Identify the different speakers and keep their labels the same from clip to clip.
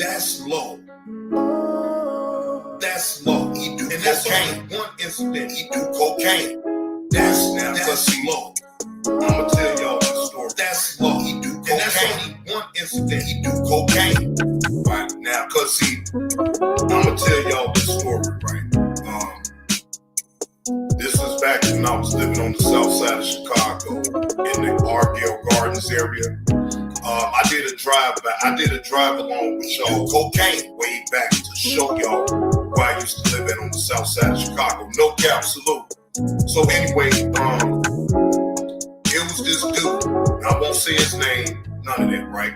Speaker 1: That's low. That's low. He do and cocaine. That's one incident. He do cocaine. That's low. I'ma tell y'all this story. That's low. He do cocaine. And that's only one incident. He do cocaine. Right now, cause see, I'ma tell y'all this story, right? This is back when I was living on the south side of Chicago in the Argyle Gardens area. I did a drive along with y'all cocaine way back to show y'all where I used to live at on the south side of Chicago. No cap, salute. So anyway, it was this dude. I won't say his name, none of that, right?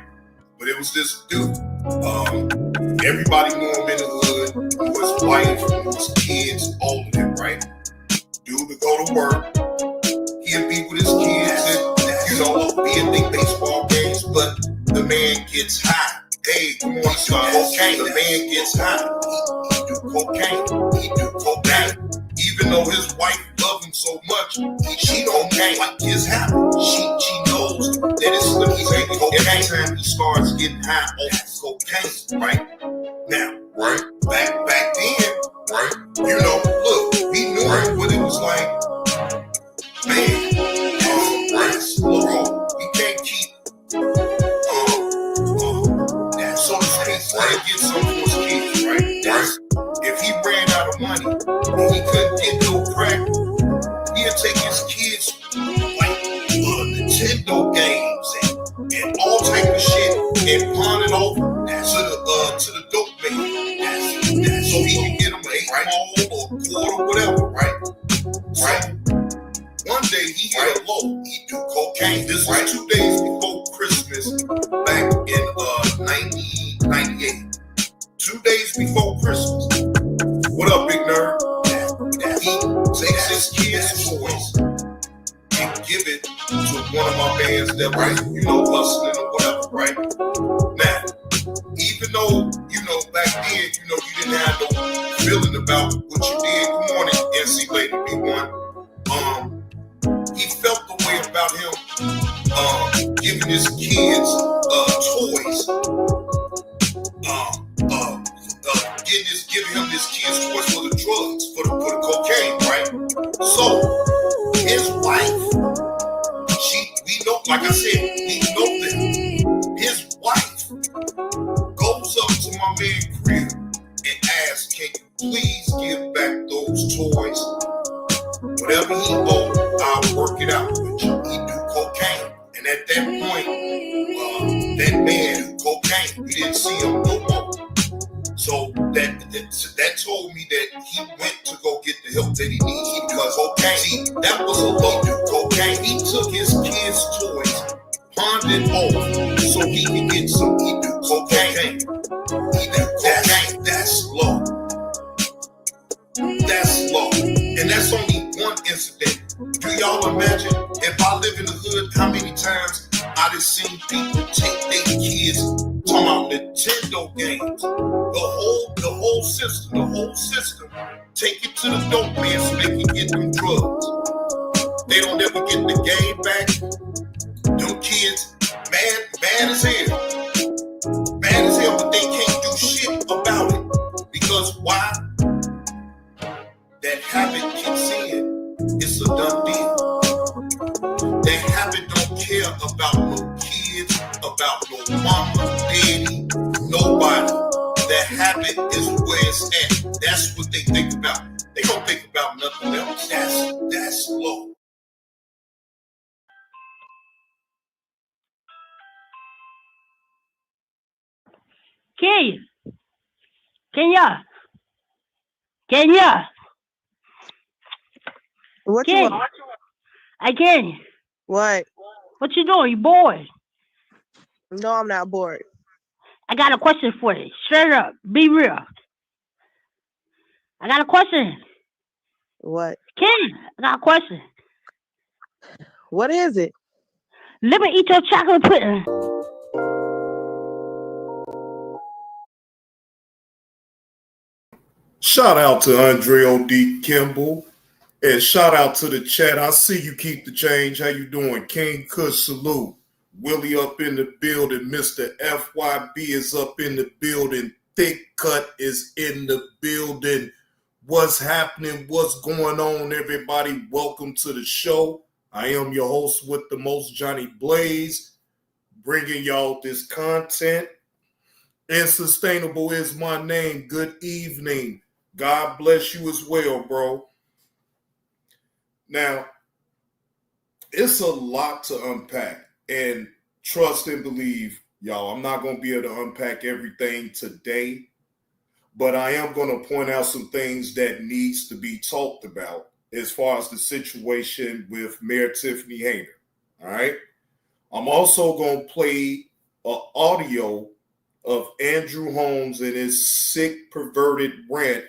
Speaker 1: But it was this dude. Everybody knew him in the hood. Knew his wife, knew his kids, all of them, right? Dude would go to work. He'd be with his kids and, be at the baseball games, but the man gets high. Hey, come on, son. Cocaine. The man gets high. He do cocaine. He do cocaine. Even though his wife loved him so much, she don't like his habit. She knows that it's what he's taking every time he starts getting high off cocaine, right? Now, right? Back then, right? Look, we knew what it was like. Man, right? Slow. We can't keep so to speak, get some for his kids, right? If he ran out of money and he couldn't get no crack, he'd take his kids like Nintendo games and all type of shit and pawn it over to the dope man. So he can get him an 8 ball or quarter, whatever, right? One day he hit a low. He do cocaine. This was 2 days before Christmas, back in 1998. 2 days before Christmas. What up, big nerd? He takes his kids' toys and give it to one of my mans that was, hustling or whatever, right? Now, even though, back then, you didn't have no feeling about what you did. Good morning, NC Lady B1. He felt the way about him giving his kids toys. Giving him his kids toys for the drugs, for the cocaine, right? So his wife, we know, like I said, we know that his wife goes up to my man's crib and asks, "Can you please give back those toys? Whatever he owed, I'll work it out with you." He do cocaine. And at that point, that man do cocaine. We didn't see him no more. So that told me that he went to go get the help that he needed because cocaine. See, that was a low do cocaine. He took his kids' toys, pawned it off so he could get some. He do cocaine. He do cocaine. That's low. That's low. And that's only one incident. Do y'all imagine if I live in the hood, how many times I done seen people take their kids, talking about Nintendo games, the whole system, take it to the dope man so they can get them drugs. They don't ever get the game back. Them kids, mad as hell. Mad as hell, but they can't do shit about it. Because why? That habit kicks in. It's a done deal. That habit don't care about no kids, about no mama, daddy, nobody. That habit is where it's at. That's what they think about. They don't think about nothing else. That's low.
Speaker 2: Kenya.
Speaker 3: What you want?
Speaker 2: I can.
Speaker 3: What?
Speaker 2: What you doing? You bored?
Speaker 3: No, I'm not bored.
Speaker 2: I got a question for you. Straight up. Be real. I got a question.
Speaker 3: What?
Speaker 2: Ken, I got a question.
Speaker 3: What is it?
Speaker 2: Let me eat your chocolate pudding.
Speaker 1: Shout out to Andre O.D. Kimball. And shout out to the chat. I see you keep the change. How you doing? King Kush, salute. Willie up in the building. Mr. FYB is up in the building. Thick Cut is in the building. What's happening? What's going on, everybody? Welcome to the show. I am your host with the most, Johnny Blaze, bringing y'all this content. And Sustainable is my name. Good evening. God bless you as well, bro. Now, it's a lot to unpack. And trust and believe, y'all, I'm not going to be able to unpack everything today, but I am going to point out some things that needs to be talked about as far as the situation with Mayor Tiffany Hayner. All right. I'm also going to play an audio of Andrew Holmes and his sick, perverted rant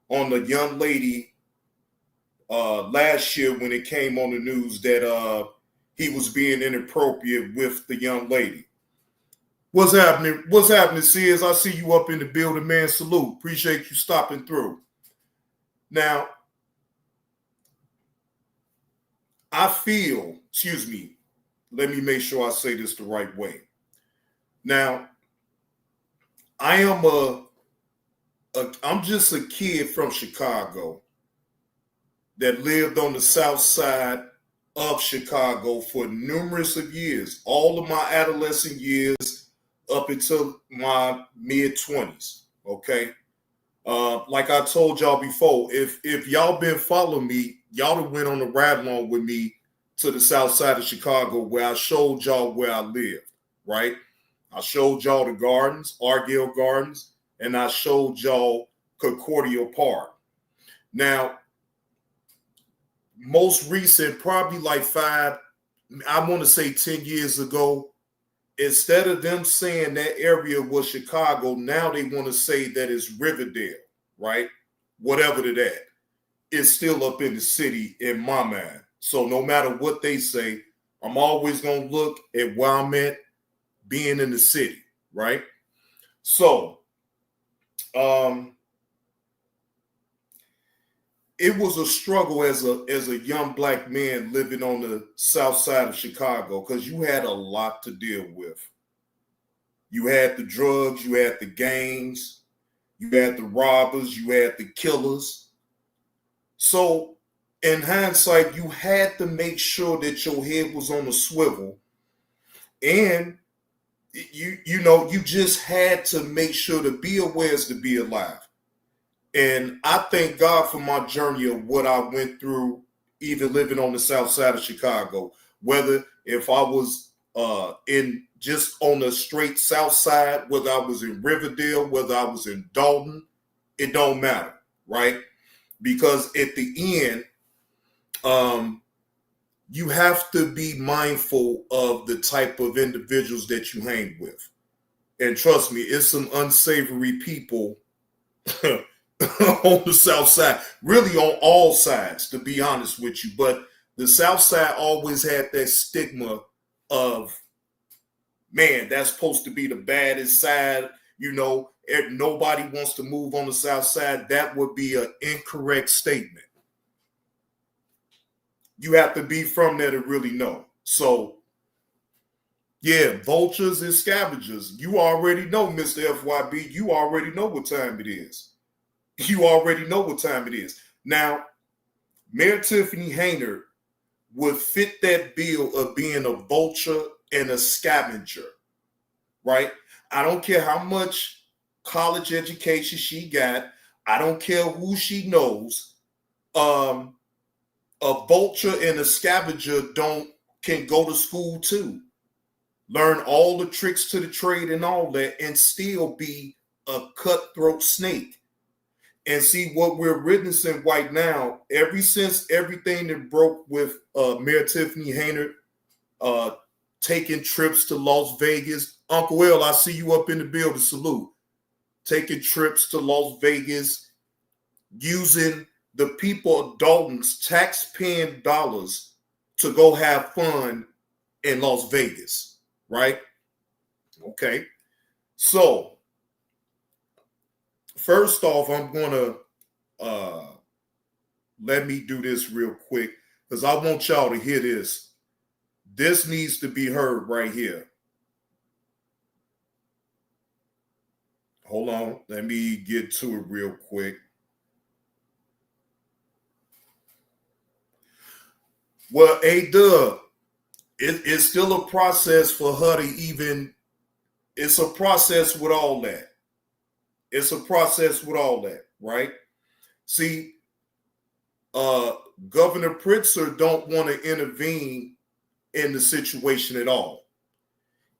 Speaker 1: on the young lady last year when it came on the news that he was being inappropriate with the young lady. What's happening? What's happening, Sears? I see you up in the building, man. Salute. Appreciate you stopping through. Now, I feel, let me make sure I say this the right way. Now, I'm just a kid from Chicago that lived on the south side of Chicago for numerous of years, all of my adolescent years up until my mid-20s, okay? Like I told y'all before, if y'all been following me, y'all have went on a ride along with me to the south side of Chicago where I showed y'all where I lived, right? I showed y'all the gardens, Argyle Gardens, and I showed y'all Concordia Park. Now, most recent, probably like 10 years ago, instead of them saying that area was Chicago, now they want to say that it's Riverdale, right? Whatever to that. It's still up in the city in my mind. So no matter what they say, I'm always going to look at where I'm at being in the city, right? So, it was a struggle as a young black man living on the south side of Chicago because you had a lot to deal with. You had the drugs, you had the gangs, you had the robbers, you had the killers. So in hindsight, you had to make sure that your head was on a swivel, and you just had to make sure to be aware is to be alive. And I thank God for my journey of what I went through, even living on the south side of Chicago. Whether if I was in just on the straight south side, whether I was in Riverdale, whether I was in Dolton, it don't matter, right? Because at the end, you have to be mindful of the type of individuals that you hang with. And trust me, it's some unsavory people on the south side, really on all sides, to be honest with you. But the south side always had that stigma of, man, that's supposed to be the baddest side. If nobody wants to move on the south side, that would be an incorrect statement. You have to be from there to really know. So, yeah, vultures and scavengers. You already know, Mr. FYB. You already know what time it is. You already know what time it is. Now, Mayor Tiffany Hayner would fit that bill of being a vulture and a scavenger, right? I don't care how much college education she got. I don't care who she knows. A vulture and a scavenger can go to school too, learn all the tricks to the trade and all that, and still be a cutthroat snake. And see what we're witnessing right now, ever since everything that broke with Mayor Tiffany Hayner taking trips to Las Vegas. Uncle L, I see you up in the building. Salute. Taking trips to Las Vegas, using the people of Dalton's tax-paying dollars to go have fun in Las Vegas, right? Okay. So, first off, I'm going to let me do this real quick because I want y'all to hear this. This needs to be heard right here. Hold on. Let me get to it real quick. Well, A-Dub, it's still a process for her to even, it's a process with all that. It's a process with all that, right? See, Governor Pritzker don't want to intervene in the situation at all.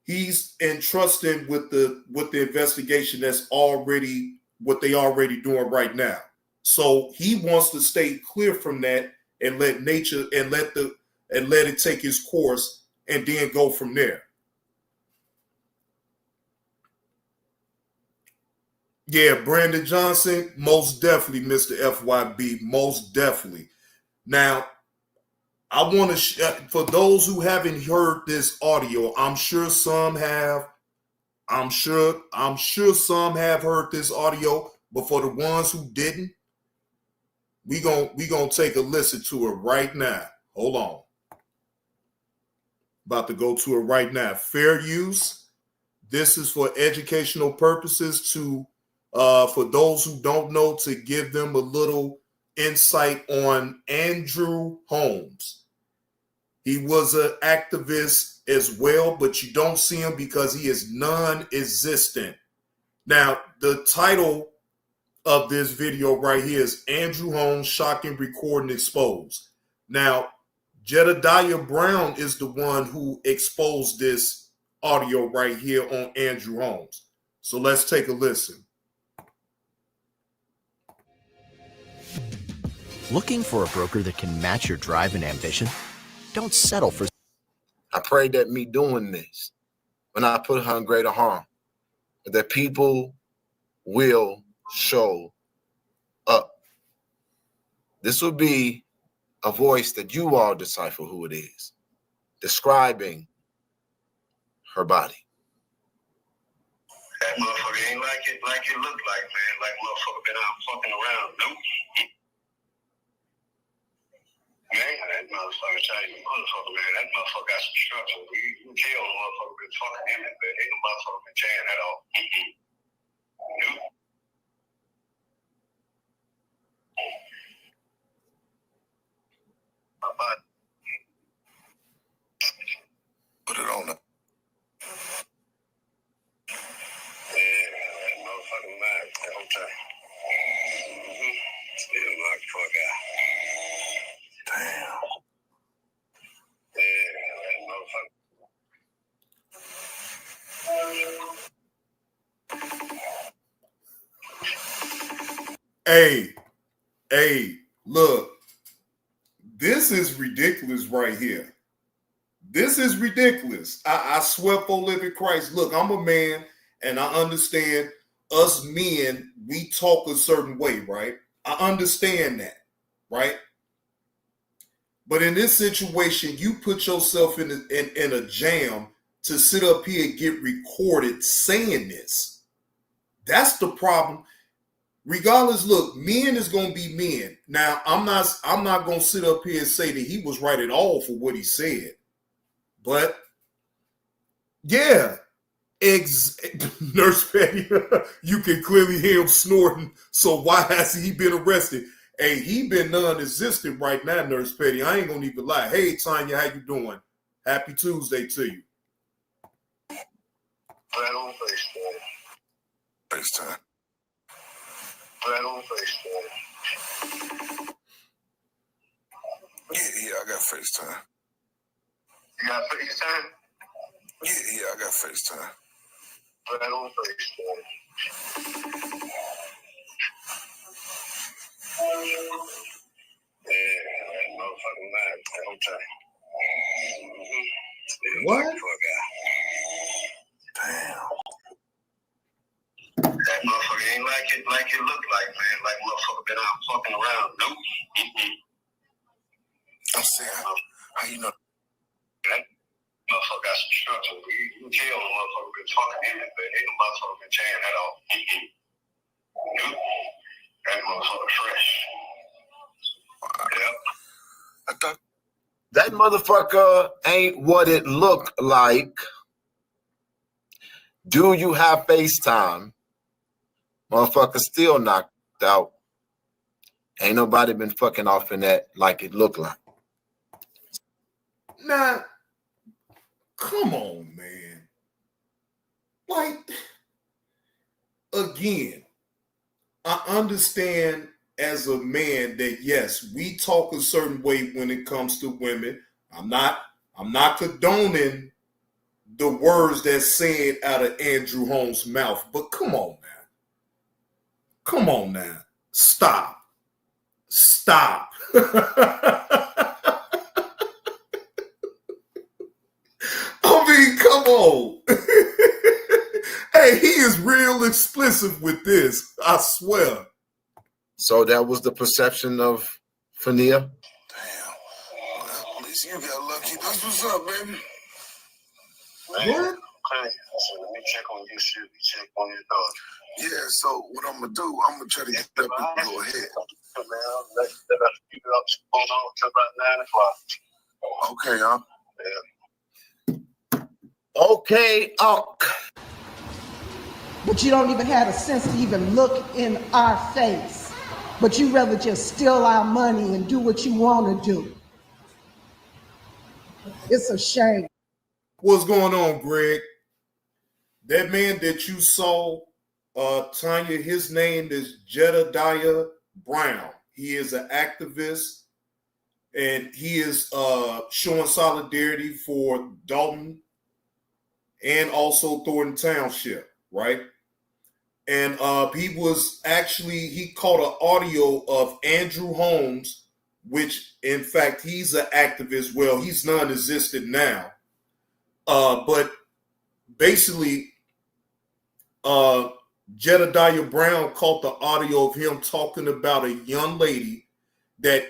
Speaker 1: He's entrusting with the investigation that's already what they already doing right now. So he wants to stay clear from that and let nature and let it take its course and then go from there. Yeah, Brandon Johnson, most definitely, Mr. FYB, most definitely. Now, I want to, for those who haven't heard this audio, I'm sure some have. I'm sure some have heard this audio, but for the ones who didn't, we gonna take a listen to it right now. Hold on. About to go to it right now. Fair use. This is for educational purposes to, for those who don't know, to give them a little insight on Andrew Holmes. He was an activist as well, but you don't see him because he is non-existent. Now, the title of this video right here is Andrew Holmes, Shocking Recording Exposed. Now, Jedediah Brown is the one who exposed this audio right here on Andrew Holmes. So let's take a listen.
Speaker 4: Looking for a broker that can match your drive and ambition? Don't settle for.
Speaker 5: I pray that me doing this, when I put her in greater harm, that people will show up. This will be a voice that you all decipher who it is, describing her body.
Speaker 6: That motherfucker ain't like it looked like, man. Like motherfucker been out fucking around. Nope. Man, that motherfucker tell you, motherfucker, man, that motherfucker got some structure. You can tell the motherfucker been fucking him, but ain't no motherfucker been tearing that off. Nope.
Speaker 5: Put it on the.
Speaker 6: Yeah, that motherfucking mad. Okay. Still knocked the fuck out.
Speaker 5: Damn.
Speaker 6: Yeah, that motherfucker.
Speaker 1: Hey, look, this is ridiculous right here. This is ridiculous. I swear for living Christ. Look, I'm a man and I understand us men, we talk a certain way, right? I understand that, right? But in this situation, you put yourself in a jam to sit up here and get recorded saying this. That's the problem. Regardless, look, men is gonna be men. Now, I'm not gonna sit up here and say that he was right at all for what he said. But yeah, Nurse Petty, you can clearly hear him snorting. So why hasn't he been arrested? Hey, he been non-existent right now, Nurse Petty. I ain't gonna even lie. Hey, Tanya, how you doing? Happy Tuesday to you.
Speaker 6: Right on FaceTime.
Speaker 5: FaceTime.
Speaker 6: Right on FaceTime.
Speaker 5: Yeah, I got FaceTime.
Speaker 6: You got FaceTime?
Speaker 5: Yeah, I got FaceTime.
Speaker 6: Right on FaceTime. Yeah, that motherfucking mad. Okay. Still
Speaker 1: What?
Speaker 6: knocked the fuck out.
Speaker 5: Damn.
Speaker 6: That motherfucker ain't like it looked like, man. Like motherfucker been out fucking around. Nope.
Speaker 5: I'm saying, how you know?
Speaker 6: That motherfucker got some structure. You can tell the motherfucker been fucking him, but ain't no motherfucker been tearing that off. Nope. That motherfucker fresh.
Speaker 5: Wow.
Speaker 6: Yep.
Speaker 5: I thought That motherfucker ain't what it looked like. Do you have FaceTime? Motherfucker still knocked out. Ain't nobody been fucking off in that like it looked like.
Speaker 1: Now, come on, man. Like, again, I understand as a man that yes, we talk a certain way when it comes to women. I'm not condoning the words that's said out of Andrew Holmes' mouth, but come on now. Come on now. Stop. I mean, come on. Hey, he is real explicit with this. I swear.
Speaker 5: So that was the perception of Fania?
Speaker 6: Damn. Well, at least you got lucky. That's what's up, baby. Man,
Speaker 1: What?
Speaker 6: okay. I said, let me check on you, shit. Check on your daughter. Yeah, so what I'm going to do, I'm going to try to get up and go ahead. Man, let us keep it up going on until about 9 o'clock. Okay, huh? Yeah.
Speaker 5: Okay, Unc.
Speaker 7: But you don't even have a sense to even look in our face. But you rather just steal our money and do what you want to do. It's a shame.
Speaker 1: What's going on, Greg? That man that you saw, Tanya, his name is Jedediah Brown. He is an activist, and he is showing solidarity for Dolton and also Thornton Township, right? And he caught an audio of Andrew Holmes, which in fact he's an activist. Well, he's non-existent now. But basically, Jedediah Brown caught the audio of him talking about a young lady that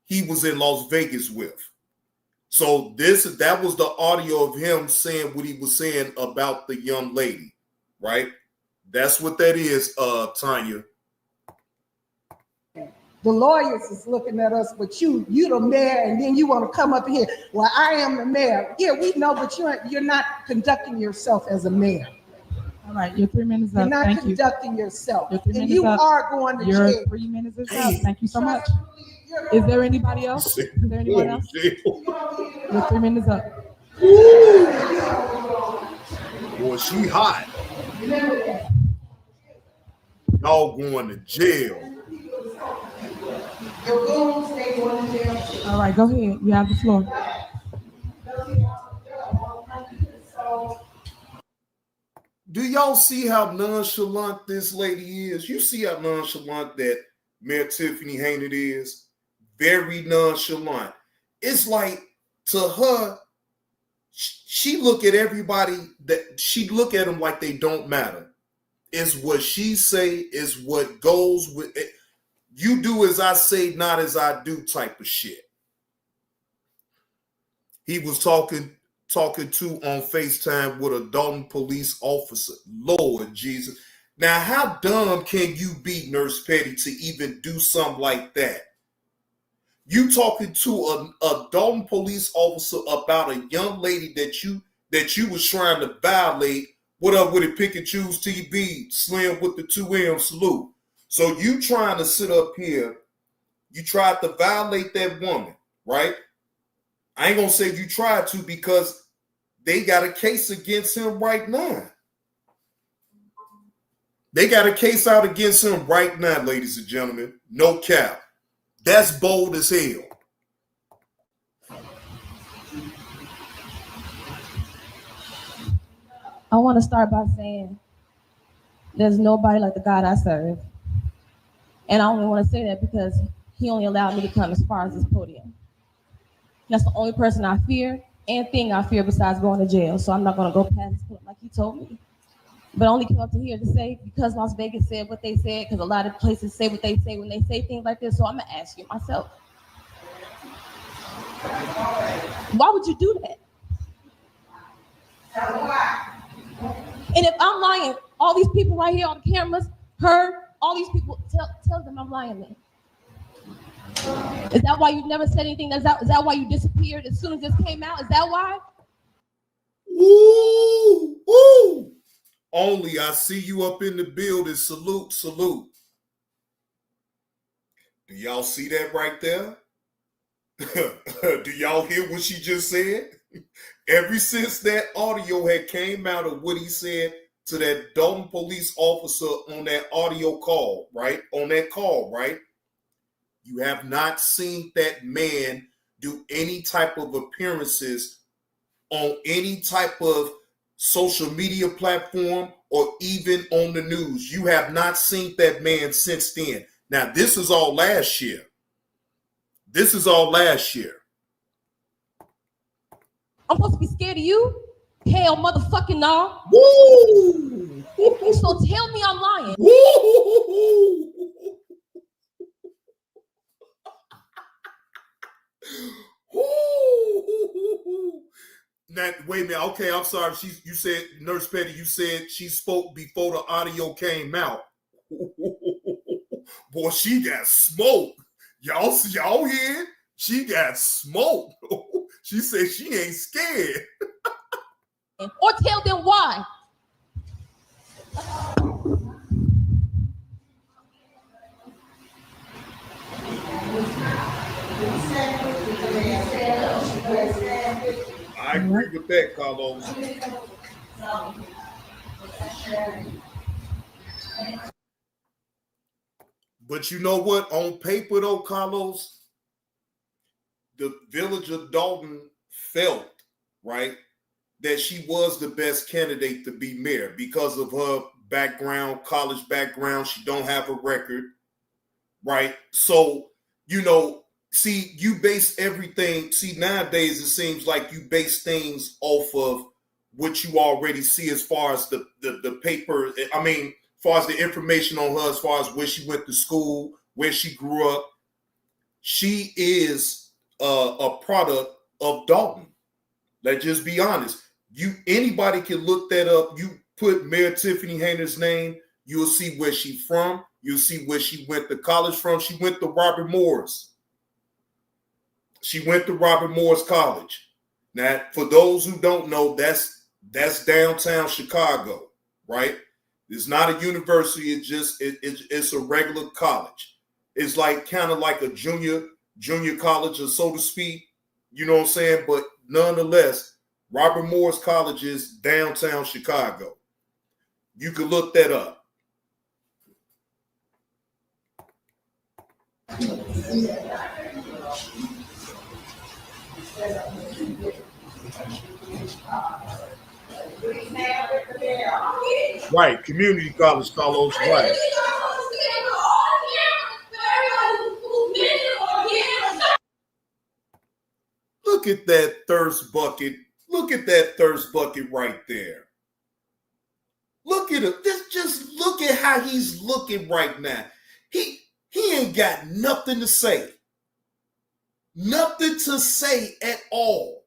Speaker 1: he was in Las Vegas with. So that was the audio of him saying what he was saying about the young lady, right? That's what that is, Tanya.
Speaker 7: The lawyers is looking at us, but you the mayor, and then you want to come up here. Well, I am the mayor. Yeah, we know, but you're not conducting yourself as a mayor.
Speaker 8: All right, your 3 minutes
Speaker 7: You're
Speaker 8: up.
Speaker 7: not
Speaker 8: Thank you.
Speaker 7: conducting yourself,
Speaker 8: Your 3
Speaker 7: and
Speaker 8: minutes
Speaker 7: you
Speaker 8: up.
Speaker 7: are going to
Speaker 8: Your
Speaker 7: jail.
Speaker 8: 3 minutes is up. Thank you so much. Is there anybody else? Is there anyone else? Your 3 minutes up.
Speaker 1: Boy, she hot. Y'all going to jail.
Speaker 8: All right, go ahead. You have the floor.
Speaker 1: Do y'all see how nonchalant this lady is? You see how nonchalant that Mayor Tiffany Haynes is? Very nonchalant. It's like, to her, she look at everybody, that she look at them like they don't matter. It's what she say, is what goes with it. You do as I say, not as I do type of shit. He was talking to on FaceTime with a Dolton police officer. Lord Jesus. Now, how dumb can you be, Nurse Petty, to even do something like that? You talking to a Dolton police officer about a young lady that you was trying to violate. What up with it, Pick and Choose TB, Slim with the 2M salute. So you trying to sit up here, you tried to violate that woman, right? I ain't gonna say you tried to, because they got a case against him right now. They got a case out against him right now, ladies and gentlemen. No cap. That's bold as hell.
Speaker 9: I want to start by saying there's nobody like the God I serve. And I only want to say that because he only allowed me to come as far as this podium. That's the only person I fear and thing I fear besides going to jail. So I'm not going to go past this point like he told me. But I only came up to here to say, because Las Vegas said what they said, because a lot of places say what they say when they say things like this. So I'm going to ask you myself, why would you do that? And if I'm lying, all these people right here on the cameras, her, all these people, tell them I'm lying then. Is that why you never said anything? Is that why you disappeared as soon as this came out? Is that why?
Speaker 1: Woo! Woo! Only I see you up in the building. Salute, salute. Do y'all see that right there? Do y'all hear what she just said? Ever since that audio had came out of what he said to that Dolton police officer on that audio call, right? On that call, right? You have not seen that man do any type of appearances on any type of social media platform or even on the news. You have not seen that man since then. Now, this is all last year. This is all last year.
Speaker 9: I'm supposed to be scared of you? Hell, motherfucking no.
Speaker 1: Woo!
Speaker 9: So tell me I'm lying.
Speaker 1: Woo! Woo! Now, wait a minute. Okay, I'm sorry. You said, Nurse Petty, you said she spoke before the audio came out. Boy, she got smoked. Y'all hear? She got smoked. She said she ain't scared.
Speaker 9: Or tell them why.
Speaker 1: I agree with that, Carlos. But you know what? On paper, though, Carlos, the village of Dolton felt, right, that she was the best candidate to be mayor because of her background, college background. She don't have a record, right? So, you know, see, you base everything. See, nowadays it seems like you base things off of what you already see as far as the paper. I mean, as far as the information on her, as far as where she went to school, where she grew up. She is a product of Dolton. Let's just be honest. Anybody can look that up. You put Mayor Tiffany Hayner's name, you'll see where she's from. You'll see where she went to college from. She went to Robert Morris. She went to Robert Morris College. Now, for those who don't know, that's downtown Chicago, right? It's not a university. It's a regular college. It's like kind of like a junior college, or so to speak. You know what I'm saying? But nonetheless, Robert Morris College is downtown Chicago. You can look that up. Right, community college, Carlos, right. Look at that thirst bucket. Look at that thirst bucket right there. Look at it. Just look at how he's looking right now. He ain't got nothing to say. Nothing to say at all.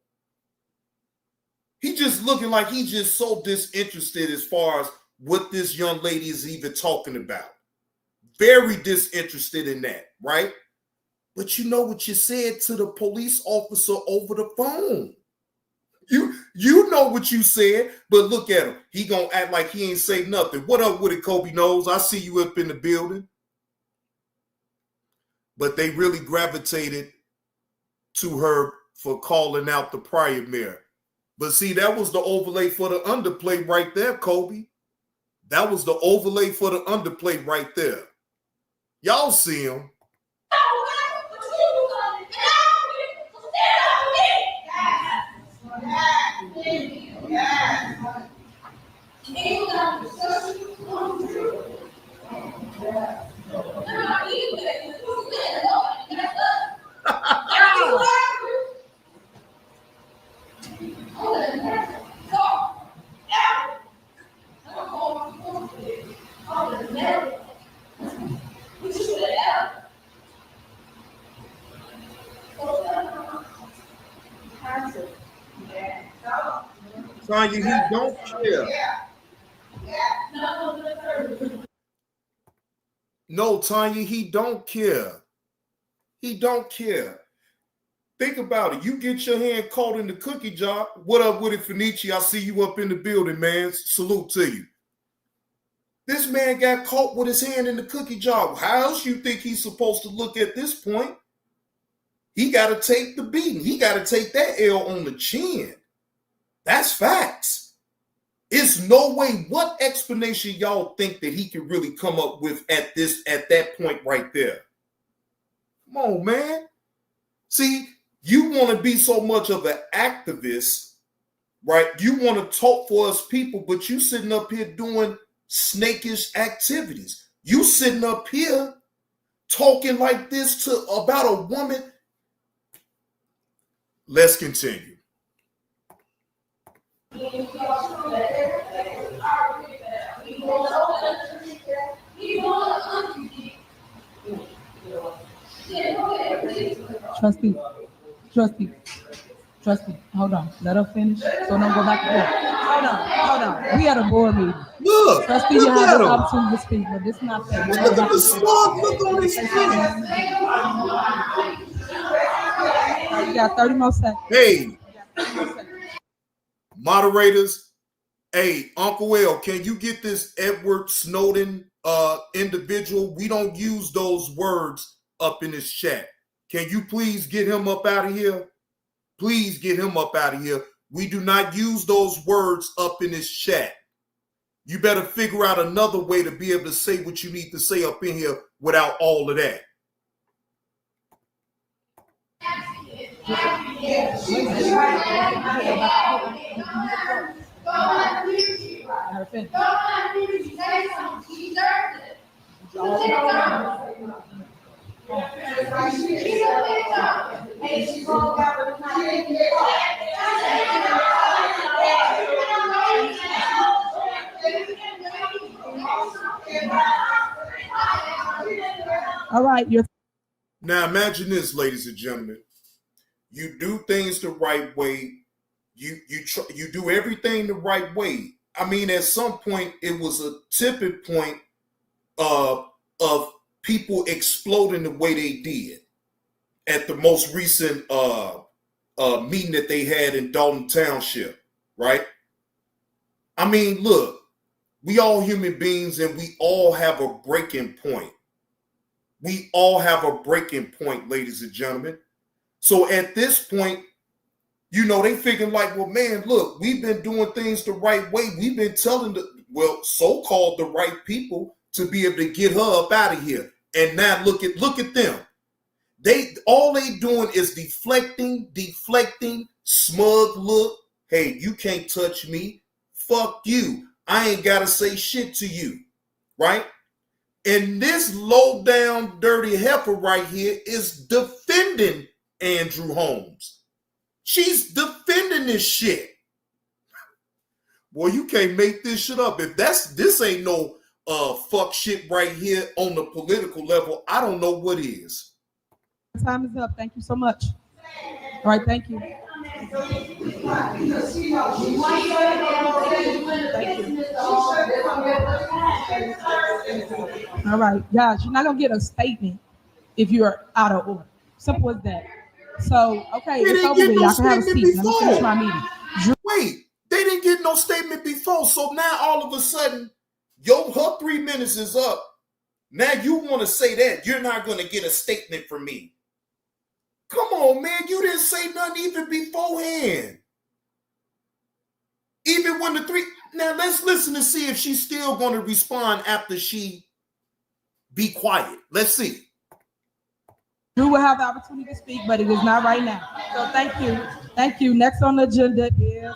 Speaker 1: He just looking like he's just so disinterested as far as what this young lady is even talking about. Very disinterested in that, right? But you know what you said to the police officer over the phone. You know what you said, but look at him. He gonna act like he ain't say nothing. What up with it, Kobe Knows? I see you up in the building. But they really gravitated to her for calling out the prior mayor. But see, that was the overlay for the underplay right there, Kobe. That was the overlay for the underplay right there. Y'all see him. Tanya, he don't care. No, Tanya, he don't care. He don't care. Think about it. You get your hand caught in the cookie jar. What up with it, Fenici? I see you up in the building, man. Salute to you. This man got caught with his hand in the cookie jar. How else you think he's supposed to look at this point? He got to take the beating. He got to take that L on the chin. That's facts. It's no way. What explanation y'all think that he can really come up with at that point right there? Come on, man. See, you want to be so much of an activist, right? You want to talk for us people, but you sitting up here doing snakish activities. You sitting up here talking like this about a woman. Let's continue.
Speaker 8: Trustee, hold on. Let her finish. So don't go back and forth. Hold on. We had a board meeting.
Speaker 1: Look,
Speaker 8: Trustee, you have the opportunity to speak, but this is not fair.
Speaker 1: Look at the smug look on his face.
Speaker 8: You got 30 more seconds.
Speaker 1: Hey, moderators. Hey, Uncle L, can you get this Edward Snowden individual? We don't use those words up in this chat. Can you please get him up out of here? Please get him up out of here. We do not use those words up in this chat. You better figure out another way to be able to say what you need to say up in here without all of that.
Speaker 8: All right.
Speaker 1: Now imagine this, ladies and gentlemen. You do things the right way. You do everything the right way. I mean, at some point, it was a tipping point of people exploding the way they did at the most recent meeting that they had in Dolton Township, right? I mean, look, we all human beings and we all have a breaking point. We all have a breaking point, ladies and gentlemen. So at this point, you know, they figuring like, well, man, look, we've been doing things the right way. We've been telling so-called the right people to be able to get her up out of here. And now look at them. All they doing is deflecting, smug look. Hey, you can't touch me. Fuck you. I ain't got to say shit to you, right? And this low down dirty heifer right here is defending Andrew Holmes. She's defending this shit. Boy, you can't make this shit up. If this ain't no fuck shit right here on the political level, I don't know what is.
Speaker 8: Time is up. Thank you so much. All right, thank you. All right, guys, you're not gonna get a statement if you're out of order. Simple as that. So, okay, it's over with. Y'all can have a seat. Let me finish my meeting.
Speaker 1: Wait, they didn't get no statement before, so now all of a sudden, her 3 minutes is up. Now you want to say that you're not going to get a statement from me. Come on, man, you didn't say nothing even beforehand. Even when now let's listen to see if she's still going to respond after she be quiet. Let's see.
Speaker 8: Drew will have the opportunity to speak, but it is not right now. So thank you. Thank you. Next on the agenda is...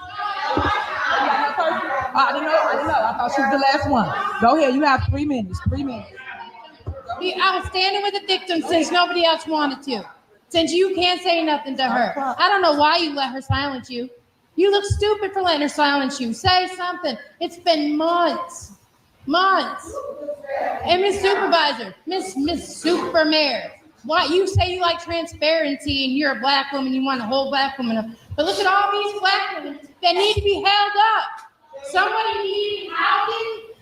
Speaker 8: I don't know. I thought she was the last one. Go ahead. You have 3 minutes. 3 minutes.
Speaker 10: I was standing with the victim since nobody else wanted to. Since you can't say nothing to her. I don't know why you let her silence you. You look stupid for letting her silence you. Say something. It's been months. Months. And Miss Supervisor, Miss Super Mayor, why you say you like transparency and you're a black woman, you want a whole black woman up. But look at all these black women that need to be held up. Somebody needing housing,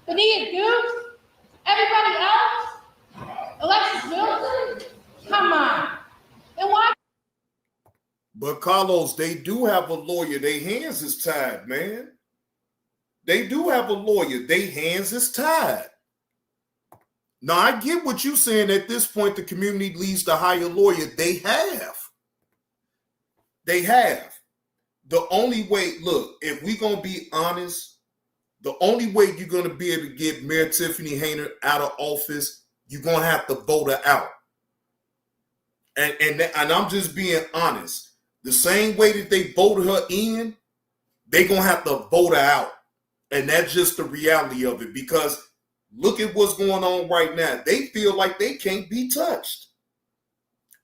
Speaker 10: they need Goose, everybody else, Alexis Wilson, come on.
Speaker 1: But Carlos, they do have a lawyer. Their hands is tied, man. They do have a lawyer. Their hands is tied. Now, I get what you're saying. At this point, the community needs to hire a lawyer. They have. They have. The only way, look, if we're going to be honest, the only way you're going to be able to get Mayor Tiffany Hayner out of office, you're going to have to vote her out. And I'm just being honest. The same way that they voted her in, they're going to have to vote her out. And that's just the reality of it, because look at what's going on right now. They feel like they can't be touched.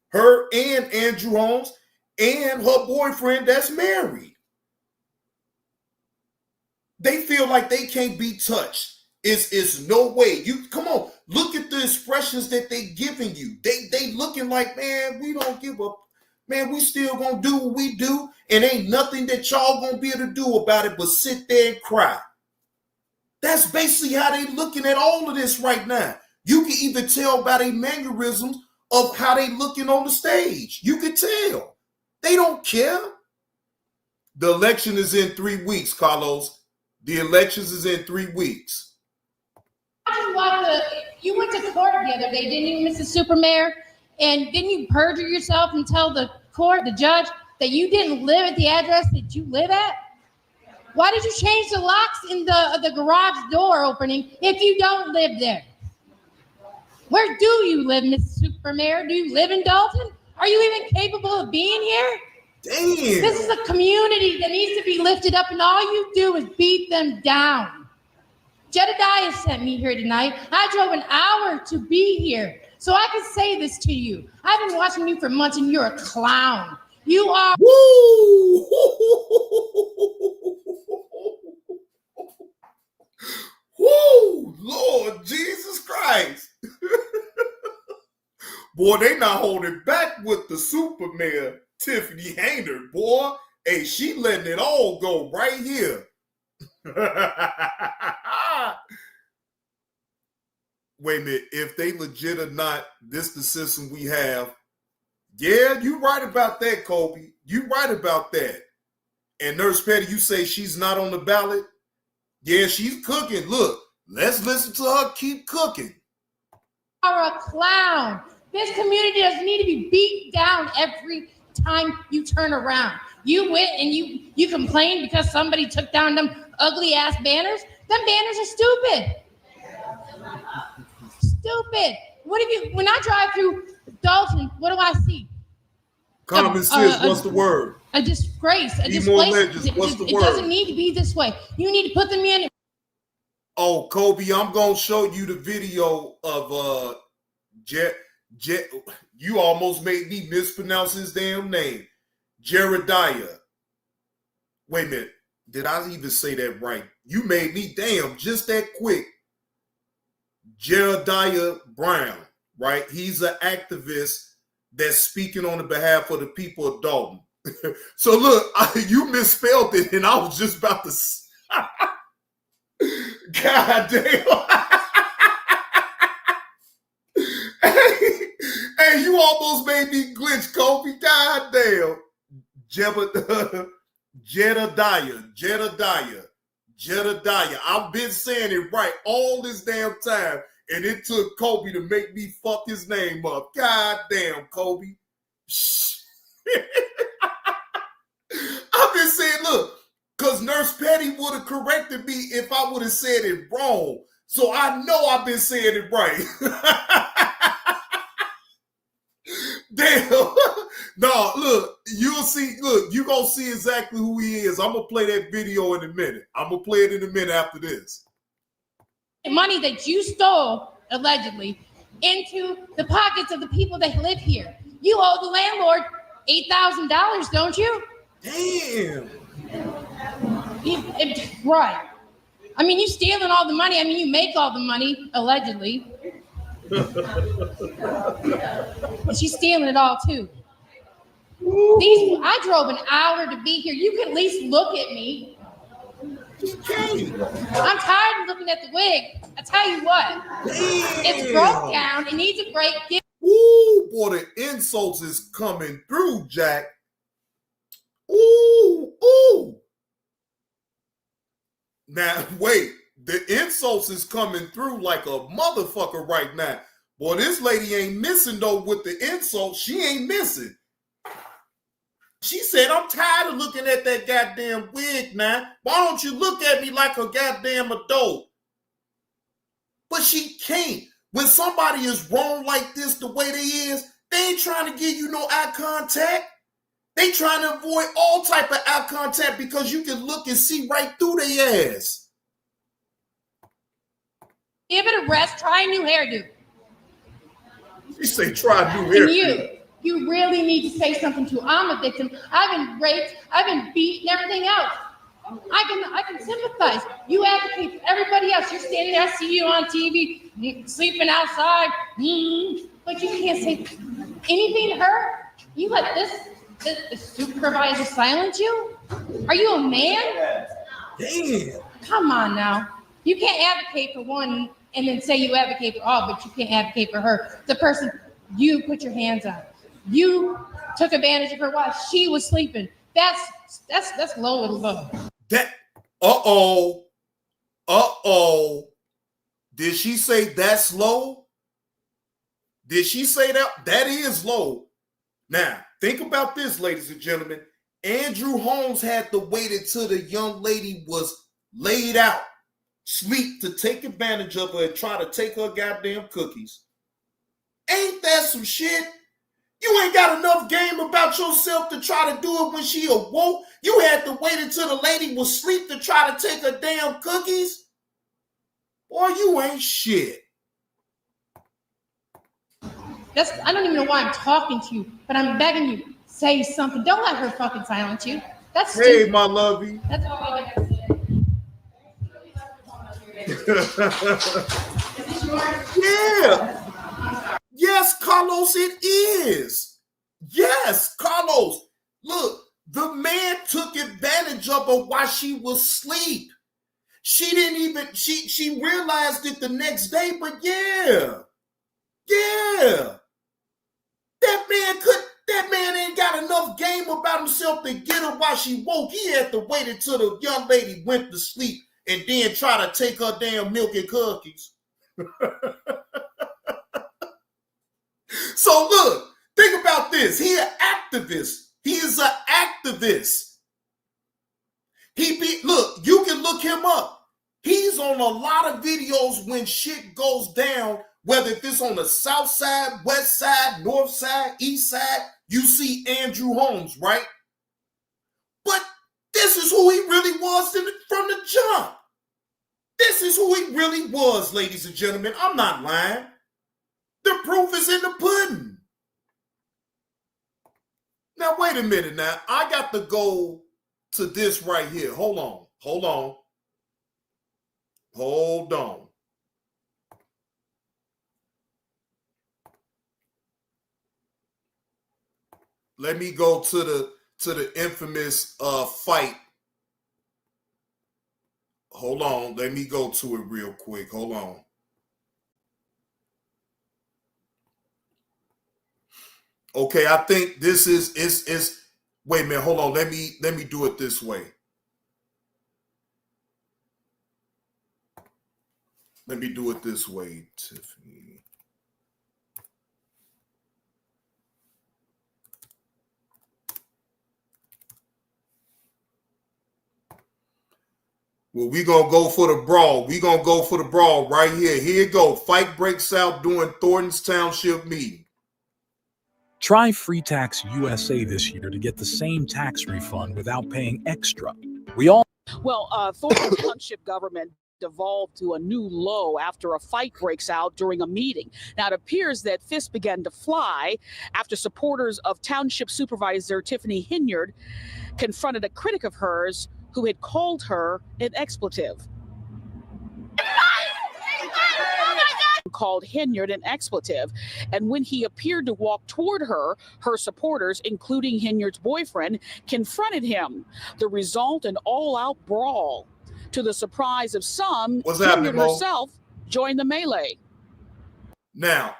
Speaker 1: Her and Andrew Holmes and her boyfriend that's married. They feel like they can't be touched. It's no way. You come on, look at the expressions that they giving you. They looking like, man, we don't give up. Man, we still gonna do what we do, and ain't nothing that y'all gonna be able to do about it but sit there and cry. That's basically how they looking at all of this right now. You can even tell by their mannerisms of how they looking on the stage. You can tell. They don't care. The election is in 3 weeks, Carlos. The elections is in 3 weeks.
Speaker 10: You went to court the other day, didn't you, Mrs. Supermayor? And didn't you perjure yourself and tell the court, the judge, that you didn't live at the address that you live at? Why did you change the locks in the garage door opening if you don't live there? Where do you live, Mrs. Supermayor? Do you live in Dolton? Are you even capable of being here?
Speaker 1: Damn.
Speaker 10: This is a community that needs to be lifted up, and all you do is beat them down. Jedediah sent me here tonight. I drove an hour to be here so I could say this to you. I've been watching you for months, and you're a clown. You are.
Speaker 1: Woo! Woo! Lord Jesus Christ. Boy, they not holding back with the super mayor, Tiffany Hayner, boy. Hey, she letting it all go right here. Wait a minute. If they legit or not, this the system we have. Yeah, you right about that, Kobe. You right about that. And Nurse Petty, you say she's not on the ballot? Yeah, she's cooking. Look, let's listen to her keep cooking.
Speaker 10: You are a clown. This community doesn't need to be beat down every time you turn around. You went and you complained because somebody took down them ugly ass banners. Them banners are stupid. Stupid. What if you, when I drive through Dolton, what do I see?
Speaker 1: Common sense, what's the word?
Speaker 10: A disgrace, a
Speaker 1: Legends,
Speaker 10: displace.
Speaker 1: what's the
Speaker 10: It
Speaker 1: word?
Speaker 10: doesn't need to be this way. You need to put them in.
Speaker 1: Oh, Kobe, I'm gonna show you the video of you almost made me mispronounce his damn name. Jedediah. Wait a minute. Did I even say that right? You made me damn just that quick. Jedediah Brown, right? He's an activist that's speaking on the behalf of the people of Dolton. So look, you misspelled it, and I was just about to. God damn. Hey, you almost made me glitch, Kobe. God damn. Jedediah. I've been saying it right all this damn time, and it took Kobe to make me fuck his name up. God damn, Kobe. I've been saying, look, because Nurse Petty would have corrected me if I would have said it wrong. So I know I've been saying it right. Damn. No, look, you'll see. Look, you're going to see exactly who he is. I'm going to play that video in a minute. I'm going to play it in a minute after this.
Speaker 10: Money that you stole, allegedly, into the pockets of the people that live here. You owe the landlord $8,000, don't you?
Speaker 1: Damn.
Speaker 10: Right. I mean, you stealing all the money. I mean, you make all the money, allegedly. And she's stealing it all, too. I drove an hour to be here. You can at least look at me. I'm tired of looking at the wig. I tell you what. It's broke down. It needs a break.
Speaker 1: Ooh, boy, the insults is coming through, Jack. Ooh. Now, wait. The insults is coming through like a motherfucker right now. Boy, this lady ain't missing, though, with the insults. She ain't missing. She said, I'm tired of looking at that goddamn wig now. Why don't you look at me like a goddamn adult? But she can't. When somebody is wrong like this the way they is, they ain't trying to give you no eye contact. They trying to avoid all type of eye contact because you can look and see right through their ass.
Speaker 10: Give it a rest. Try a new hairdo.
Speaker 1: She say try a new hairdo.
Speaker 10: And you really need to say something to. I'm a victim. I've been raped. I've been beat and everything else. I can sympathize. You advocate for everybody else. You're standing there, I see you on TV, sleeping outside, but you can't say anything to her. You let this supervisor silence you? Are you a man?
Speaker 1: Damn.
Speaker 10: Come on now. You can't advocate for one and then say you advocate for all, but you can't advocate for her. The person you put your hands on. You took advantage of her while she was sleeping. That's low and low.
Speaker 1: That Did she say that's low? Did she say that? That is low. Now, think about this, ladies and gentlemen. Andrew Holmes had to wait until the young lady was laid out, sleep, to take advantage of her and try to take her goddamn cookies. Ain't that some shit? You ain't got enough game about yourself to try to do it when she awoke. You had to wait until the lady was asleep to try to take her damn cookies. Boy, you ain't shit.
Speaker 10: I don't even know why I'm talking to you, but I'm begging you, say something. Don't let her fucking silence you. That's stupid.
Speaker 1: Hey, my lovey.
Speaker 10: That's all I gotta say.
Speaker 1: Yeah. Yes, Carlos, it is. Yes, Carlos. Look, the man took advantage of her while she was asleep. She didn't even, she realized it the next day, but yeah. That man ain't got enough game about himself to get her while she woke. He had to wait until the young lady went to sleep and then try to take her damn milk and cookies. So look, think about this. He an activist. He is an activist. Look, you can look him up. He's on a lot of videos when shit goes down, whether if it's on the south side, west side, north side, east side, you see Andrew Holmes, right? But this is who he really was from the jump. This is who he really was, ladies and gentlemen. I'm not lying. The proof is in the pudding. Now, wait a minute now. I got to go to this right here. Hold on. Let me go to the infamous fight. Hold on. Let me go to it real quick. Hold on. Okay, I think this is wait a minute, hold on. Let me do it this way. Let me do it this way, Tiffany. Well, we gonna go for the brawl. We gonna go for the brawl right here. Here you go. Fight breaks out during Thornton's Township meeting.
Speaker 11: Try Free Tax USA this year to get the same tax refund without paying extra.
Speaker 12: Thornton Township government devolved to a new low after a fight breaks out during a meeting. Now, it appears that fists began to fly after supporters of Township Supervisor Tiffany Hinyard confronted a critic of hers who had called her an expletive. Called Hinyard an expletive, and when he appeared to walk toward her, her supporters, including Hinyard's boyfriend, confronted him. The result, an all-out brawl. To the surprise of some, Hinyard herself joined the melee.
Speaker 1: Now,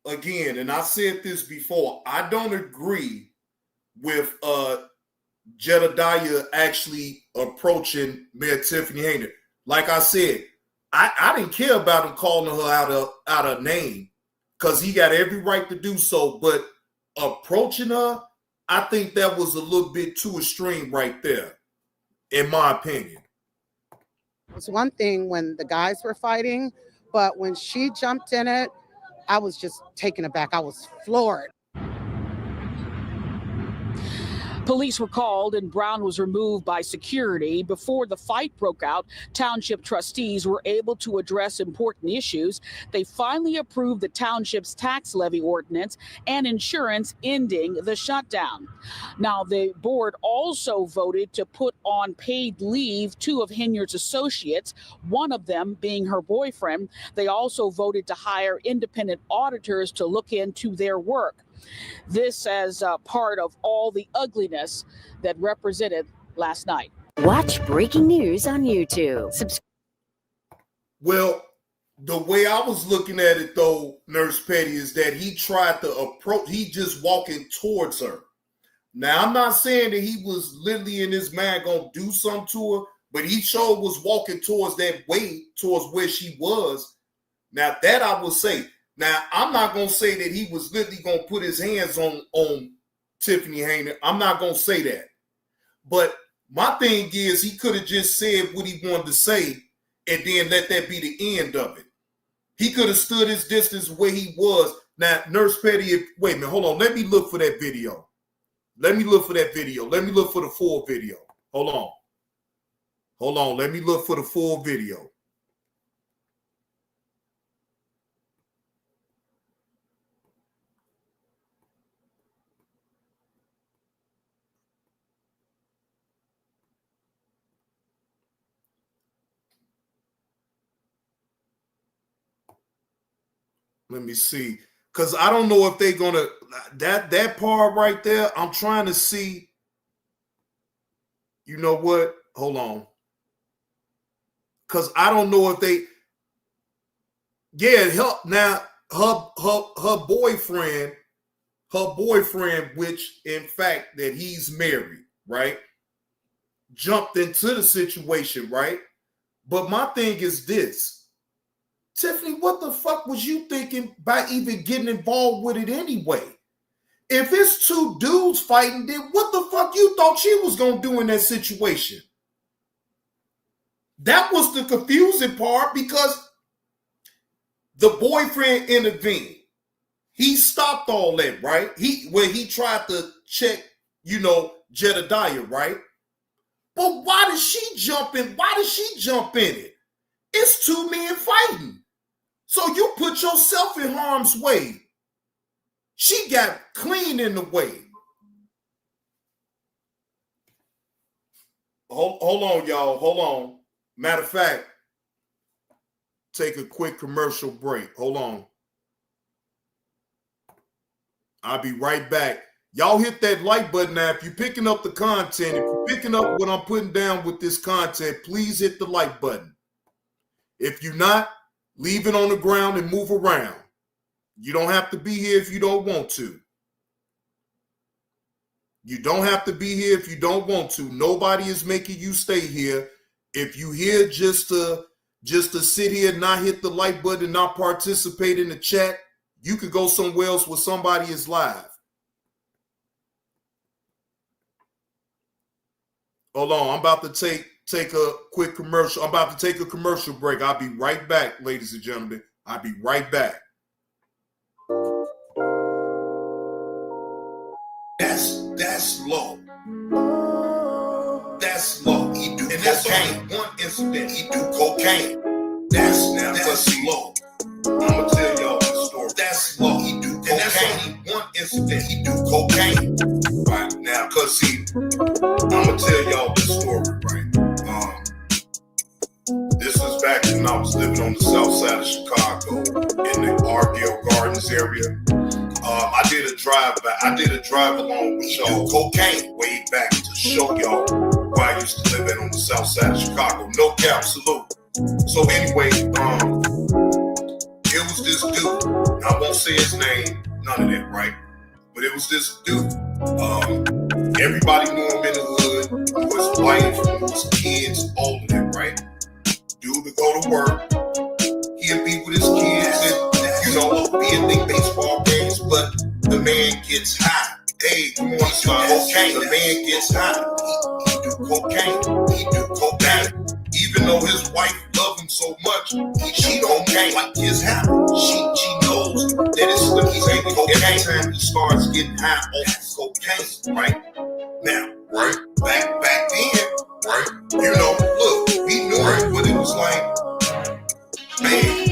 Speaker 1: again, and I said this before, I don't agree with Jedediah actually approaching Mayor Tiffany Hayner. Like I said, I didn't care about him calling her out of name because he got every right to do so. But approaching her, I think that was a little bit too extreme right there, in my opinion.
Speaker 13: It's one thing when the guys were fighting, but when she jumped in it, I was just taken aback. I was floored.
Speaker 12: Police were called and Brown was removed by security. Before the fight broke out, township trustees were able to address important issues. They finally approved the township's tax levy ordinance and insurance ending the shutdown. Now, the board also voted to put on paid leave 2 of Hinyard's associates, one of them being her boyfriend. They also voted to hire independent auditors to look into their work. This as part of all the ugliness that represented last night.
Speaker 14: Watch breaking news on YouTube.
Speaker 1: Well, the way I was looking at it, though, Nurse Petty, is that he tried to approach, he just walking towards her. Now, I'm not saying that he was literally in his mind going to do something to her, but he sure was walking towards that way, towards where she was. Now, that I will say. Now, I'm not going to say that he was literally going to put his hands on Tiffany Hayner. I'm not going to say that. But my thing is he could have just said what he wanted to say and then let that be the end of it. He could have stood his distance where he was. Now, Nurse Petty, wait a minute, hold on. Let me look for that video. Let me look for that video. Let me look for the full video. Hold on. Hold on. Let me look for the full video. Let me see. Because I don't know if they're going to, that part right there, I'm trying to see. You know what? Hold on. Because I don't know if they, her boyfriend, which in fact that he's married, right? Jumped into the situation, right? But my thing is this. Tiffany, what the fuck was you thinking by even getting involved with it anyway? If it's 2 dudes fighting, then what the fuck you thought she was going to do in that situation? That was the confusing part because the boyfriend intervened. He stopped all that, right? He tried to check, Jedediah, right? But why did she jump in? Why did she jump in it? It's 2 men fighting. So you put yourself in harm's way. She got clean in the way. Hold on, y'all. Hold on. Matter of fact, take a quick commercial break. Hold on. I'll be right back. Y'all hit that like button now. If you're picking up the content, if you're picking up what I'm putting down with this content, please hit the like button. If you're not, leave it on the ground and move around. You don't have to be here if you don't want to. You don't have to be here if you don't want to. Nobody is making you stay here. If you here just to sit here and not hit the like button and not participate in the chat, you could go somewhere else where somebody is live. Hold on, I'm about to take a quick commercial. I'm about to take a commercial break. I'll be right back, ladies and gentlemen. I'll be right back. That's low. That's low. He do cocaine. One incident, he do cocaine. That's low. I'ma tell y'all the story. That's low. He do cocaine. And that's only one incident. He do cocaine. Right now, cause I'ma tell y'all this story, right? This is back when I was living on the south side of Chicago in the Argyle Gardens area. I did a drive along with y'all cocaine way back to show y'all where I used to live at on the south side of Chicago. No cap, salute. So anyway, it was this dude. I won't say his name, none of that, right? But it was this dude. Everybody knew him in the hood. Knew his wife, knew his kids, all of that, right? Dude would go to work. He'd be with his kids and, you know, be at the baseball games, but the man gets high. Hey, come on, son, cocaine. The man gets high. He do cocaine. He do cocaine. Even though his wife loved him so much, she don't like his habit. She knows that it's cocaine. Every time he starts getting high off cocaine, right? Now, right? Back then, right? You know, look, he knew it, but it was like, man,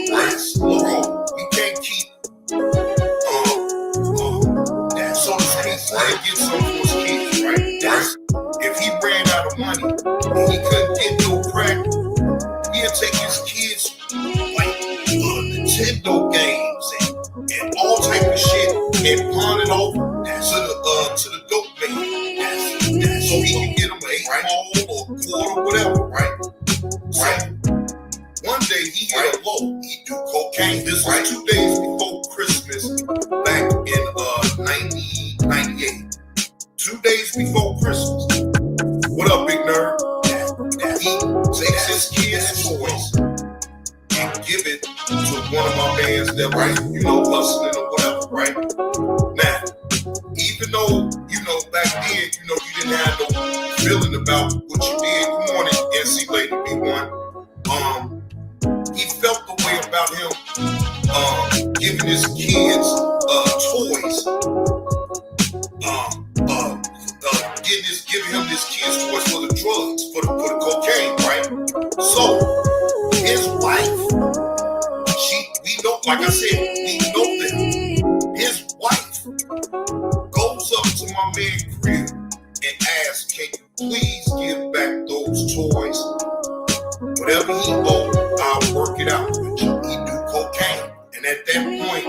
Speaker 1: that's slow. We can't keep that sort of space. Let get some for his kids, right? That's, if he ran out of money and he couldn't get no crack, he'll take his kids like Nintendo games and all type of shit and pawn it over to the dope man. So he can get him an 8 ball or quarter, whatever, right? So one day he hit a low. He do cocaine. This was 2 days before Christmas, back in 1998. 2 days before Christmas. What up, big nerd? He takes his kids' toys and give it to one of my bands that was, you know, hustling or whatever, right? Now, even though, you know, back then, you know, you didn't have no feeling about what you did. Good morning, NC Lady B1. He felt the way about him giving his kids toys. Giving him his kids toys for the drugs, for the cocaine, right? So his wife, we know, like I said, we know that his wife goes up to my man's crib and asks, can you please give back those toys? Whatever he owed, I'll work it out with you. He do cocaine. And at that point,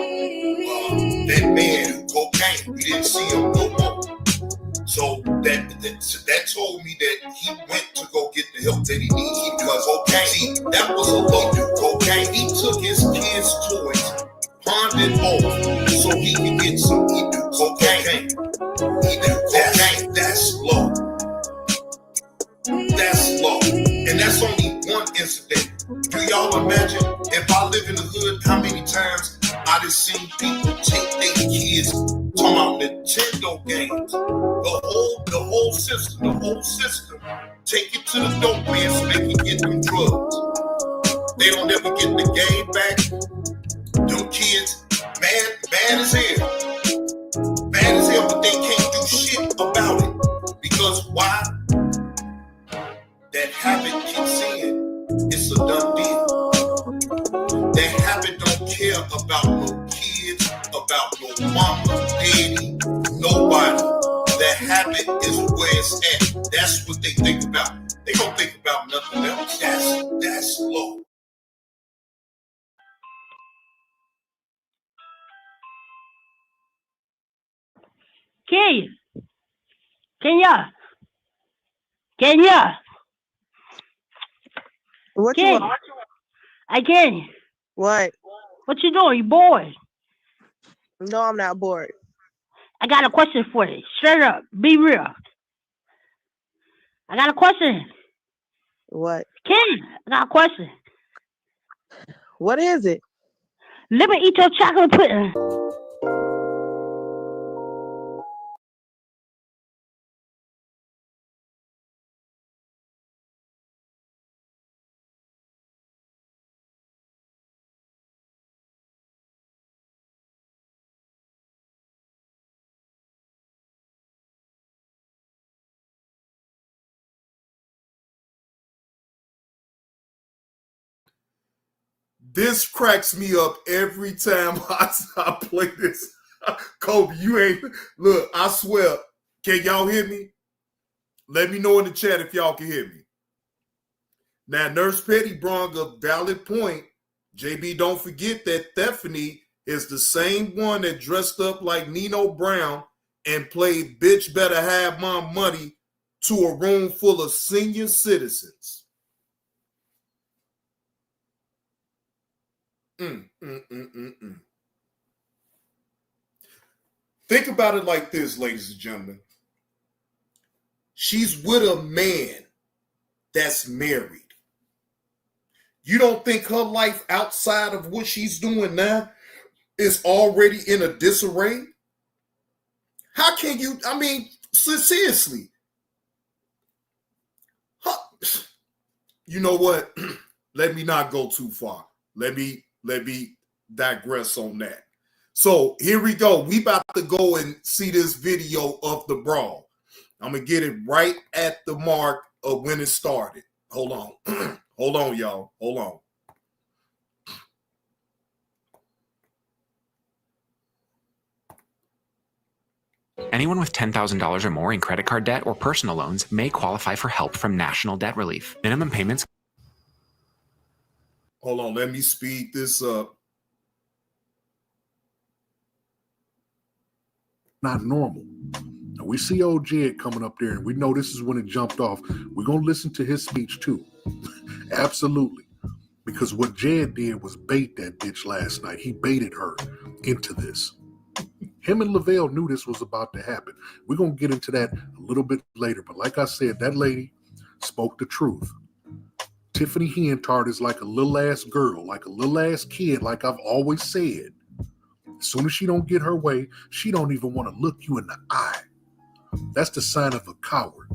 Speaker 1: that man do cocaine. We didn't see him no more. So that told me that he went to go get the help that he needed because cocaine. See, that was a low do cocaine. He took his kids' toys, pawned it off so he could get some. He do cocaine. He do cocaine. That's low. That's low. And that's only one incident. Do y'all imagine if I live in the hood, how many times I done seen people take their kids, talking about Nintendo games, the whole system, take it to the dope man so they can get them drugs. They don't ever get the game back. Them kids, mad as hell, but they can't do shit about it. Because why? That habit kicks in. It's a done deal. That habit don't care about no kids, about no mama, daddy, nobody. That habit is where it's at. That's what they think about. They don't think about nothing else. That's low.
Speaker 2: Kenya.
Speaker 3: What you want?
Speaker 2: I can.
Speaker 3: What?
Speaker 2: What you doing? You bored?
Speaker 3: No, I'm not bored.
Speaker 2: I got a question for you. Straight up. Be real. I got a question.
Speaker 3: What?
Speaker 2: Ken, I got a question.
Speaker 3: What is it?
Speaker 2: Let me eat your chocolate pudding.
Speaker 1: This cracks me up every time I play this. Kobe, you ain't, look, I swear, can y'all hear me? Let me know in the chat if y'all can hear me. Now, Nurse Petty brought a valid point. JB, don't forget that Stephanie is the same one that dressed up like Nino Brown and played Bitch Better Have My Money to a room full of senior citizens. Think about it like this, ladies and gentlemen. She's with a man that's married. You don't think her life outside of what she's doing now is already in a disarray? How can you, I mean, seriously. You know what? Let me not go too far. Let me digress on that. So here we go. We about to go and see this video of the brawl. I'm going to get it right at the mark of when it started. Hold on. Hold on, y'all. Hold on.
Speaker 15: Anyone with $10,000 or more in credit card debt or personal loans may qualify for help from National Debt Relief. Minimum payments.
Speaker 1: Hold on. Let me speed this up.
Speaker 16: Not normal. Now we see old Jed coming up there, and we know this is when it jumped off. We're going to listen to his speech too. Absolutely. Because what Jed did was bait that bitch last night. He baited her into this. Him and Lavelle knew this was about to happen. We're going to get into that a little bit later. But like I said, that lady spoke the truth. Tiffany Hentard is like a little ass girl, like a little ass kid, like I've always said. As soon as she don't get her way, she don't even want to look you in the eye. That's the sign of a coward.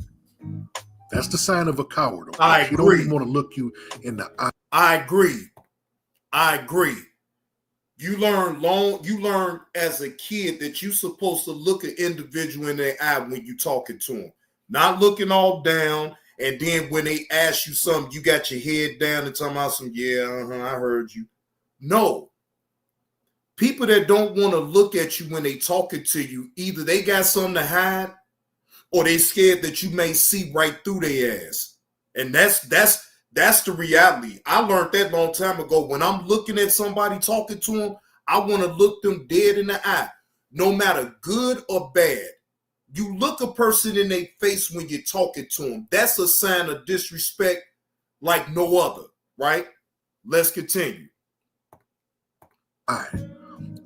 Speaker 16: That's the sign of a coward. Okay?
Speaker 1: I agree.
Speaker 16: She don't even want to look you in the eye.
Speaker 1: I agree. You learn as a kid that you're supposed to look an individual in their eye when you're talking to them. Not looking all down, and then when they ask you something, you got your head down and talking about some, I heard you. No. People that don't want to look at you when they talking to you, either they got something to hide or they scared that you may see right through their ass. And that's the reality. I learned that a long time ago. When I'm looking at somebody talking to them, I want to look them dead in the eye, no matter good or bad. You look a person in their face when you're talking to them. That's a sign of disrespect like no other, right? Let's continue.
Speaker 16: All right.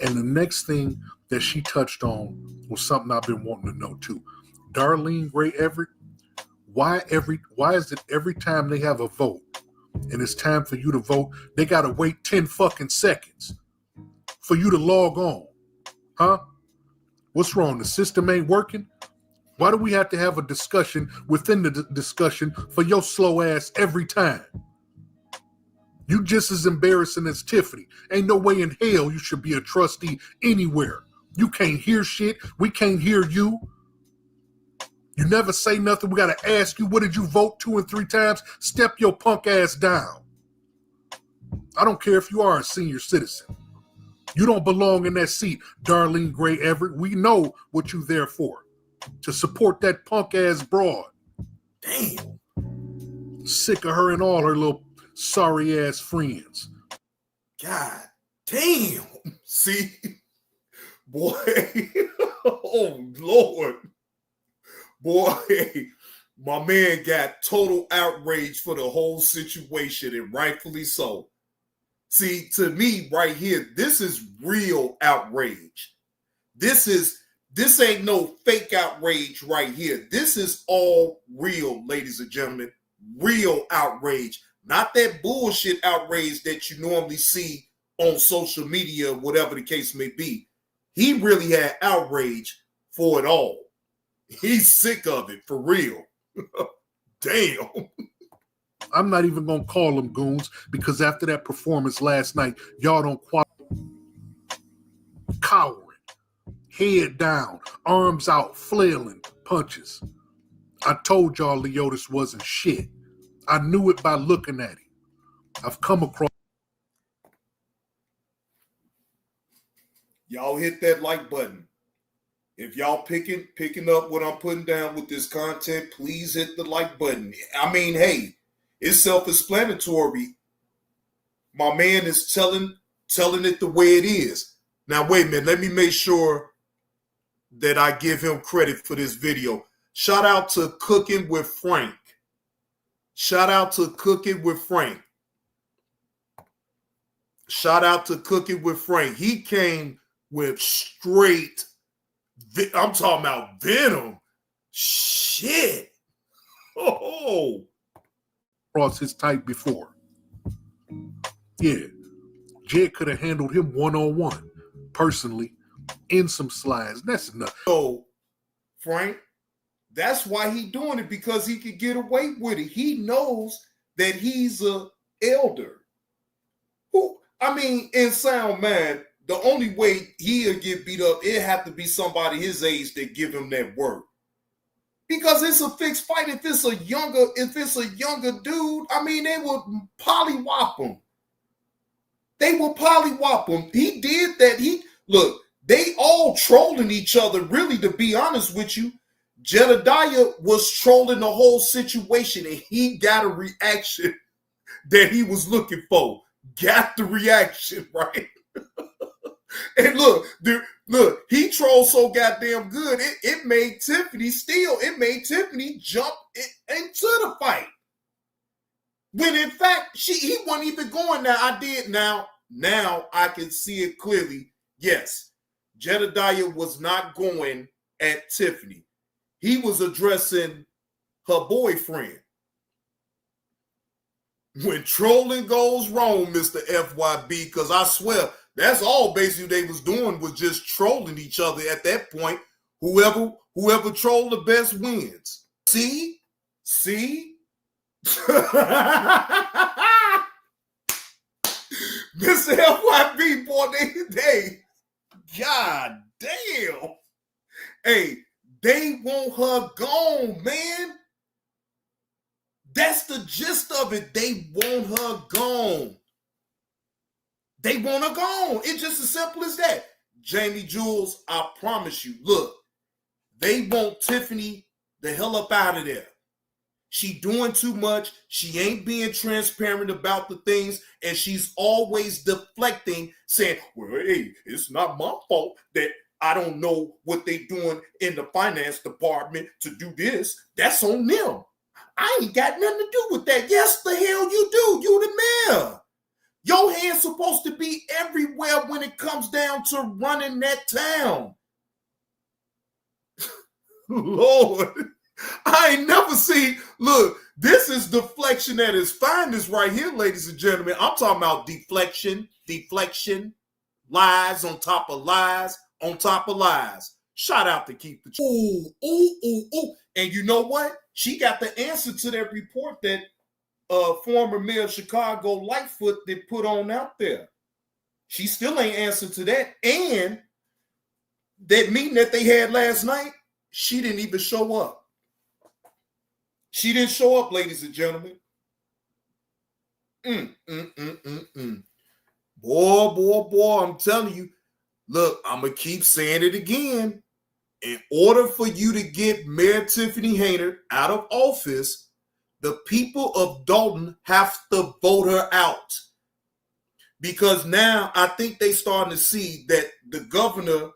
Speaker 16: And the next thing that she touched on was something I've been wanting to know too. Darlene Gray Everett, why is it every time they have a vote and it's time for you to vote, they got to wait 10 fucking seconds for you to log on? Huh? What's wrong? The system ain't working? Why do we have to have a discussion within the discussion for your slow ass every time? You just as embarrassing as Tiffany. Ain't no way in hell you should be a trustee anywhere. You can't hear shit. We can't hear you. You never say nothing. We got to ask you, what did you vote 2 and 3 times? Step your punk ass down. I don't care if you are a senior citizen. You don't belong in that seat, Darlene Gray Everett. We know what you there for. To support that punk ass broad.
Speaker 1: Damn.
Speaker 16: Sick of her and all her little sorry ass friends.
Speaker 1: God damn. See? Boy. Oh, Lord. Boy, my man got total outrage for the whole situation, and rightfully so. See, to me right here, this is real outrage. This ain't no fake outrage right here. This is all real, ladies and gentlemen. Real outrage. Not that bullshit outrage that you normally see on social media, whatever the case may be. He really had outrage for it all. He's sick of it, for real. Damn.
Speaker 16: I'm not even going to call them goons because after that performance last night, y'all don't qualify. Cowering, head down, arms out, flailing, punches. I told y'all Leotis wasn't shit. I knew it by looking at him. I've come across.
Speaker 1: Y'all hit that like button. If y'all picking up what I'm putting down with this content, please hit the like button. I mean, hey, it's self-explanatory. My man is telling it the way it is. Now, wait a minute. Let me make sure that I give him credit for this video. Shout out to Cooking with Frank. Shout out to Cooking with Frank. Shout out to Cooking with Frank. He came with straight, I'm talking about venom. Shit. Oh,
Speaker 16: crossed his type before. Yeah, Jed could have handled him one-on-one, personally, in some slides. That's enough.
Speaker 1: So, Frank, that's why he doing it, because he could get away with it. He knows that he's a elder. In sound man, the only way he'll get beat up, it have to be somebody his age that give him that word. Because it's a fixed fight. If it's a younger dude, they would pollywop him. They will pollywop him. He did that. Look, they all trolling each other, really, to be honest with you. Jedediah was trolling the whole situation, and he got a reaction that he was looking for. Got the reaction, right? And look, he trolled so goddamn good, it made Tiffany jump into the fight. When in fact, he wasn't even going there. Now I can see it clearly. Yes, Jedediah was not going at Tiffany. He was addressing her boyfriend. When trolling goes wrong, Mr. FYB, because I swear, that's all basically they was doing, was just trolling each other at that point. Whoever trolled the best wins. See? Mr. FYB, boy, they God damn. Hey, they want her gone, man. That's the gist of it. They want her gone. They want her gone. It's just as simple as that. Jamie Jules, I promise you, look, they want Tiffany the hell up out of there. She doing too much. She ain't being transparent about the things, and she's always deflecting, saying, well, hey, it's not my fault that I don't know what they doing in the finance department to do this. That's on them. I ain't got nothing to do with that. Yes, the hell you do. You the mayor. Your hand's supposed to be everywhere when it comes down to running that town. Lord, I ain't never seen, look, this is deflection at its finest right here, ladies and gentlemen. I'm talking about deflection, lies on top of lies on top of lies. Shout out to Keep the Ooh. And you know what? She got the answer to that report that former mayor of Chicago, Lightfoot, they put on out there. She still ain't answered to that. And that meeting that they had last night, she didn't even show up. She didn't show up, ladies and gentlemen. Boy, I'm telling you. Look, I'm going to keep saying it again. In order for you to get Mayor Tiffany Hayner out of office, the people of Dolton have to vote her out. Because now I think they starting to see that the governor,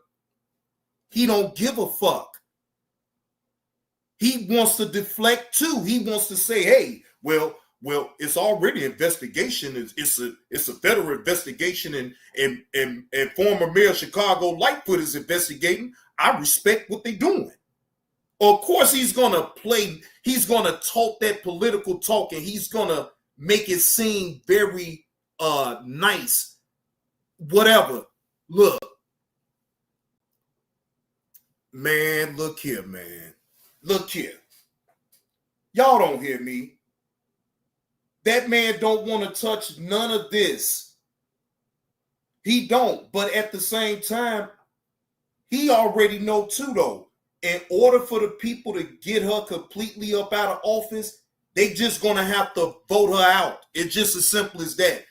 Speaker 1: he don't give a fuck. He wants to deflect too. He wants to say, hey, well, it's already an investigation. It's a federal investigation, and former Mayor of Chicago Lightfoot is investigating. I respect what they're doing. Of course, he's gonna talk that political talk, and he's gonna make it seem very nice. Whatever. Look, man, look here, man. Look here. Y'all don't hear me. That man don't want to touch none of this. He don't. But at the same time, he already know too, though. In order for the people to get her completely up out of office, they just going to have to vote her out. It's just as simple as that.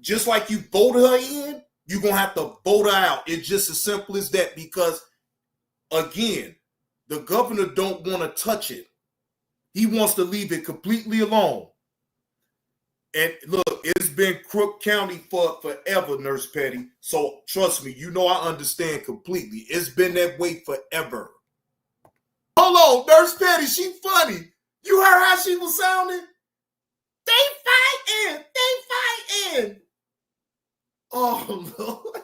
Speaker 1: Just like you voted her in, you're going to have to vote her out. It's just as simple as that because, again, the governor don't want to touch it. He wants to leave it completely alone. And look, it's been Crook County for forever, Nurse Petty. So trust me, you know I understand completely. It's been that way forever. Hold on, Nurse Petty, she funny. You heard how she was sounding? They fighting. Oh, Lord.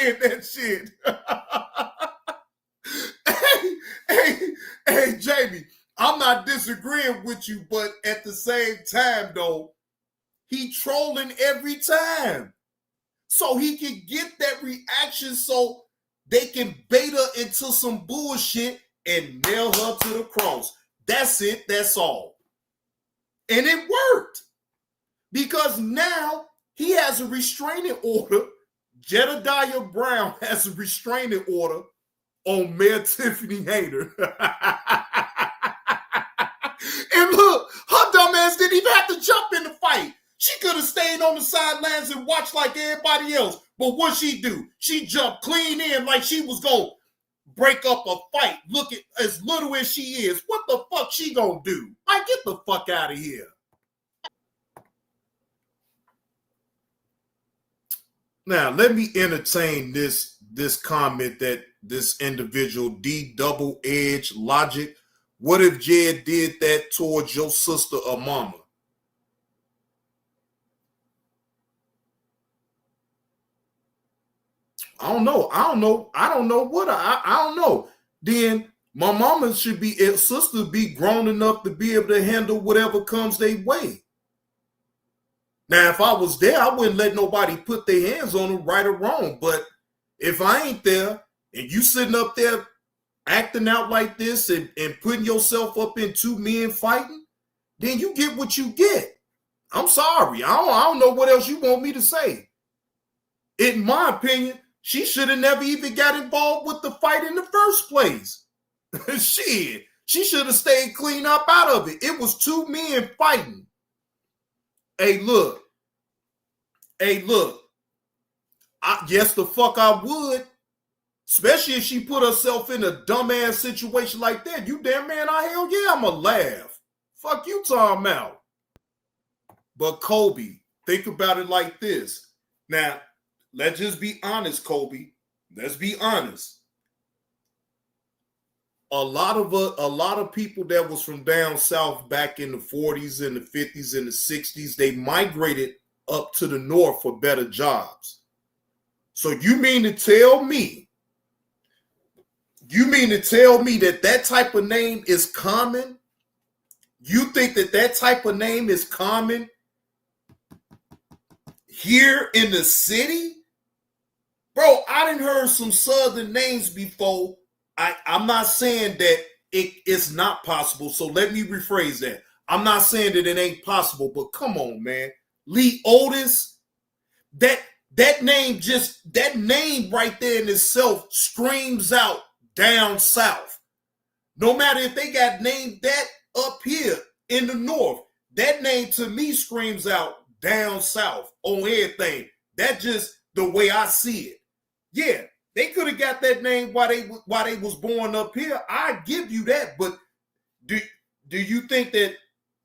Speaker 1: saying that shit. hey, Jamie, I'm not disagreeing with you, but at the same time, though, he trolling every time. So he can get that reaction so they can bait her into some bullshit and nail her to the cross. That's it. That's all. And it worked. Because now he has a restraining order. Jedediah Brown has a restraining order on Mayor Tiffany Hayter. And look, her dumb ass didn't even have to jump in the fight. She could have stayed on the sidelines and watched like everybody else. But what she do? She jumped clean in like she was going to break up a fight. Look at as little as she is. What the fuck she going to do? Like, get the fuck out of here. Now, let me entertain this comment that this individual, D Double Edge Logic. What if Jed did that towards your sister or mama? I don't know. I don't know. Then my mama should be, sister be grown enough to be able to handle whatever comes their way. Now, if I was there, I wouldn't let nobody put their hands on them, right or wrong. But if I ain't there and you sitting up there acting out like this and putting yourself up in two men fighting, then you get what you get. I'm sorry. I don't know what else you want me to say. In my opinion, she should have never even got involved with the fight in the first place. Shit, she should have stayed clean up out of it. It was two men fighting. Hey, look. Yes, the fuck I would. Especially if she put herself in a dumbass situation like that. You damn man, hell yeah, I'ma laugh. Fuck you talking about. But Kobe, think about it like this. Now, let's just be honest, Kobe. Let's be honest. A lot of people that was from down south back in the 40s and the 50s and the 60s, they migrated up to the north for better jobs. So you mean to tell me that type of name is common? You think that type of name is common here in the city? Bro, I done heard some southern names before. I'm not saying that it's not possible, so let me rephrase that. I'm not saying that it ain't possible, but come on, man. Lee Otis, that name right there in itself screams out down south. No matter if they got named that up here in the north, that name to me screams out down south on everything. That's just the way I see it. Yeah, they could have got that name while they was born up here. I give you that, but do you think that,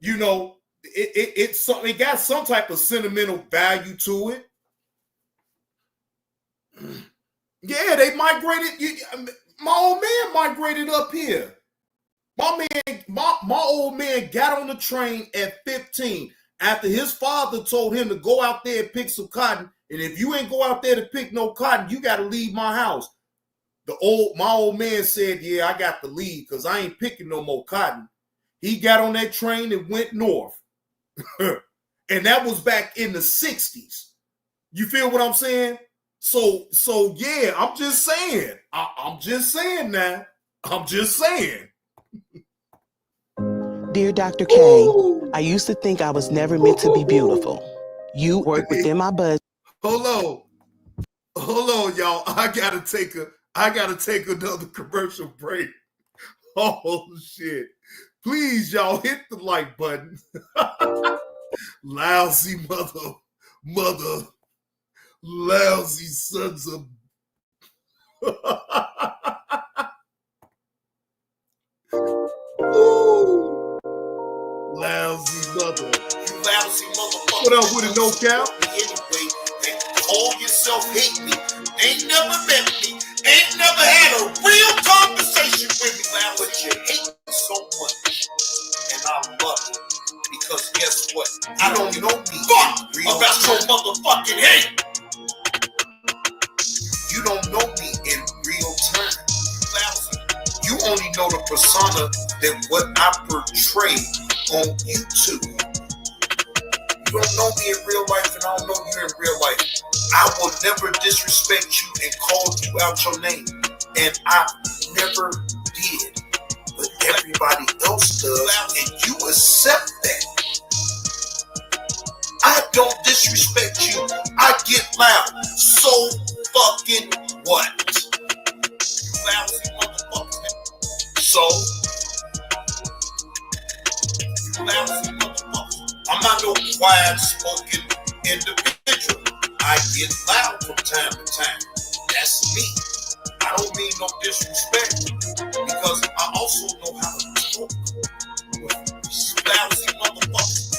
Speaker 1: you know, it got some type of sentimental value to it? Yeah, they migrated. My old man migrated up here. My old man got on the train at 15 after his father told him to go out there and pick some cotton. And if you ain't go out there to pick no cotton, you got to leave my house. My old man said, yeah, I got to leave because I ain't picking no more cotton. He got on that train and went north. And that was back in the 60s. You feel what I'm saying? So yeah, I'm just saying. I'm just saying now. I'm just saying.
Speaker 17: Dear Dr. K, I used to think I was never meant to be beautiful. You work within my budget.
Speaker 1: Hold on, y'all. I gotta take another commercial break. Oh shit. Please, y'all, hit the like button. Lousy mother, lousy sons of lousy mother. You lousy motherfucker. What up with it, no cap? Anyway, they call yourself hate me. Ain't never met me. Ain't never had a real conversation with me, man. But you hate me so much. And I love it. Because guess what? I don't know me. Fuck about your motherfucking hate. You don't you only know the persona that what I portray on YouTube. You don't know me in real life, and I don't know you in real life. I will never disrespect you and call you out your name, and I never did. But everybody else does, and you accept that. I don't disrespect you. I get loud. So fucking what? You lousy motherfucker. So, you lousy motherfucker. I'm not no quiet spoken individual. I get loud from time to time. That's me. I don't mean no disrespect, because I also know how to talk with lousy motherfuckers.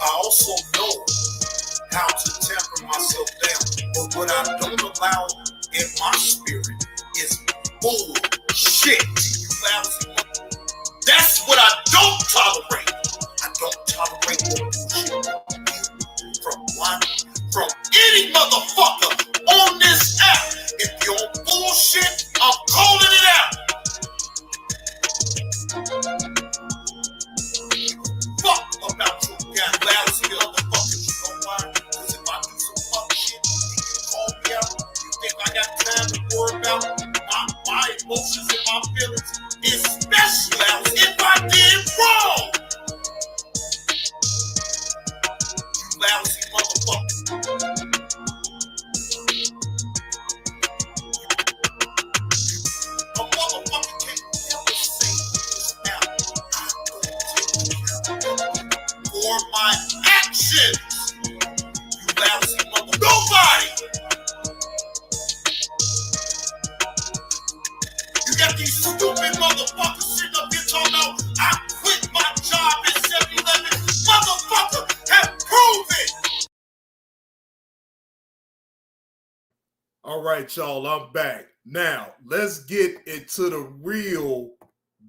Speaker 1: I also know how to temper myself down. But what I don't allow in my spirit is bullshit. You lousy motherfucker. That's what I don't tolerate. I don't tolerate bullshit from any motherfucker on this app. If you're on bullshit, I'm calling it out. Fuck about you got lousy motherfuckers. You know why? Because if I do some fuck shit, you can call me out. You think I got time to worry about my emotions and my feelings? Especially if I did wrong. You lousy motherfucker. A motherfucker can't never say this out. I'm going to take accountability for my actions. You lousy motherfucker. Nobody. You got these stupid motherfuckers sitting up here talking about I quit my job at 7-Eleven. Motherfucker, have proven. All right, y'all, I'm back. Now, let's get into the real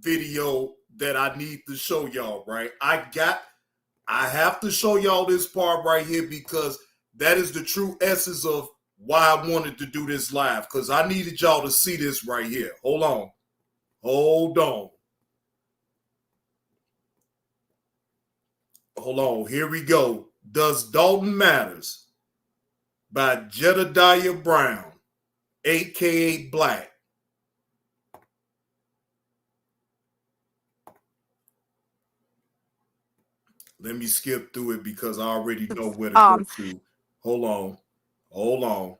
Speaker 1: video that I need to show y'all, right? I have to show y'all this part right here because that is the true essence of why I wanted to do this live, because I needed y'all to see this right here. Hold on. Hold on. Hold on. Here we go. Does Dolton Matters by Jedediah Brown, a.k.a. Black. Let me skip through it because I already know where to go to. Hold on. Hold on.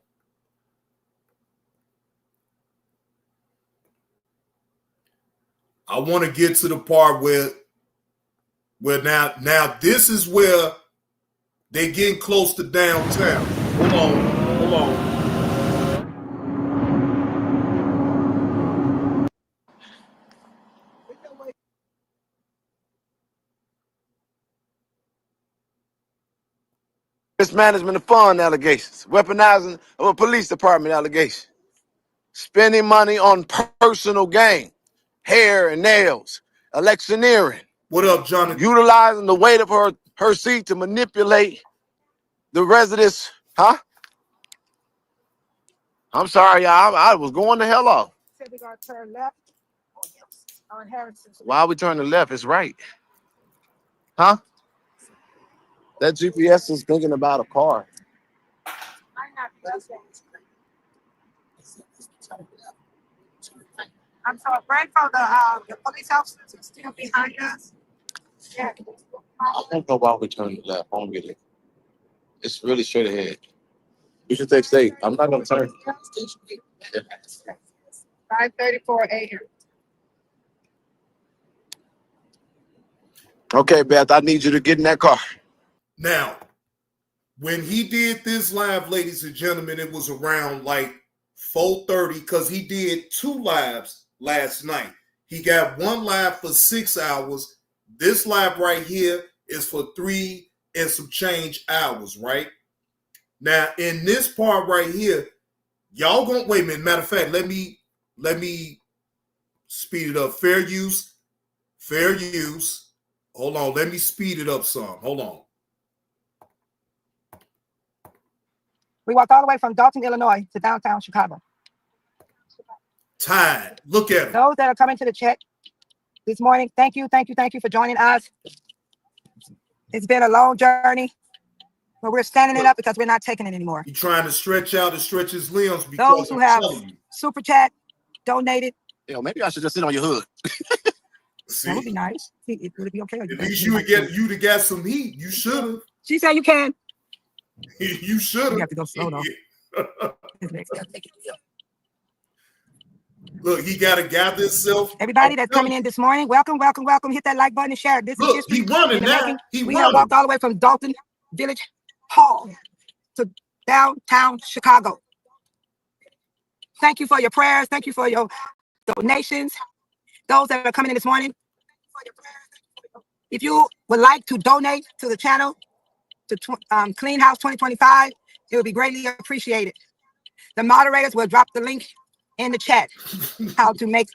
Speaker 1: I want to get to the part where now this is where they're getting close to downtown. Hold on. Hold on.
Speaker 18: Mismanagement of fund allegations, weaponizing of a police department allegation, spending money on personal gain, hair and nails, electioneering.
Speaker 1: What up, Johnny?
Speaker 18: Utilizing the weight of her seat to manipulate the residents. Huh? I'm sorry, y'all. I was going the hell off.
Speaker 7: Said we're gonna turn left on Harrison.
Speaker 18: Why are we turning left? It's right. Huh? That GPS is thinking about a car.
Speaker 7: I'm so grateful the police officers are still behind us. Yeah.
Speaker 18: I don't know why we turning left. I don't get it. It's really straight ahead. You should take state. I'm not gonna turn.
Speaker 7: 5:34 a.m.
Speaker 18: Okay, Beth, I need you to get in that car.
Speaker 1: Now, when he did this live, ladies and gentlemen, it was around like 4:30 because he did 2 lives last night. He got 1 live for 6 hours. This live right here is for 3 and some change hours, right? Now, in this part right here, y'all gonna wait a minute. Matter of fact, let me speed it up. Fair use. Hold on, let me speed it up some. Hold on.
Speaker 7: We walked all the way from Dolton, Illinois to downtown Chicago.
Speaker 1: Tired. Look at him.
Speaker 19: Those that are coming to the chat this morning, thank you for joining us. It's been a long journey, but we're standing it up because we're not taking it anymore.
Speaker 1: He's trying to stretch out and stretch his limbs because
Speaker 19: those who have super chat, donated.
Speaker 18: Yo, maybe I should just sit on your hood.
Speaker 19: See? That would be nice. It would be okay.
Speaker 1: At least you would get you to get some heat. You should have.
Speaker 19: She said you can.
Speaker 1: You should have.
Speaker 19: You have to go slow though.
Speaker 1: Look, he got to gather himself.
Speaker 19: Everybody that's coming in this morning, welcome. Hit that like button and share. This is history.
Speaker 1: He's running now.
Speaker 19: We have walked all the way from Dolton Village Hall to downtown Chicago. Thank you for your prayers. Thank you for your donations. Those that are coming in this morning, if you would like to donate to the channel, to Clean House 2025, it would be greatly appreciated. The moderators will drop the link in the chat how to make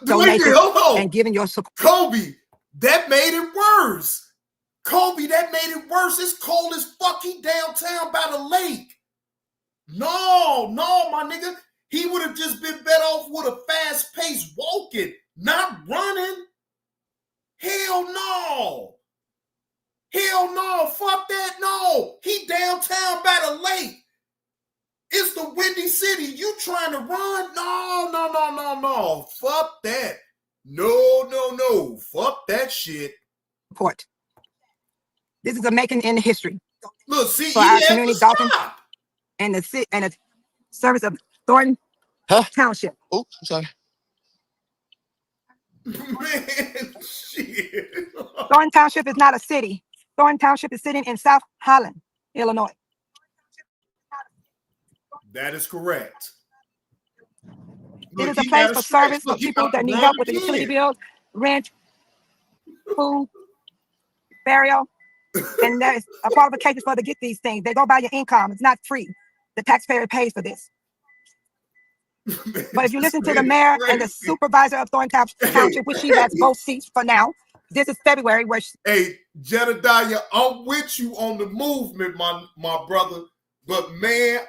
Speaker 19: donations and giving your support.
Speaker 1: Kobe, that made it worse. It's cold as fuck. He downtown by the lake. No, my nigga. He would have just been better off with a fast pace walking, not running. Hell no. Fuck that. No. He downtown by the lake. It's the Windy City. You trying to run? No. Fuck that. No. Fuck that shit.
Speaker 19: Support. This is a making in history.
Speaker 1: Look, see,
Speaker 19: for our community, Dolton, and the service of Thornton Township.
Speaker 18: Oh, I'm sorry.
Speaker 1: Man, shit.
Speaker 19: Thornton Township is not a city. Thornton Township is sitting in South Holland, Illinois.
Speaker 1: That is correct.
Speaker 19: It is a place for service for people that need help with the utility bills, rent, food, burial, and there's a qualification for to get these things. They go by your income. It's not free. The taxpayer pays for this. But if you listen to the mayor and the supervisor of Thornton Township, which she has both seats for now, this is February. Where
Speaker 1: hey, Jedediah, I'm with you on the movement, my brother. But man,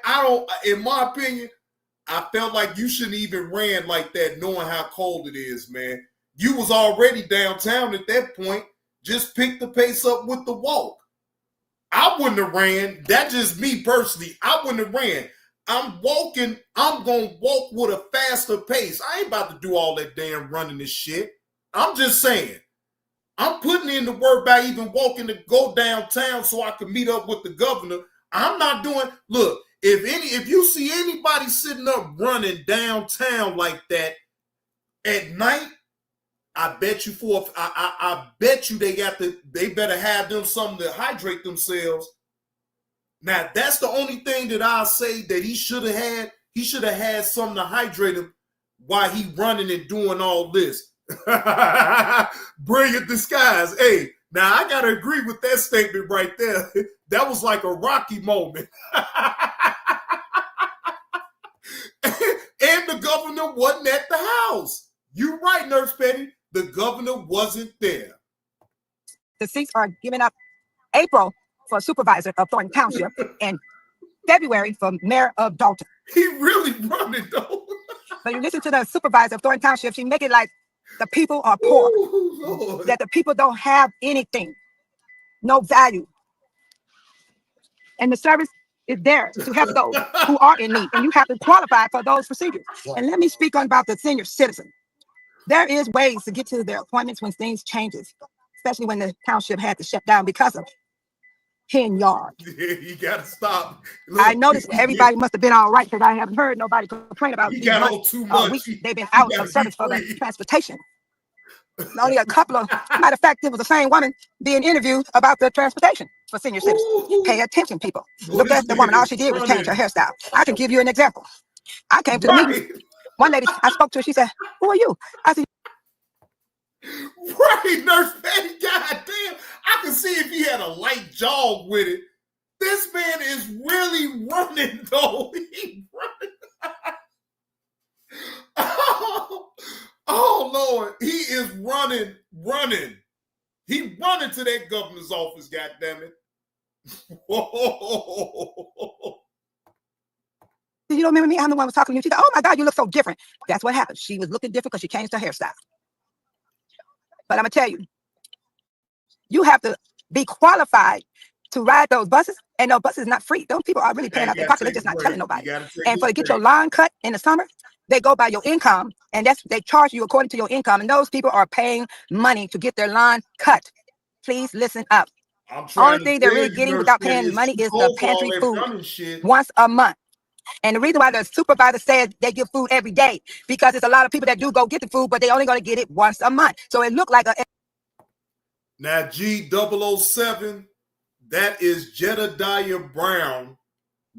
Speaker 1: in my opinion, I felt like you shouldn't even ran like that, knowing how cold it is, man. You was already downtown at that point. Just pick the pace up with the walk. I wouldn't have ran. That's just me personally. I wouldn't have ran. I'm walking. I'm going to walk with a faster pace. I ain't about to do all that damn running this shit. I'm just saying. I'm putting in the work by even walking to go downtown so I can meet up with the governor. I'm not doing, look, if you see anybody sitting up running downtown like that at night, I bet you I bet you they better have them something to hydrate themselves. Now, that's the only thing that I'll say that he should have had. He should have had something to hydrate him while he running and doing all this. Brilliant disguise. Hey, now I got to agree with that statement right there. That was like a Rocky moment. And the governor wasn't at the house. You're right, Nurse Petty. The governor wasn't there.
Speaker 19: The seats are given up April for supervisor of Thornton Township and February for mayor of Dolton.
Speaker 1: He really running though.
Speaker 19: But you listen to the supervisor of Thornton Township, she make it like the people are poor, that the people don't have anything, no value. And the service is there to help those who are in need, and you have to qualify for those procedures. And let me speak on about the senior citizen. There is ways to get to their appointments when things changes, especially when the township had to shut down because of hen yard.
Speaker 1: Yeah, you gotta stop. Look,
Speaker 19: I noticed everybody must have been all right because I haven't heard nobody complain about
Speaker 1: you got on too much.
Speaker 19: They've been out of service for the transportation. Only a couple of, matter of fact, it was the same woman being interviewed about the transportation for senior citizens. Pay attention, people. Look at the woman. All she did was change her hairstyle. I can give you an example. I came to the meeting. One lady, I spoke to her. She said, "Who are you?" I said,
Speaker 1: "Right, Nurse Patty. Goddamn, I can see if he had a light jog with it. This man is really running, though. He running." Oh, Lord, he is running. He running to that governor's office, goddammit. Whoa.
Speaker 19: You don't remember me? I'm the one who was talking to you. She said, oh my God, you look so different. That's what happened. She was looking different because she changed her hairstyle. But I'm going to tell you, you have to be qualified to ride those buses. And those buses not free. Those people are really paying out their pocket. They're just not telling nobody. And for to get your lawn cut in the summer, they go by your income. And they charge you according to your income. And those people are paying money to get their lawn cut. Please listen up. Only thing they're really getting without paying money is the pantry food once a month. And the reason why the supervisor says they give food every day, because it's a lot of people that do go get the food, but they only going to get it once a month. So it looked like a...
Speaker 1: Now, G007, that is Jedediah Brown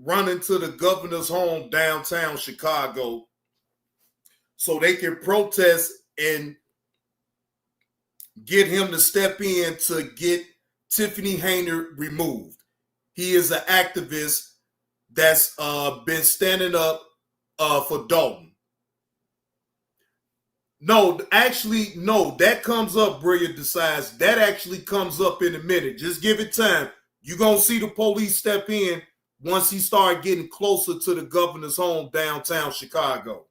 Speaker 1: running to the governor's home downtown Chicago so they can protest and get him to step in to get Tiffany Hayner removed. He is an activist that's been standing up for Dolton. No, actually, no, that comes up, Brilliant Decides. That actually comes up in a minute. Just give it time. You're going to see the police step in once he started getting closer to the governor's home downtown Chicago.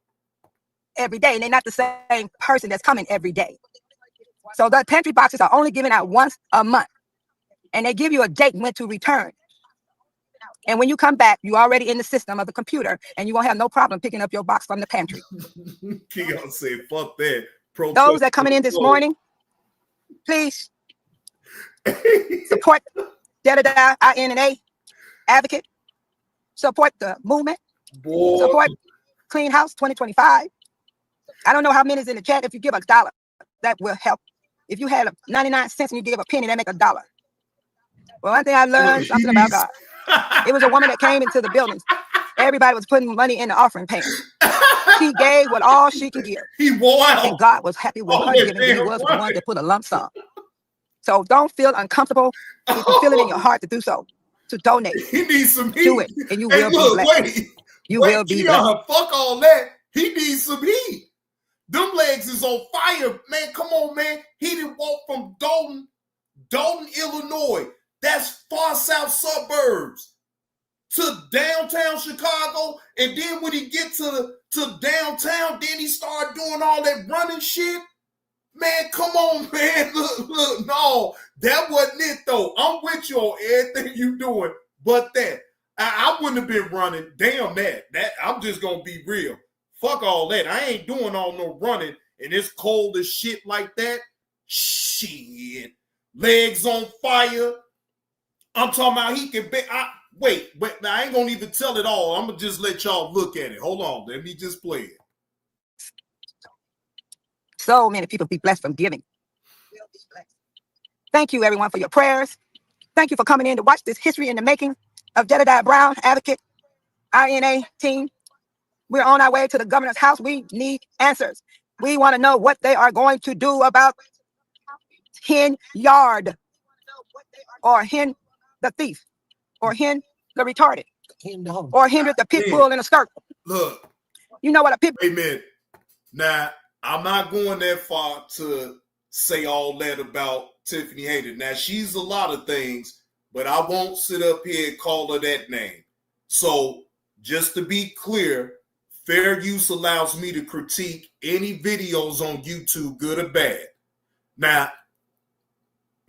Speaker 19: Every day, and they're not the same person that's coming every day. So the pantry boxes are only given out once a month. And they give you a date when to return. And when you come back, you're already in the system of the computer, and you won't have no problem picking up your box from the pantry.
Speaker 1: Keon said, fuck that.
Speaker 19: Those that coming in this morning, please support Jedediah INA advocate. Support the movement. Support Clean House 2025. I don't know how many is in the chat. If you give $1, that will help. If you had 99 cents and you give a penny, that make $1. Well, one thing I learned something about God. It was a woman that came into the buildings. Everybody was putting money in the offering pan. She gave what all she could give.
Speaker 1: He wore out.
Speaker 19: And God was happy with her giving. He was the one that put a lump sum. So don't feel uncomfortable. If you feel it in your heart to do so, to donate.
Speaker 1: He needs some heat.
Speaker 19: Do it, and you will be blessed. You will be blessed.
Speaker 1: Fuck all that. He needs some heat. Them legs is on fire, man. Come on, man. He didn't walk from Dolton, Illinois. That's far south suburbs to downtown Chicago. And then when he get to downtown, then he started doing all that running shit. Man, come on, man. Look, no, that wasn't it though. I'm with you on everything you doing, but that. I wouldn't have been running. Damn that. I'm just gonna be real. Fuck all that. I ain't doing all no running and it's cold as shit like that. Shit. Legs on fire. I'm talking about he can be. Wait, I ain't gonna even tell it all. I'm gonna just let y'all look at it. Hold on, let me just play it.
Speaker 19: So many people be blessed from giving. Thank you, everyone, for your prayers. Thank you for coming in to watch this history in the making of Jedediah Brown, advocate, INA team. We're on our way to the governor's house. We need answers. We want to know what they are going to do about Hen Yard, or Hen the thief, or Hen the retarded, or Henry the pit bull in a skirt.
Speaker 1: Look,
Speaker 19: you know what a pit bull.
Speaker 1: Amen. Now, I'm not going that far to say all that about Tiffany Hayner. Now, she's a lot of things, but I won't sit up here and call her that name. So, just to be clear, fair use allows me to critique any videos on YouTube, good or bad. Now,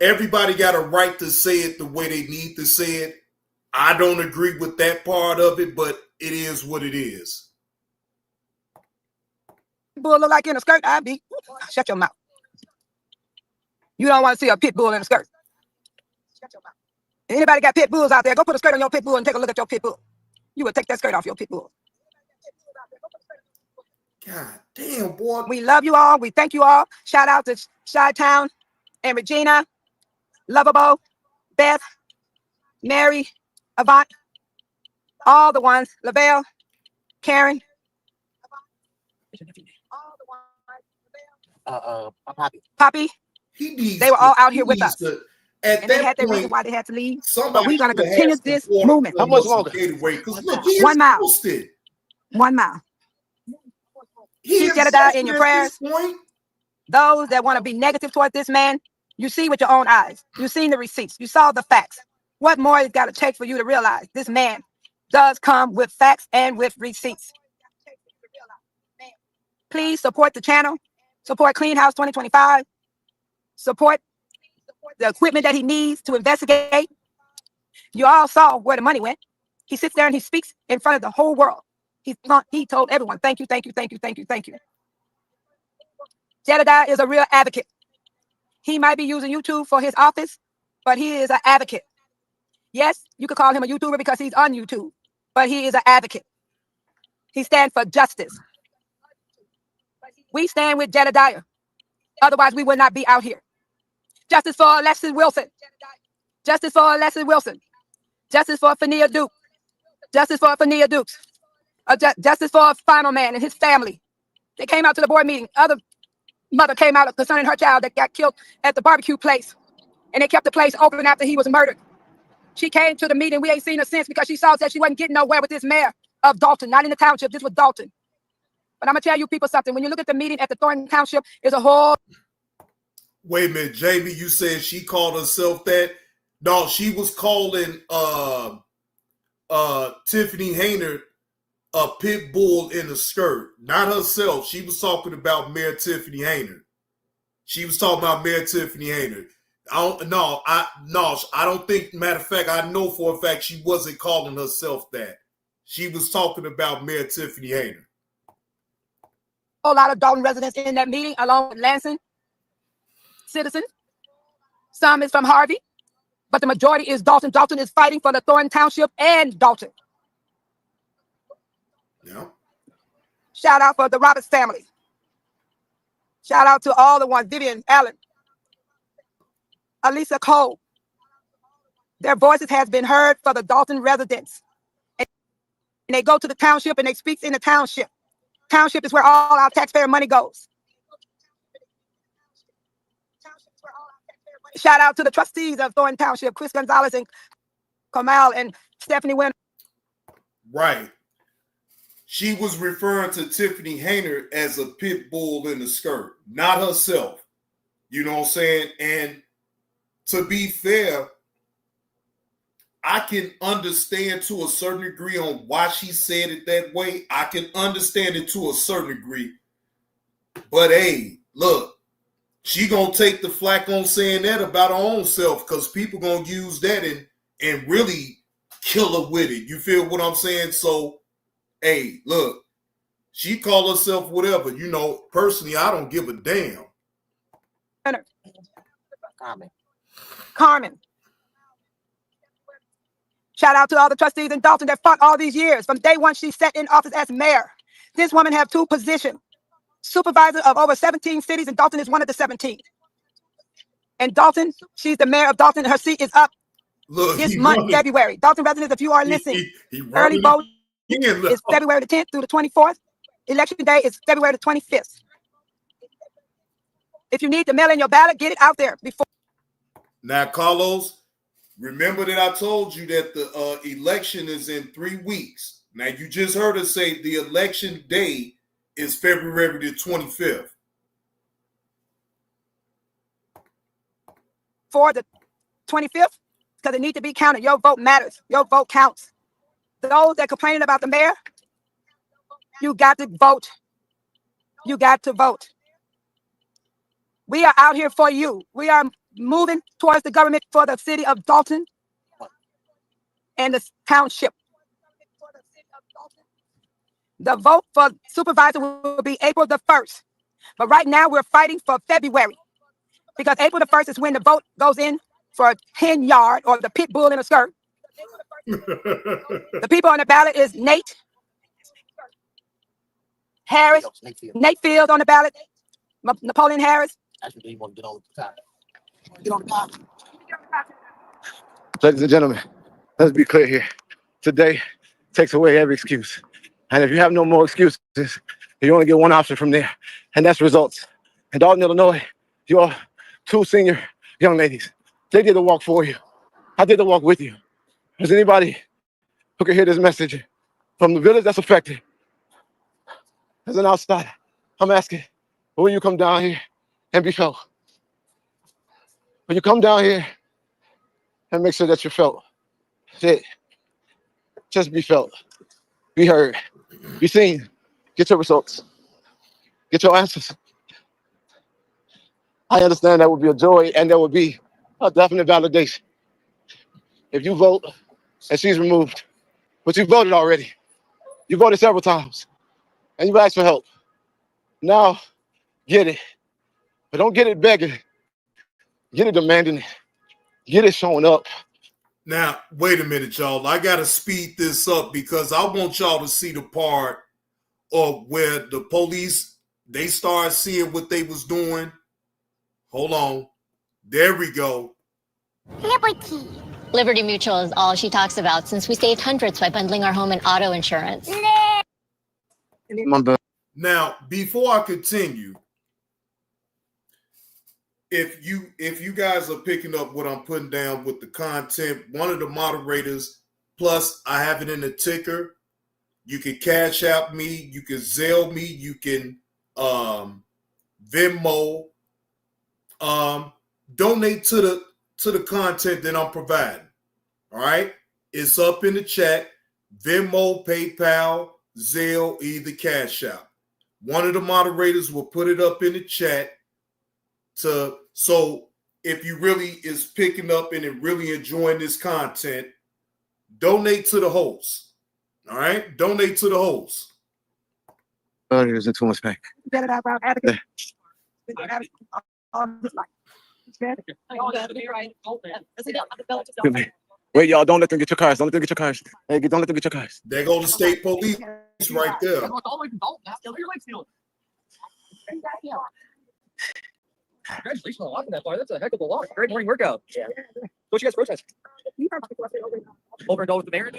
Speaker 1: everybody got a right to say it the way they need to say it. I don't agree with that part of it, but it is what it is.
Speaker 19: Bull look like in a skirt, I be. Shut your mouth. You don't want to see a pit bull in a skirt. Shut your mouth. Anybody got pit bulls out there? Go put a skirt on your pit bull and take a look at your pit bull. You would take that skirt off your pit bull.
Speaker 1: God damn, boy.
Speaker 19: We love you all. We thank you all. Shout out to Chi-Town and Regina, Lovable, Beth, Mary, Avant, all the ones, Lavelle, Karen. Poppy. They were all out here with us. And they had their reason why they had to leave. But we're going to continue this movement.
Speaker 1: How much longer?
Speaker 19: 1 mile. 1 mile. Keep Jedediah in your prayers. Those that want to be negative towards this man, you see with your own eyes. You've seen the receipts. You saw the facts. What more is got to take for you to realize this man does come with facts and with receipts. Please support the channel, support Clean House 2025, support the equipment that he needs to investigate. You all saw where the money went. He sits there and he speaks in front of the whole world. He told everyone, thank you, thank you, thank you, thank you, thank you. Jedediah is a real advocate. He might be using YouTube for his office, but he is an advocate. Yes, you could call him a YouTuber because he's on YouTube, but he is an advocate. He stands for justice. We stand with Jedediah. Otherwise, we would not be out here. Justice for Alexis Wilson. Justice for Alexis Wilson. Justice for Fania Duke. Justice for Fania Dukes. Justice for Final Man and his family. They came out to the board meeting. Other mother came out concerning her child that got killed at the barbecue place. And they kept the place open after he was murdered. She came to the meeting. We ain't seen her since because she saw that she wasn't getting nowhere with this mayor of Dolton, not in the township. This was Dolton. But I'm going to tell you people something. When you look at the meeting at the Thornton Township, there's a whole...
Speaker 1: Wait a minute, Jamie, you said she called herself that? No, she was calling Tiffany Hayner a pit bull in a skirt. Not herself. She was talking about Mayor Tiffany Hayner. She was talking about Mayor Tiffany Hayner. I don't think, matter of fact, I know for a fact she wasn't calling herself that. She was talking about Mayor Tiffany Hayner.
Speaker 19: A whole lot of Dolton residents in that meeting, along with Lansing citizens. Some is from Harvey, but the majority is Dolton. Dolton is fighting for the Thornton Township and Dolton.
Speaker 1: Yeah.
Speaker 19: Shout out for the Roberts family. Shout out to all the ones, Vivian Allen, Alisa Cole. Their voices has been heard for the Dolton residents. And they go to the township and they speak in the township. Township is where all our taxpayer money goes. Shout out to the trustees of Thornton Township, Chris Gonzalez and Kamal and Stephanie Winter.
Speaker 1: Right. She was referring to Tiffany Hayner as a pit bull in a skirt, not herself. You know what I'm saying? And to be fair, I can understand to a certain degree on why she said it that way. I can understand it to a certain degree. But hey, look, she gonna take the flack on saying that about her own self because people gonna use that and really kill her with it. You feel what I'm saying? So, hey, look, she call herself whatever. You know, personally, I don't give a damn.
Speaker 19: Carmen. Shout out to all the trustees in Dolton that fought all these years. From day one, she sat in office as mayor. This woman have two positions. Supervisor of over 17 cities, and Dolton is one of the 17. And Dolton, she's the mayor of Dolton. Her seat is up this month, February. Dolton residents, if you are listening, early vote is February the 10th through the 24th. Election day is February the 25th. If you need to mail in your ballot, get it out there before.
Speaker 1: Now, Carlos, remember that I told you that the election is in 3 weeks. Now, you just heard us say the election day is February the 25th.
Speaker 19: For the 25th, because it needs to be counted. Your vote matters. Your vote counts. Those that complaining about the mayor, you got to vote. You got to vote. We are out here for you. We are moving towards the government for the city of Dolton and the township. The vote for supervisor will be April the 1st. But right now we're fighting for February because April the 1st is when the vote goes in for a hen yard or the pit bull in a skirt. The people on the ballot is Nate Harris, Nate Fields on the ballot, Napoleon Harris.
Speaker 18: Ladies and gentlemen, let's be clear here. Today takes away every excuse. And if you have no more excuses, you only get one option from there, and that's results. In Dolton, Illinois, your two senior young ladies, they did the walk for you. I did the walk with you. Is anybody who can hear this message from the village that's affected? As an outsider, I'm asking, will you come down here and be felt? Will you come down here and make sure that you're felt? That's it. just be felt, be heard, be seen. Get your results. Get your answers. I understand that would be a joy and there would be a definite validation. If you vote and she's removed, but you voted already. You voted several times and you've asked for help. Now, get it. But don't get it begging. Get it demanding it. Get it showing up.
Speaker 1: Now, wait a minute, y'all. I got to speed this up because I want y'all to see the part of where the police, they started seeing what they was doing. Hold on. There we go.
Speaker 20: Liberty. Liberty Mutual is all she talks about since we saved hundreds by bundling our home and auto insurance.
Speaker 1: Now, before I continue, if you guys are picking up what I'm putting down with the content, one of the moderators, plus I have it in the ticker, you can Cash App me, you can Zelle me, you can Venmo, donate to the content that I'm providing. All right, it's up in the chat. Venmo, PayPal, Zelle, either Cash App. One of the moderators will put it up in the chat. So if you really is picking up and really enjoying this content, donate to the host. All right, donate to the host.
Speaker 18: Oh, there's too much pain.
Speaker 19: Get it out about advocate.
Speaker 18: Wait, y'all, don't let them get your cars. Don't let them get your cars. Hey, don't let them get your cars.
Speaker 1: There go the state police right there.
Speaker 21: Congratulations on walking that far. That's a heck of a walk. Great morning workout. Yeah. What you guys protest? Over and over with the mayor?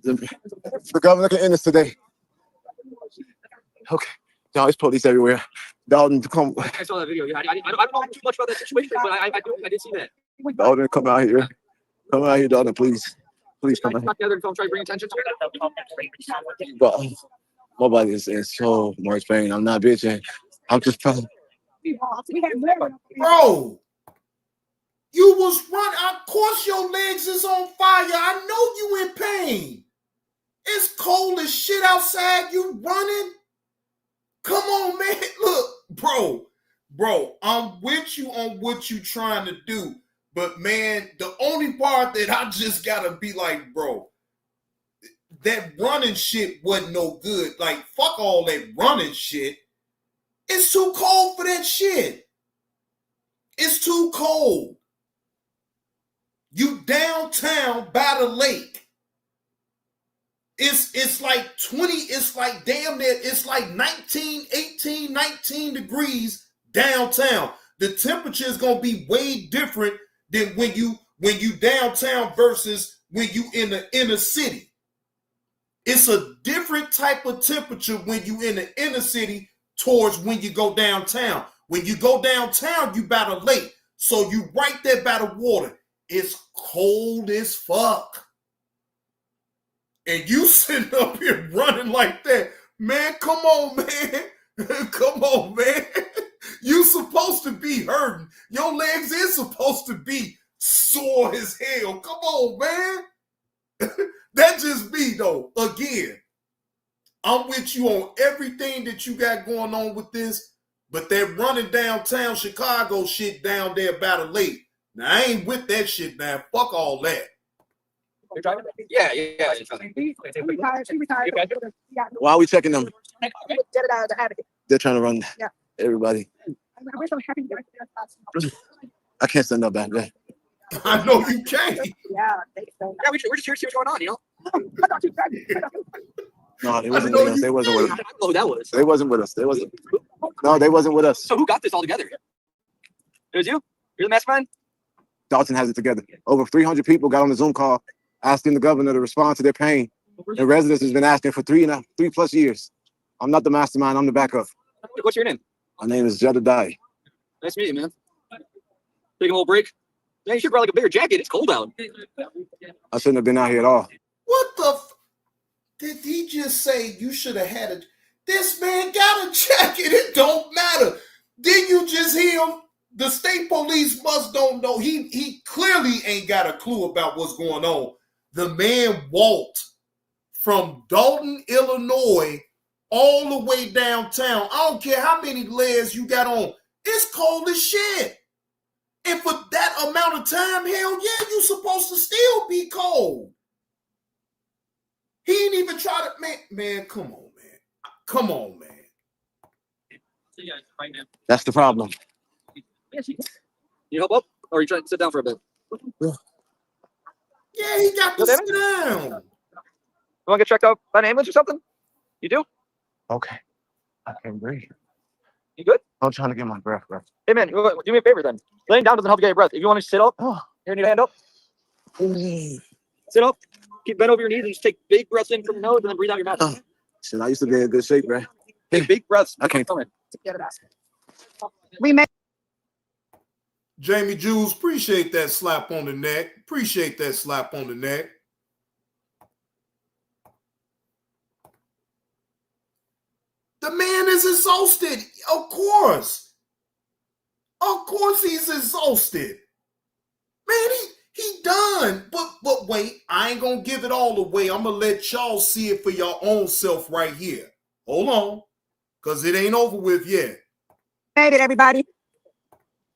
Speaker 18: The governor can end this today. Okay. No, there's police everywhere. Dolton, come.
Speaker 21: I saw that video. I don't know too much about that situation, but I did see that.
Speaker 18: Dolton, come out here. Come out here, Dolton, please. Please come out here.
Speaker 21: Together and try to bring attention to it.
Speaker 18: But my body is in so much pain. I'm not bitching. I'm just trying.
Speaker 1: Bro, you was running. Of course your legs is on fire. I know you in pain. It's cold as shit outside. You running? Come on, man. Look, bro, I'm with you on what you trying to do. But, man, the only part that I just got to be like, bro, that running shit wasn't no good. Like, fuck all that running shit. It's too cold for that shit. It's too cold. You downtown by the lake. It's like 20, it's like damn near, it's like 19 degrees downtown. The temperature is going to be way different than when you downtown versus when you in the inner city. It's a different type of temperature when you in the inner city towards when you go downtown. When you go downtown, you by the lake. So you right there by the water. It's cold as fuck. And you sitting up here running like that. Man, come on, man. Come on, man. You supposed to be hurting. Your legs is supposed to be sore as hell. Come on, man. That just me, though. Again, I'm with you on everything that you got going on with this, but that running downtown Chicago shit down there by the lake. Now, I ain't with that shit, man. Fuck all that.
Speaker 21: You're driving? Yeah.
Speaker 18: Why are we checking them? They're trying to run everybody. I can't stand up back there.
Speaker 1: I know you can't.
Speaker 21: We're just here to see what's going on, you know?
Speaker 18: No, they wasn't with us. They wasn't with us.
Speaker 21: I don't know who that was.
Speaker 18: They wasn't with us. No, they wasn't with us.
Speaker 21: So who got this all together? It was you? You're the mastermind?
Speaker 18: Dolton has it together. Over 300 people got on the Zoom call asking the governor to respond to their pain. And residents has been asking for 3+ years. I'm not the mastermind. I'm the backup.
Speaker 21: What's your name?
Speaker 18: My name is Jedediah.
Speaker 21: Nice to meet you, man. Take a little break. Yeah, you should bring like a bigger jacket. It's cold out.
Speaker 18: I shouldn't have been out here at all.
Speaker 1: What the did he just say you should have had it? This man got a jacket. It don't matter. Didn't you just hear him? The state police must don't know. He clearly ain't got a clue about what's going on. The man walked from Dolton, Illinois, all the way downtown. I don't care how many layers you got on. It's cold as shit. And for that amount of time, hell yeah, you supposed to still be cold. He ain't even try to, man, come on, man. Come on, man.
Speaker 18: That's the problem.
Speaker 21: You help up, or you try to sit down for a bit?
Speaker 1: Yeah, he got to sit down.
Speaker 21: You want to get checked out by an ambulance or something? You do?
Speaker 18: Okay. I can't breathe.
Speaker 21: You good?
Speaker 18: I'm trying to get my breath, bro.
Speaker 21: Hey, man, do me a favor then. Laying down doesn't help you get your breath. If you want to sit up, here, need a hand up. Sit up. Keep bent over your knees and just take big breaths in from your nose and then breathe out your mouth.
Speaker 18: Shit, I used to be in good shape, bro.
Speaker 21: Take big breaths.
Speaker 18: I can't.
Speaker 19: We made.
Speaker 1: Jamie Jules, appreciate that slap on the neck. Appreciate that slap on the neck. The man is exhausted. Of course. Of course he's exhausted. Man, he done. But wait, I ain't gonna give it all away. I'm gonna let y'all see it for your own self right here. Hold on. Because it ain't over with yet.
Speaker 19: Made it, everybody.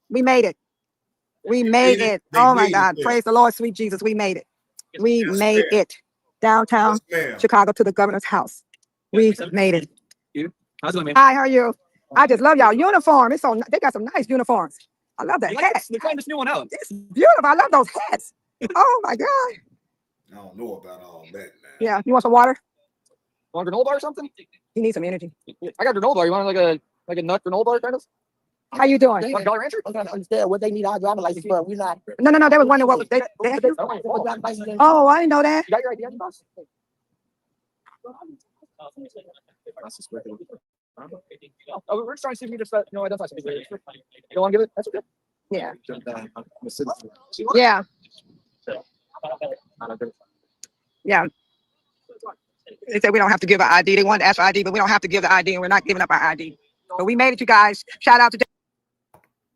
Speaker 19: We made it. We made it. Oh my God. Praise the Lord, sweet Jesus. We made it. We made it. Downtown Chicago to the governor's house. We made it.
Speaker 21: How's it going, man?
Speaker 19: Hi, how are you? I just love y'all uniform. It's so they got some nice uniforms. I love that hat.
Speaker 21: They're trying this new one out.
Speaker 19: It's beautiful. I love those hats. Oh my God.
Speaker 1: I don't know about all that, man.
Speaker 19: Yeah. You want some water?
Speaker 21: Want a granola bar or something?
Speaker 19: You need some energy.
Speaker 21: I got granola bar. You want like a nut granola bar kind of?
Speaker 19: How you doing?
Speaker 21: You want a Jolly Rancher?
Speaker 4: I'm trying to understand what they need our driver license for. We're not.
Speaker 19: No. They was wondering what they had. Oh, I didn't know that.
Speaker 21: You got your ID on you, boss? Oh, we're just trying to see if we just identify something. You don't want to give it? That's okay.
Speaker 19: Yeah.
Speaker 21: I'm a citizen.
Speaker 19: Yeah. Yeah. They said we don't have to give our ID. They wanted to ask for ID, but we don't have to give the ID, and we're not giving up our ID. But we made it, you guys. Shout out to.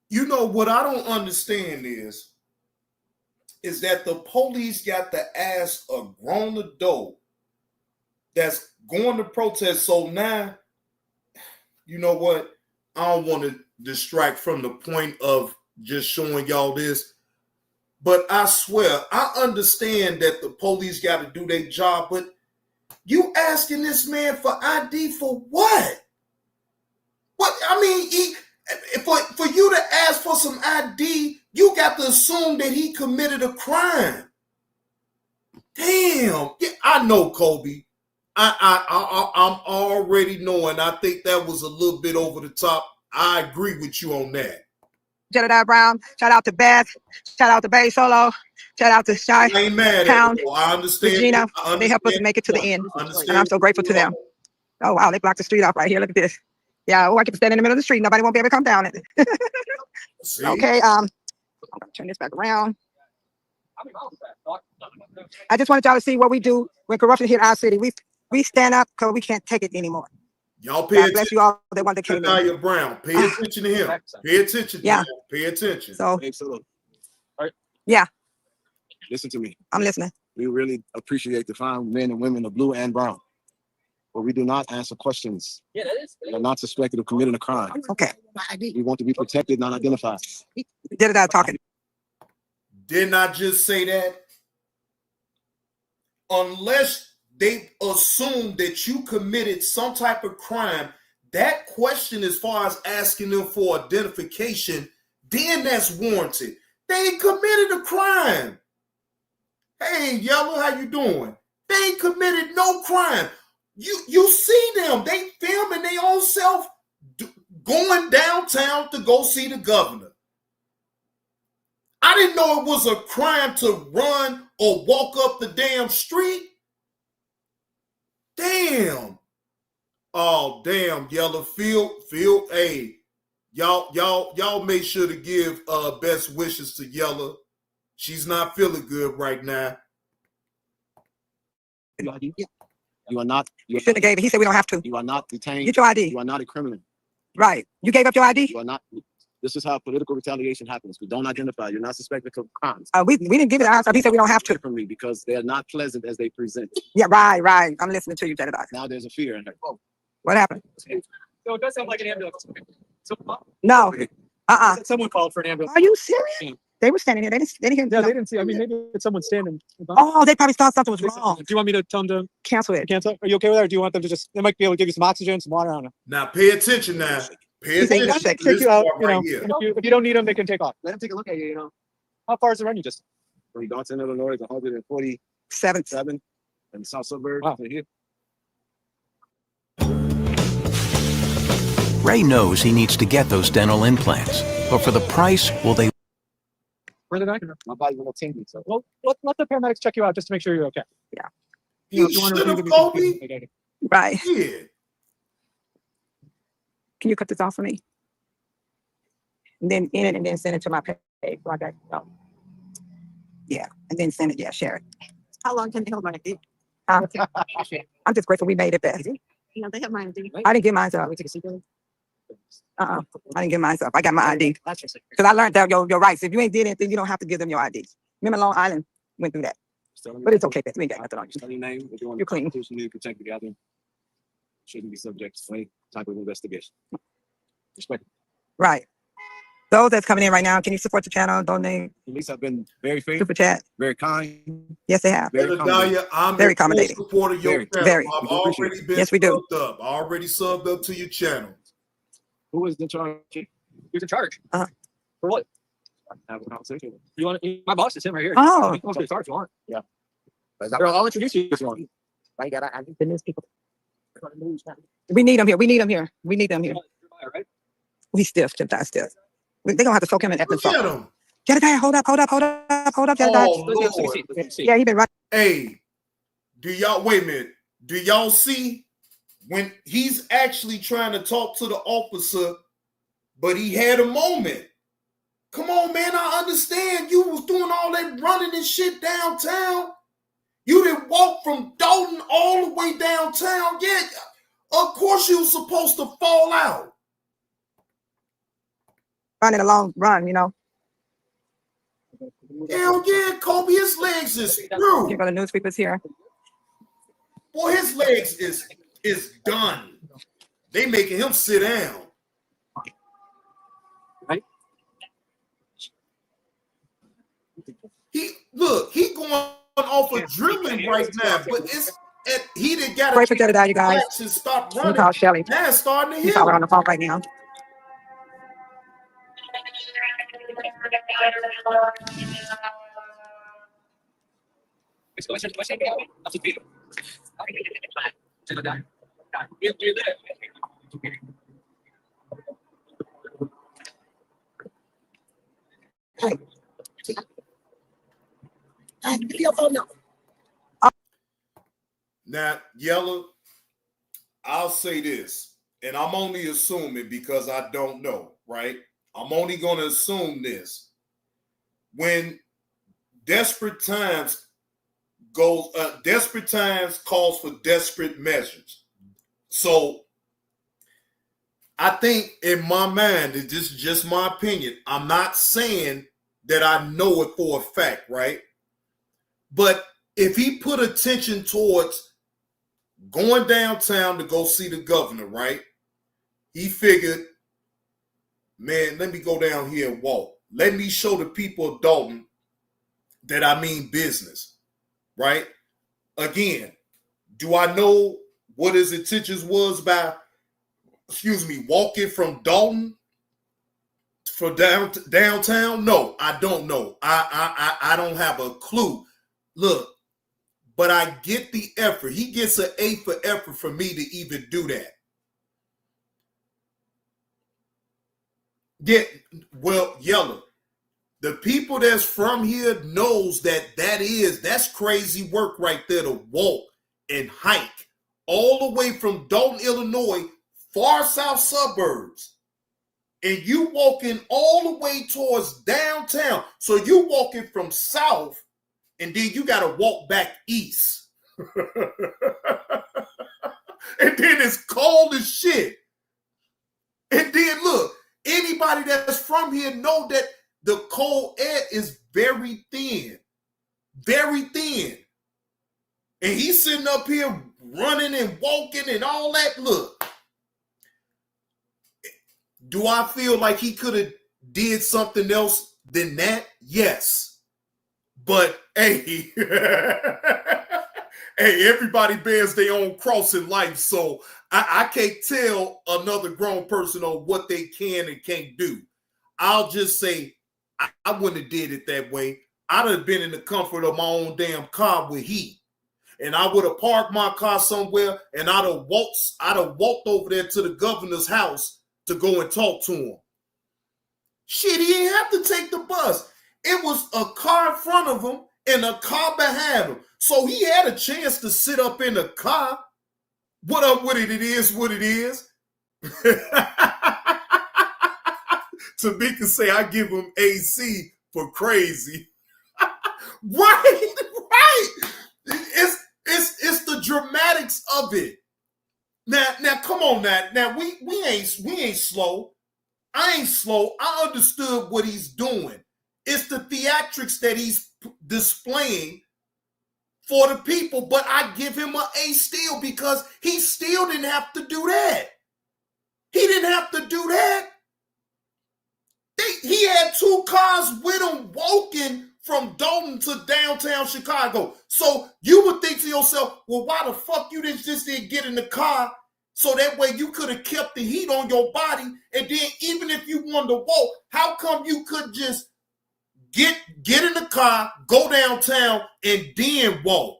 Speaker 1: You know what I don't understand is that the police got to ask a grown adult that's going to protest. So now, you know what? I don't want to distract from the point of just showing y'all this. But I swear, I understand that the police got to do their job, but you asking this man for ID for what? What I mean, for you to ask for some ID, you got to assume that he committed a crime. Damn, yeah, I know, Kobe. I'm already knowing. I think that was a little bit over the top. I agree with you on that.
Speaker 19: Jedediah Brown. Shout out to Beth. Shout out to Bay Solo. Shout out to Shy Town.
Speaker 1: I understand.
Speaker 19: Regina. They helped us make it to the end. And I'm so grateful to them. Oh, wow. They blocked the street off right here. Look at this. Yeah. Oh, I get to stand in the middle of the street. Nobody won't be able to come down it. Okay. I'm going to turn this back around. I just wanted y'all to see what we do when corruption hit our city. We stand up because we can't take it anymore.
Speaker 1: Y'all pay
Speaker 19: God
Speaker 1: attention.
Speaker 19: bless you all. The one that came in.
Speaker 1: Jedediah Brown. Pay attention to him. Pay attention to him. Pay attention.
Speaker 19: So, yeah.
Speaker 18: Listen to me.
Speaker 19: I'm listening.
Speaker 18: We really appreciate the fine men and women of blue and brown. But we do not answer questions.
Speaker 21: Yeah, that is.
Speaker 18: We are not suspected of committing a crime.
Speaker 19: Okay.
Speaker 18: We want to be protected, not identified.
Speaker 19: Jedediah talking.
Speaker 1: Didn't I just say that? Unless they assume that you committed some type of crime, that question as far as asking them for identification, then that's warranted. They ain't committed a crime. Hey, Yellow, how you doing? They ain't committed no crime. You see them. They filming their own self going downtown to go see the governor. I didn't know it was a crime to run or walk up the damn street. Damn. Oh, damn, Yellow. Feel, hey, y'all make sure to give best wishes to Yellow. She's not feeling good right now.
Speaker 18: You are not.
Speaker 19: You shouldn't have gave it. He said we don't have to.
Speaker 18: You are not detained.
Speaker 19: Get your ID.
Speaker 18: You are not a criminal.
Speaker 19: Right. You gave up your ID?
Speaker 18: You are not. This is how political retaliation happens. We don't identify. You're not suspected of crimes.
Speaker 19: We didn't give it an answer. He said we don't have to.
Speaker 18: From me because they are not pleasant as they present.
Speaker 19: Yeah, right. I'm listening to you, Jedediah.
Speaker 18: Now there's a fear in her.
Speaker 19: What happened?
Speaker 21: So it does sound like an ambulance. So,
Speaker 19: No.
Speaker 21: Someone called for an ambulance.
Speaker 19: Are you serious? They were standing here. They didn't hear.
Speaker 21: Yeah, they didn't see. I mean, maybe it's someone standing.
Speaker 19: Oh, they probably thought something was wrong.
Speaker 21: Do you want me to tell them to
Speaker 19: cancel it?
Speaker 21: Cancel? Are you okay with that, or do you want them to just? They might be able to give you some oxygen, some water. I don't know.
Speaker 1: Now pay attention. Now pay attention.
Speaker 21: Take
Speaker 1: to this
Speaker 21: you out.
Speaker 1: part
Speaker 21: You know,
Speaker 1: right here.
Speaker 21: if you don't need them, they can take off.
Speaker 18: Let them take a look at you. You know,
Speaker 21: how far is the run? You just
Speaker 18: from Dolton, Illinois, 147 and South Suburbs.
Speaker 21: Wow.
Speaker 18: Here.
Speaker 6: Ray knows he needs to get those dental implants, but for the price, will they?
Speaker 21: Where did I go?
Speaker 18: My body's a little tingly, so.
Speaker 21: Well, let the paramedics check you out just to make sure you're okay.
Speaker 19: Yeah.
Speaker 21: You should have
Speaker 1: told me.
Speaker 19: Right.
Speaker 1: Yeah.
Speaker 19: Can you cut this off for me? And then in it, and then send it to my page. So I got, yeah, and then send it. Yeah, share it.
Speaker 4: How long can they hold my ID?
Speaker 19: I'm just grateful we made it back.
Speaker 4: You know, they have my ID.
Speaker 19: I didn't get mine up. I didn't get mine up. I got my ID. Because I learned that your rights. If you ain't did anything, you don't have to give them your ID. Remember Long Island went through that. But it's okay, Beth. We ain't got nothing on you.
Speaker 18: Tell your name. If you want
Speaker 19: You're clean.
Speaker 18: to protect the gathering, shouldn't be subject to any type of investigation. Respect.
Speaker 19: Right. Those that's coming in right now, can you support the channel? Donate.
Speaker 18: Police have been very faithful,
Speaker 19: Super chat.
Speaker 18: very kind.
Speaker 19: Yes, they have.
Speaker 18: Very
Speaker 1: Jedediah, I'm
Speaker 19: very
Speaker 1: a full
Speaker 19: accommodating.
Speaker 1: supporter of your
Speaker 19: Very.
Speaker 1: channel.
Speaker 19: Very.
Speaker 1: I've already been
Speaker 19: Yes, we do.
Speaker 1: subbed up. I already subbed up to your channel.
Speaker 18: Who is in charge?
Speaker 21: Who's in charge?
Speaker 19: For
Speaker 21: what?
Speaker 18: Have a conversation.
Speaker 21: You want to? My boss is him right here.
Speaker 19: Oh.
Speaker 21: You can start if you want.
Speaker 18: Yeah.
Speaker 21: I'll introduce you if you want.
Speaker 19: I got the news people. We need them here. We need them here. We need them here.
Speaker 21: Right?
Speaker 19: We stiff, Jedediah stiff. They're gonna have to soak him in effing
Speaker 1: Look at
Speaker 19: salt.
Speaker 1: him.
Speaker 19: Jedediah, hold up, Jedediah.
Speaker 1: Oh, Lord.
Speaker 19: Yeah, he been right.
Speaker 1: Hey, wait a minute. Do y'all see when he's actually trying to talk to the officer, but he had a moment? Come on, man. I understand you was doing all that running and shit downtown. You didn't walk from Dolton all the way downtown. Yeah, of course you were supposed to fall out.
Speaker 19: Running a long run, you know.
Speaker 1: Hell yeah, Kobe, his legs is through.
Speaker 19: Here go the newspapers here.
Speaker 1: Boy, his legs is done. They making him sit down.
Speaker 21: Right?
Speaker 1: He going off adrenaline right now, but he didn't got
Speaker 19: Pray for Jedediah, you guys.
Speaker 1: and stop
Speaker 19: You
Speaker 1: running.
Speaker 19: call Shelly.
Speaker 1: Now it's starting to
Speaker 19: You
Speaker 1: hit
Speaker 19: call her
Speaker 1: him.
Speaker 19: on the phone right now.
Speaker 1: Now, Yellow, I'll say this, and I'm only assuming because I don't know, right? I'm only going to assume this. When desperate times calls for desperate measures. So I think in my mind, this is just my opinion. I'm not saying that I know it for a fact, right? But if he put attention towards going downtown to go see the governor, right? He figured, man, let me go down here and walk. Let me show the people of Dolton that I mean business, right? Again, do I know what his intentions was by, walking from Dolton for downtown? No, I don't know. I don't have a clue. Look, but I get the effort. He gets an A for effort for me to even do that. Yeah, well, Yellow, the people that's from here knows that's crazy work right there to walk and hike all the way from Dolton, Illinois, far south suburbs. And you walking all the way towards downtown. So you walking from south and then you got to walk back east. And then it's cold as shit. And then look, Anybody that's from here know that the cold air is very thin. Very thin. And he's sitting up here running and walking and all that. Look. Do I feel like he could have did something else than that? Yes. But hey, hey, everybody bears their own cross in life. So I can't tell another grown person on what they can and can't do. I'll just say I wouldn't have did it that way. I'd have been in the comfort of my own damn car with heat. And I would have parked my car somewhere and I'd have walked over there to the governor's house to go and talk to him. Shit, he didn't have to take the bus. It was a car in front of him and a car behind him. So he had a chance to sit up in the car. What up with it? It is what it is. Tamika say I give him AC for crazy. Right. It's the dramatics of it. Now, come on now. We ain't slow. I ain't slow. I understood what he's doing. It's the theatrics that he's displaying for the people, but I give him an A still because he still didn't have to do that. He didn't have to do that. He had 2 cars with him walking from Dolton to downtown Chicago. So you would think to yourself, well, why the fuck you just didn't get in the car so that way you could have kept the heat on your body? And then even if you wanted to walk, how come you could just get in the car, go downtown, and then walk?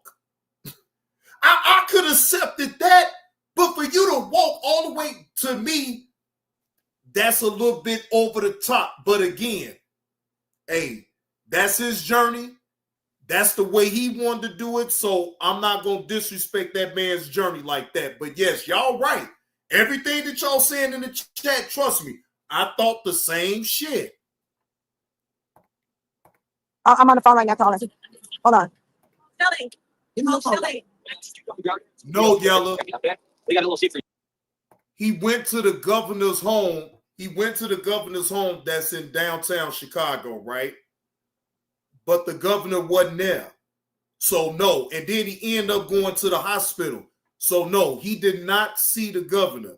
Speaker 1: I could have accepted that, but for you to walk all the way to me, that's a little bit over the top. But again, hey, that's his journey. That's the way he wanted to do it. So I'm not going to disrespect that man's journey like that. But yes, y'all right. Everything that y'all saying in the chat, trust me, I thought the same shit.
Speaker 19: I'm on the phone right now calling. Hold on.
Speaker 1: No, Yella. They got a little seat for you. He went to the governor's home. He went to the governor's home that's in downtown Chicago, right? But the governor wasn't there. So no. And then he ended up going to the hospital. So no, he did not see the governor.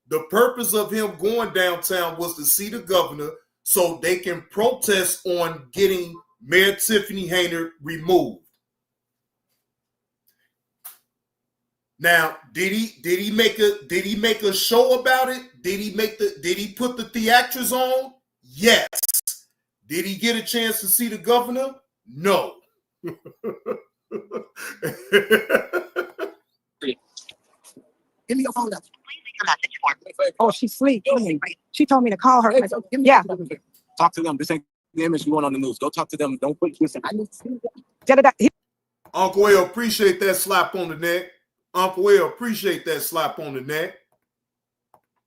Speaker 1: The purpose of him going downtown was to see the governor so they can protest on getting Mayor Tiffany Hayner removed. Now, did he make a show about it? Did he put the theatrics on? Yes. Did he get a chance to see the governor? No.
Speaker 19: Give me your phone up. Oh, she's asleep. She told me to call her. Yeah.
Speaker 18: Talk to them. This ain't the image you want on the news. Go talk to them. Don't put this in.
Speaker 1: Uncle Will, appreciate that slap on the neck. Uncle Will, appreciate that slap on the neck.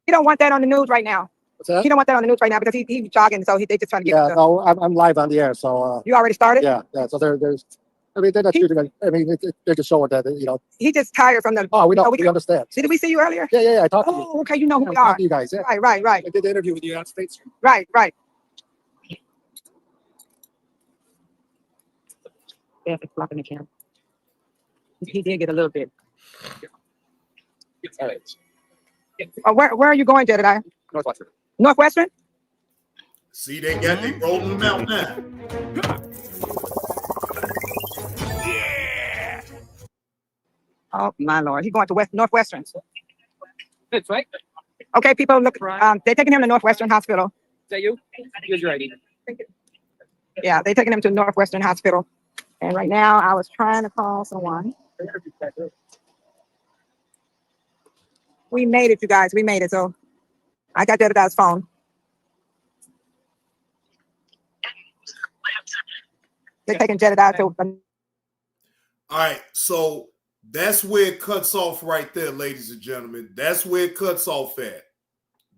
Speaker 19: He don't want that on the news right now.
Speaker 5: What's that?
Speaker 19: He don't want that on the news right now because he's jogging, so they just trying to get.
Speaker 5: Yeah, no, I'm live on the air, so.
Speaker 19: You already started?
Speaker 5: Yeah. So there's. I mean, they're not shooting. I mean, they're just showing that, you know.
Speaker 19: He just tired from the.
Speaker 5: Oh, we know. We understand.
Speaker 19: Did we see you earlier?
Speaker 5: Yeah. I talked to you.
Speaker 19: Oh, okay. You know who we
Speaker 5: I
Speaker 19: are.
Speaker 5: talked to you guys. Yeah.
Speaker 19: Right.
Speaker 5: I did the interview with the United States.
Speaker 19: Right. Yeah, it's blocking the camera. He did get a little bit. Where are you going, Jedediah?
Speaker 5: Northwestern.
Speaker 19: Northwestern?
Speaker 1: See, they rolling them out now.
Speaker 19: Yeah. Oh my Lord, he's going to Northwestern.
Speaker 21: That's right.
Speaker 19: Okay, people, look. They're taking him to Northwestern Hospital.
Speaker 21: Is that you? Here's your ID.
Speaker 19: Yeah, they're taking him to Northwestern Hospital. And right now, I was trying to call someone. We made it, you guys. We made it. So I got Jedediah's phone. They're taking Jedediah to.
Speaker 1: All right, so that's where it cuts off right there, ladies and gentlemen. That's where it cuts off at.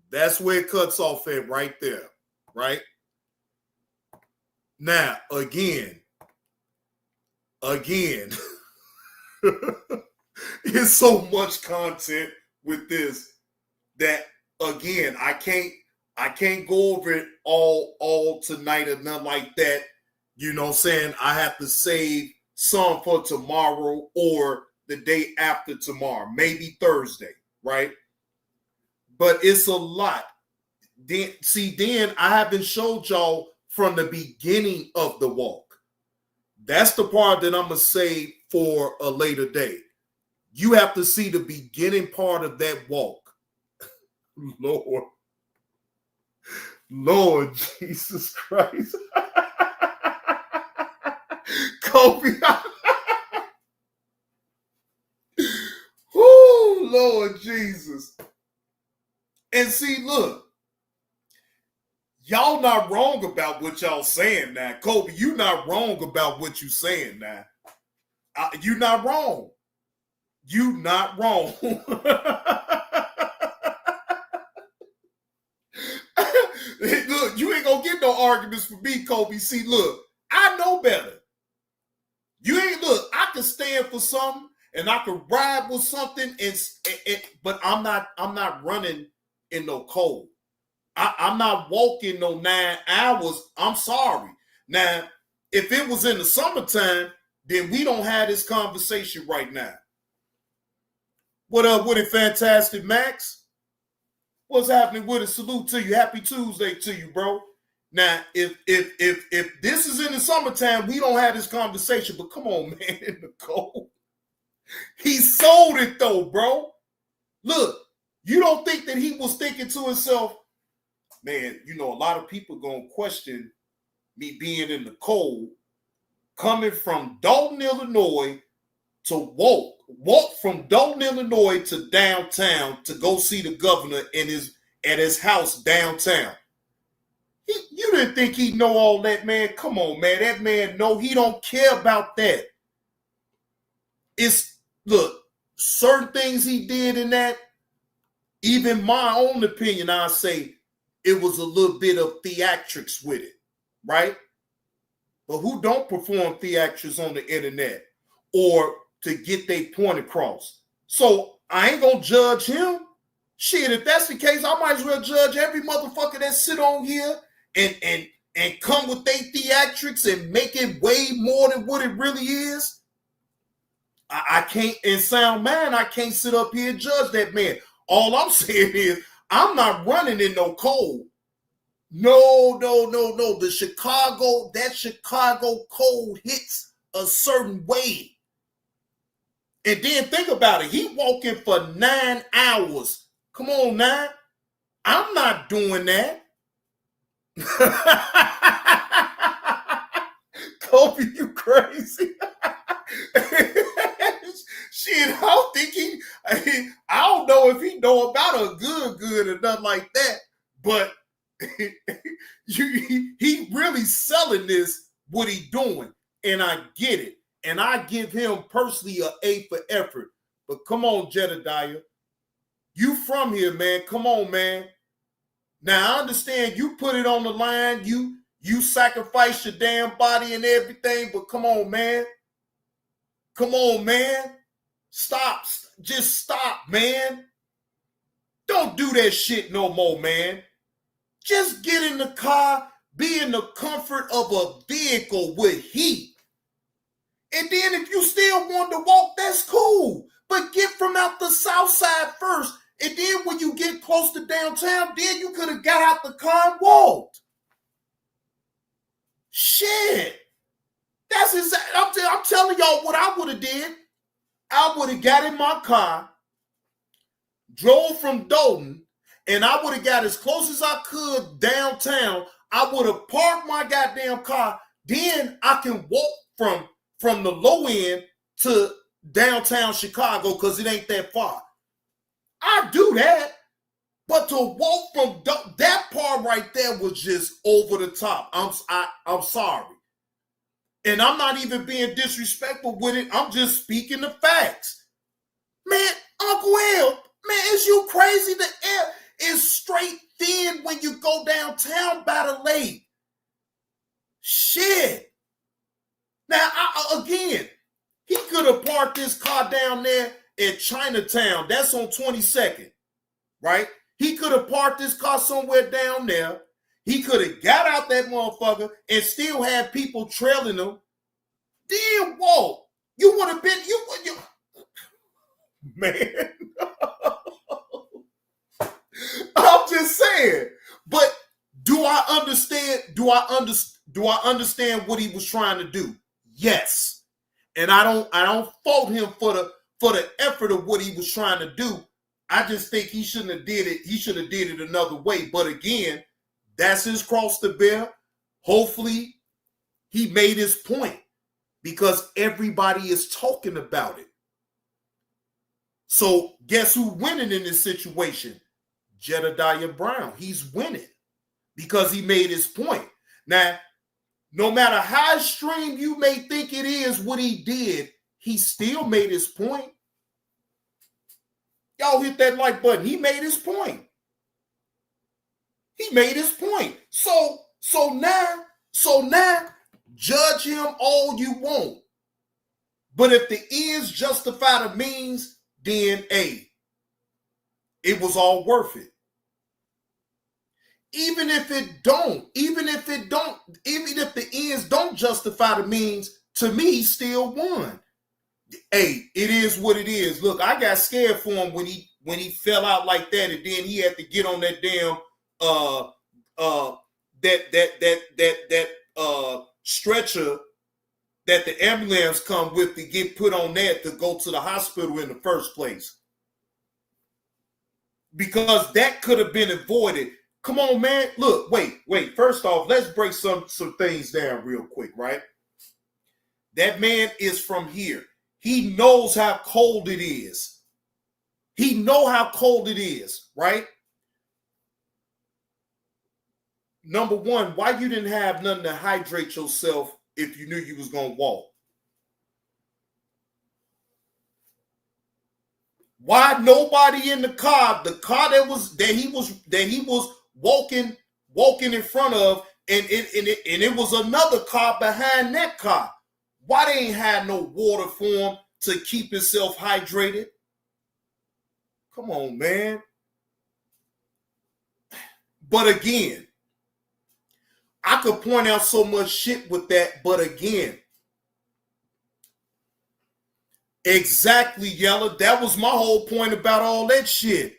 Speaker 1: That's where it cuts off at right there, right? Now, again, there's so much content with this that, again, I can't I can't go over it all tonight or nothing like that. You know what I'm saying? I have to save some for tomorrow or the day after tomorrow, maybe Thursday, right? But it's a lot. Then I haven't showed y'all from the beginning of the walk. That's the part that I'm going to save for a later day. You have to see the beginning part of that walk. Lord Jesus Christ. Kobe. Oh, Lord Jesus. And see, look, y'all not wrong about what y'all saying now. Kobe, you not wrong about what you saying now. You not wrong. You not wrong. Look, you ain't gonna get no arguments from me, Kobe. See, look, I know better. You ain't look. I can stand for something, and I can ride with something, but I'm not running in no cold. I'm not walking no 9 hours. I'm sorry. Now, if it was in the summertime, then we don't have this conversation right now. What up with it, Fantastic Max? What's happening with it? Salute to you. Happy Tuesday to you, bro. Now, if this is in the summertime, we don't have this conversation. But come on, man, in the cold. He sold it though, bro. Look, you don't think that he was thinking to himself, man, you know, a lot of people gonna question me being in the cold, coming from Dolton, Illinois, to walk from Dolton, Illinois to downtown to go see the governor at his house downtown. You didn't think he'd know all that, man? Come on, man. That man, no, he don't care about that. Look, certain things he did in that, even my own opinion, I say it was a little bit of theatrics with it, right? But who don't perform theatrics on the internet or to get their point across? So I ain't gonna judge him. Shit, if that's the case, I might as well judge every motherfucker that sit on here and come with their theatrics and make it way more than what it really is. I can't, in sound man, I can't sit up here and judge that man. All I'm saying is I'm not running in no cold. No. The Chicago cold hits a certain way. And then think about it. He walking for 9 hours. Come on now. I'm not doing that. Kobe, you crazy. Shit, I don't think I don't know if he know about a good or nothing like that, but he really selling this, what he doing, and I get it. And I give him personally an A for effort. But come on, Jedediah. You from here, man. Come on, man. Now, I understand you put it on the line. You sacrifice your damn body and everything. But come on, man. Come on, man. Stop. Just stop, man. Don't do that shit no more, man. Just get in the car. Be in the comfort of a vehicle with heat. And then if you still want to walk, that's cool. But get from out the south side first. And then when you get close to downtown, then you could have got out the car and walked. Shit. That's exactly, I'm telling y'all what I would have did. I would have got in my car, drove from Dolton, and I would have got as close as I could downtown. I would have parked my goddamn car. Then I can walk from the low end to downtown Chicago because it ain't that far. I do that. But to walk from that part right there was just over the top. I'm sorry. And I'm not even being disrespectful with it. I'm just speaking the facts. Man, Uncle L, man, is you crazy? The air is straight thin when you go downtown by the lake. Shit. Now, again, he could have parked his car down there at Chinatown. That's on 22nd, right? He could have parked his car somewhere down there. He could have got out that motherfucker and still had people trailing him. Then walk. You would have been, you man. I'm just saying. But do I understand what he was trying to do? Yes. And I don't fault him for the effort of what he was trying to do. I just think he shouldn't have did it. He should have did it another way. But again, that's his cross to bear. Hopefully, he made his point because everybody is talking about it. So guess who's winning in this situation? Jedediah Brown. He's winning because he made his point. Now, no matter how extreme you may think it is what he did, he still made his point. Y'all hit that like button. He made his point. He made his point. So now, judge him all you want. But if the ends justify the means, then it was all worth it. Even if the ends don't justify the means, to me, he still won. Hey, it is what it is. Look, I got scared for him when he fell out like that, and then he had to get on that damn stretcher that the ambulance come with to get put on that to go to the hospital in the first place. Because that could have been avoided. Come on, man. Look, wait. First off, let's break some things down real quick, right? That man is from here. He knows how cold it is. He know how cold it is, right? Number one, why you didn't have nothing to hydrate yourself if you knew you was gonna walk? Why nobody in the car that he was walking in front of, and it was another car behind that car? Why they ain't had no water for him to keep himself hydrated? Come on, man. But again, I could point out so much shit with that, but again, exactly, Yella. That was my whole point about all that shit.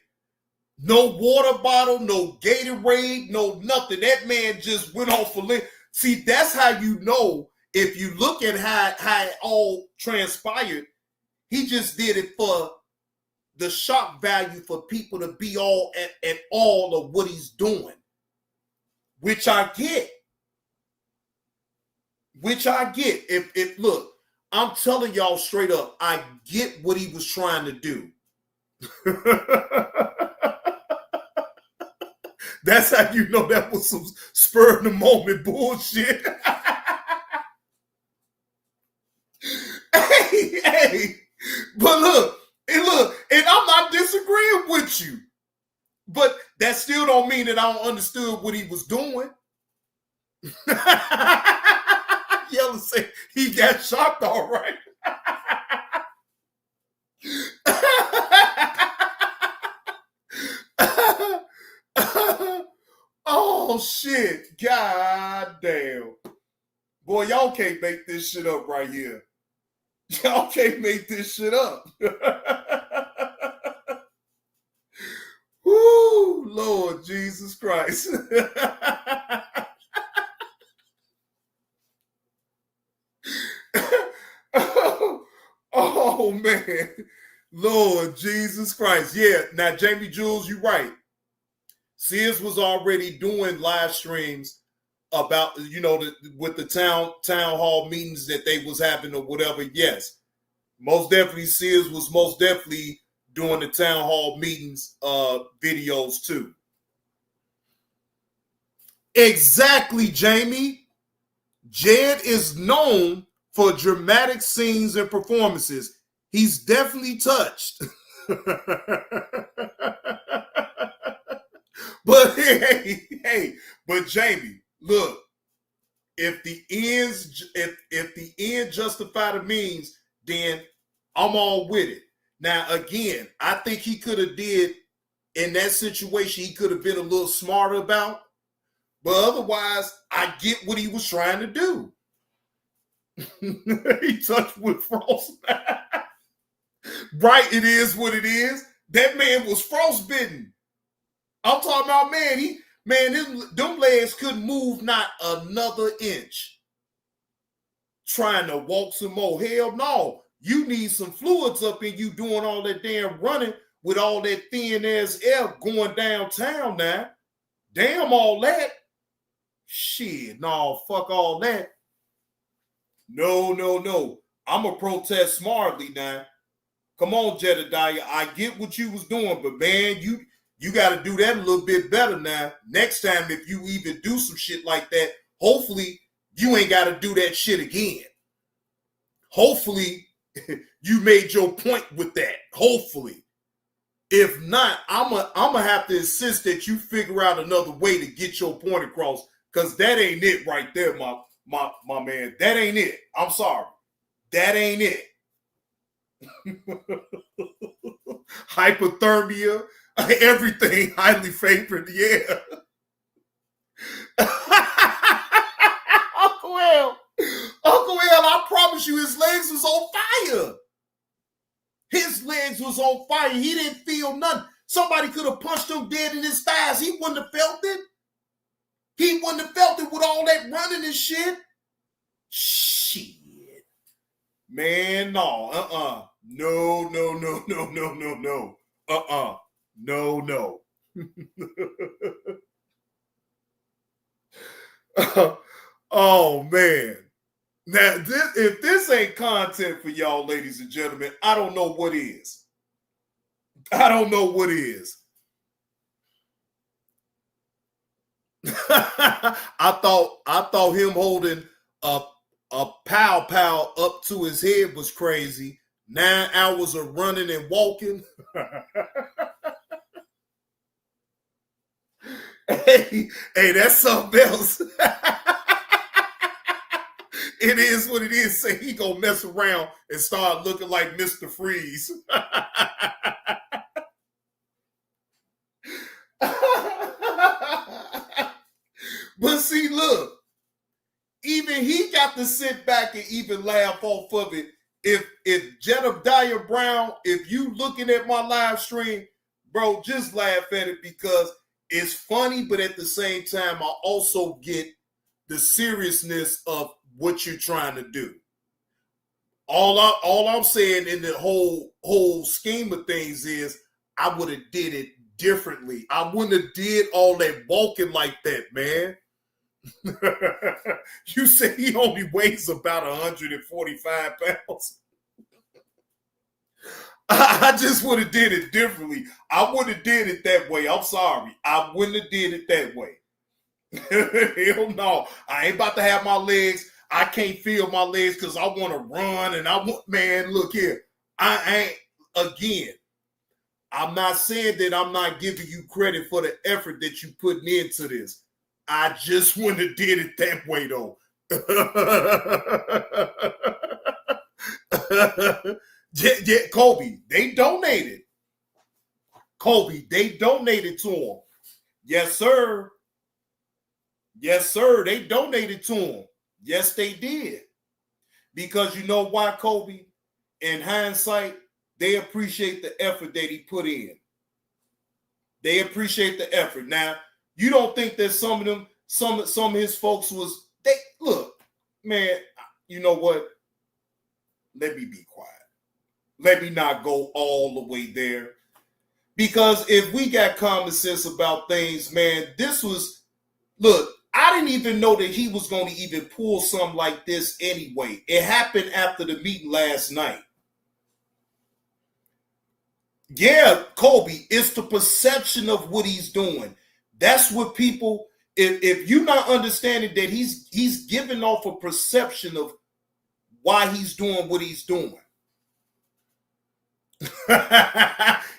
Speaker 1: No water bottle, no Gatorade, no nothing. That man just went off a limb. See, that's how you know. If you look at how it all transpired, he just did it for the shock value for people to be all at all of what he's doing, which I get. If look, I'm telling y'all straight up, I get what he was trying to do. That's how you know that was some spur of the moment bullshit. Hey, but look, and I'm not disagreeing with you, but that still don't mean that I don't understood what he was doing. Yella say he got shocked, all right. Oh shit, god damn. Boy, y'all can't make this shit up right here. Y'all can't make this shit up. Woo, Lord Jesus Christ. Oh man, Lord Jesus Christ. Yeah, now Jamie Jules, you're right. Sears was already doing live streams about, with the town hall meetings that they was having or whatever. Yes, most definitely Sears was most definitely doing the town hall meetings videos too. Exactly, Jamie. Jed is known for dramatic scenes and performances. He's definitely touched. But hey, but Jamie, look, if the end justify the means, then I'm all with it. Now again, I think he could have did in that situation he could have been a little smarter about. But otherwise, I get what he was trying to do. He touched with frost. Right, it is what it is. That man was frostbitten. I'm talking about, them legs couldn't move not another inch. Trying to walk some more. Hell no. You need some fluids up in you doing all that damn running with all that thin ass air going downtown now. Damn all that. Shit, no, fuck all that. No. I'm a protest smartly now. Come on, Jedediah. I get what you was doing, but man, you got to do that a little bit better now. Next time, if you even do some shit like that, hopefully you ain't got to do that shit again. Hopefully you made your point with that. Hopefully. If not, I'm gonna have to insist that you figure out another way to get your point across, because that ain't it right there, my man. That ain't it. I'm sorry. That ain't it. Hypothermia, everything highly favored, yeah. Uncle L, I promise you, his legs was on fire. His legs was on fire. He didn't feel nothing. Somebody could have punched him dead in his thighs. He wouldn't have felt it. He wouldn't have felt it with all that running and shit. Shit. Man, no. No. No. Oh, man. Now, if this ain't content for y'all, ladies and gentlemen, I don't know what is. I don't know what is. I thought him holding a pow up to his head was crazy. 9 hours of running and walking. Hey, that's something else. It is what it is. Say he gonna mess around and start looking like Mr. Freeze. But see, look, even he got to sit back and even laugh off of it. If Jedediah Brown, if you looking at my live stream, bro, just laugh at it because it's funny, but at the same time, I also get the seriousness of what you're trying to do. All I'm saying in the whole scheme of things is I would have did it differently. I wouldn't have did all that walking like that, man. You say he only weighs about 145 pounds. I just would have did it differently. I wouldn't have did it that way. I'm sorry. I wouldn't have did it that way. Hell no. I ain't about to have my legs. I can't feel my legs because I want to run and man, look here. I ain't, again, I'm not saying that I'm not giving you credit for the effort that you putting into this. I just wouldn't have did it that way though. Yeah, Kobe, they donated. They donated to him. Yes, sir. They donated to him. Yes, they did. Because you know why, Kobe? In hindsight, they appreciate the effort that he put in. They appreciate the effort. Now, you don't think that some of his folks was, look, man, you know what? Let me be quiet. Let me not go all the way there. Because if we got common sense about things, man, look, I didn't even know that he was going to even pull something like this anyway. It happened after the meeting last night. Yeah, Kobe, it's the perception of what he's doing. That's what people, if you're not understanding that he's giving off a perception of why he's doing what he's doing.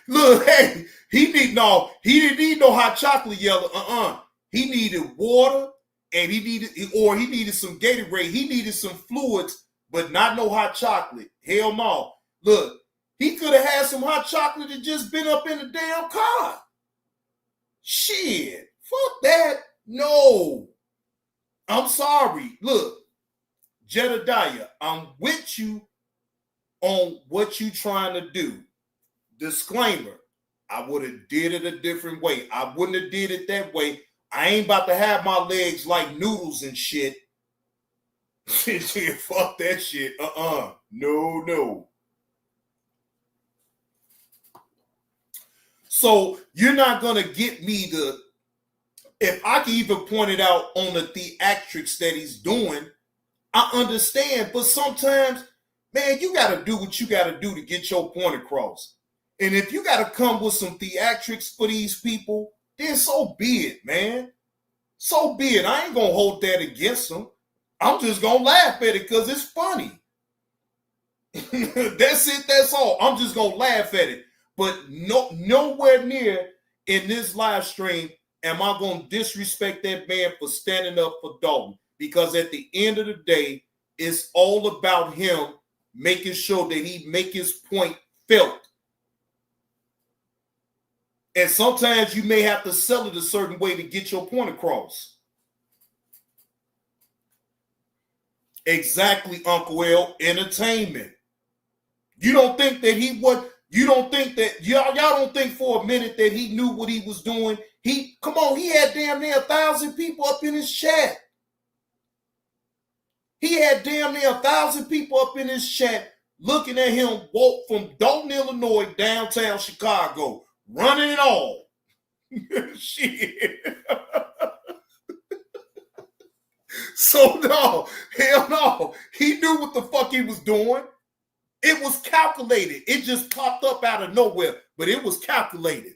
Speaker 1: Look, hey, he didn't need no hot chocolate yellow. He needed water and he needed some Gatorade. He needed some fluids, but not no hot chocolate. Hell no. Look, he could have had some hot chocolate and just been up in the damn car. Shit, fuck that. No, I'm sorry. Look, Jedediah, I'm with you on what you trying to do. Disclaimer, I would have did it a different way. I wouldn't have did it that way. I ain't about to have my legs like noodles and shit. Fuck that shit. No. So you're not going to get me to, if I can even point it out on the theatrics that he's doing, I understand. But sometimes, man, you got to do what you got to do to get your point across. And if you got to come with some theatrics for these people, then so be it, man. So be it. I ain't going to hold that against them. I'm just going to laugh at it because it's funny. That's it. That's all. I'm just going to laugh at it. But nowhere near in this live stream am I going to disrespect that man for standing up for Dolton. Because at the end of the day, it's all about him making sure that he make his point felt. And sometimes you may have to sell it a certain way to get your point across. Exactly, Uncle L. Entertainment. You don't think that he would... You don't think that y'all don't think for a minute that he knew what he was doing? He had damn near 1,000 people up in his chat. He had damn near 1,000 people up in his chat looking at him walk from Dolton, Illinois, downtown Chicago, running it all. Shit. So no, hell no. He knew what the fuck he was doing. It was calculated. It just popped up out of nowhere, but it was calculated.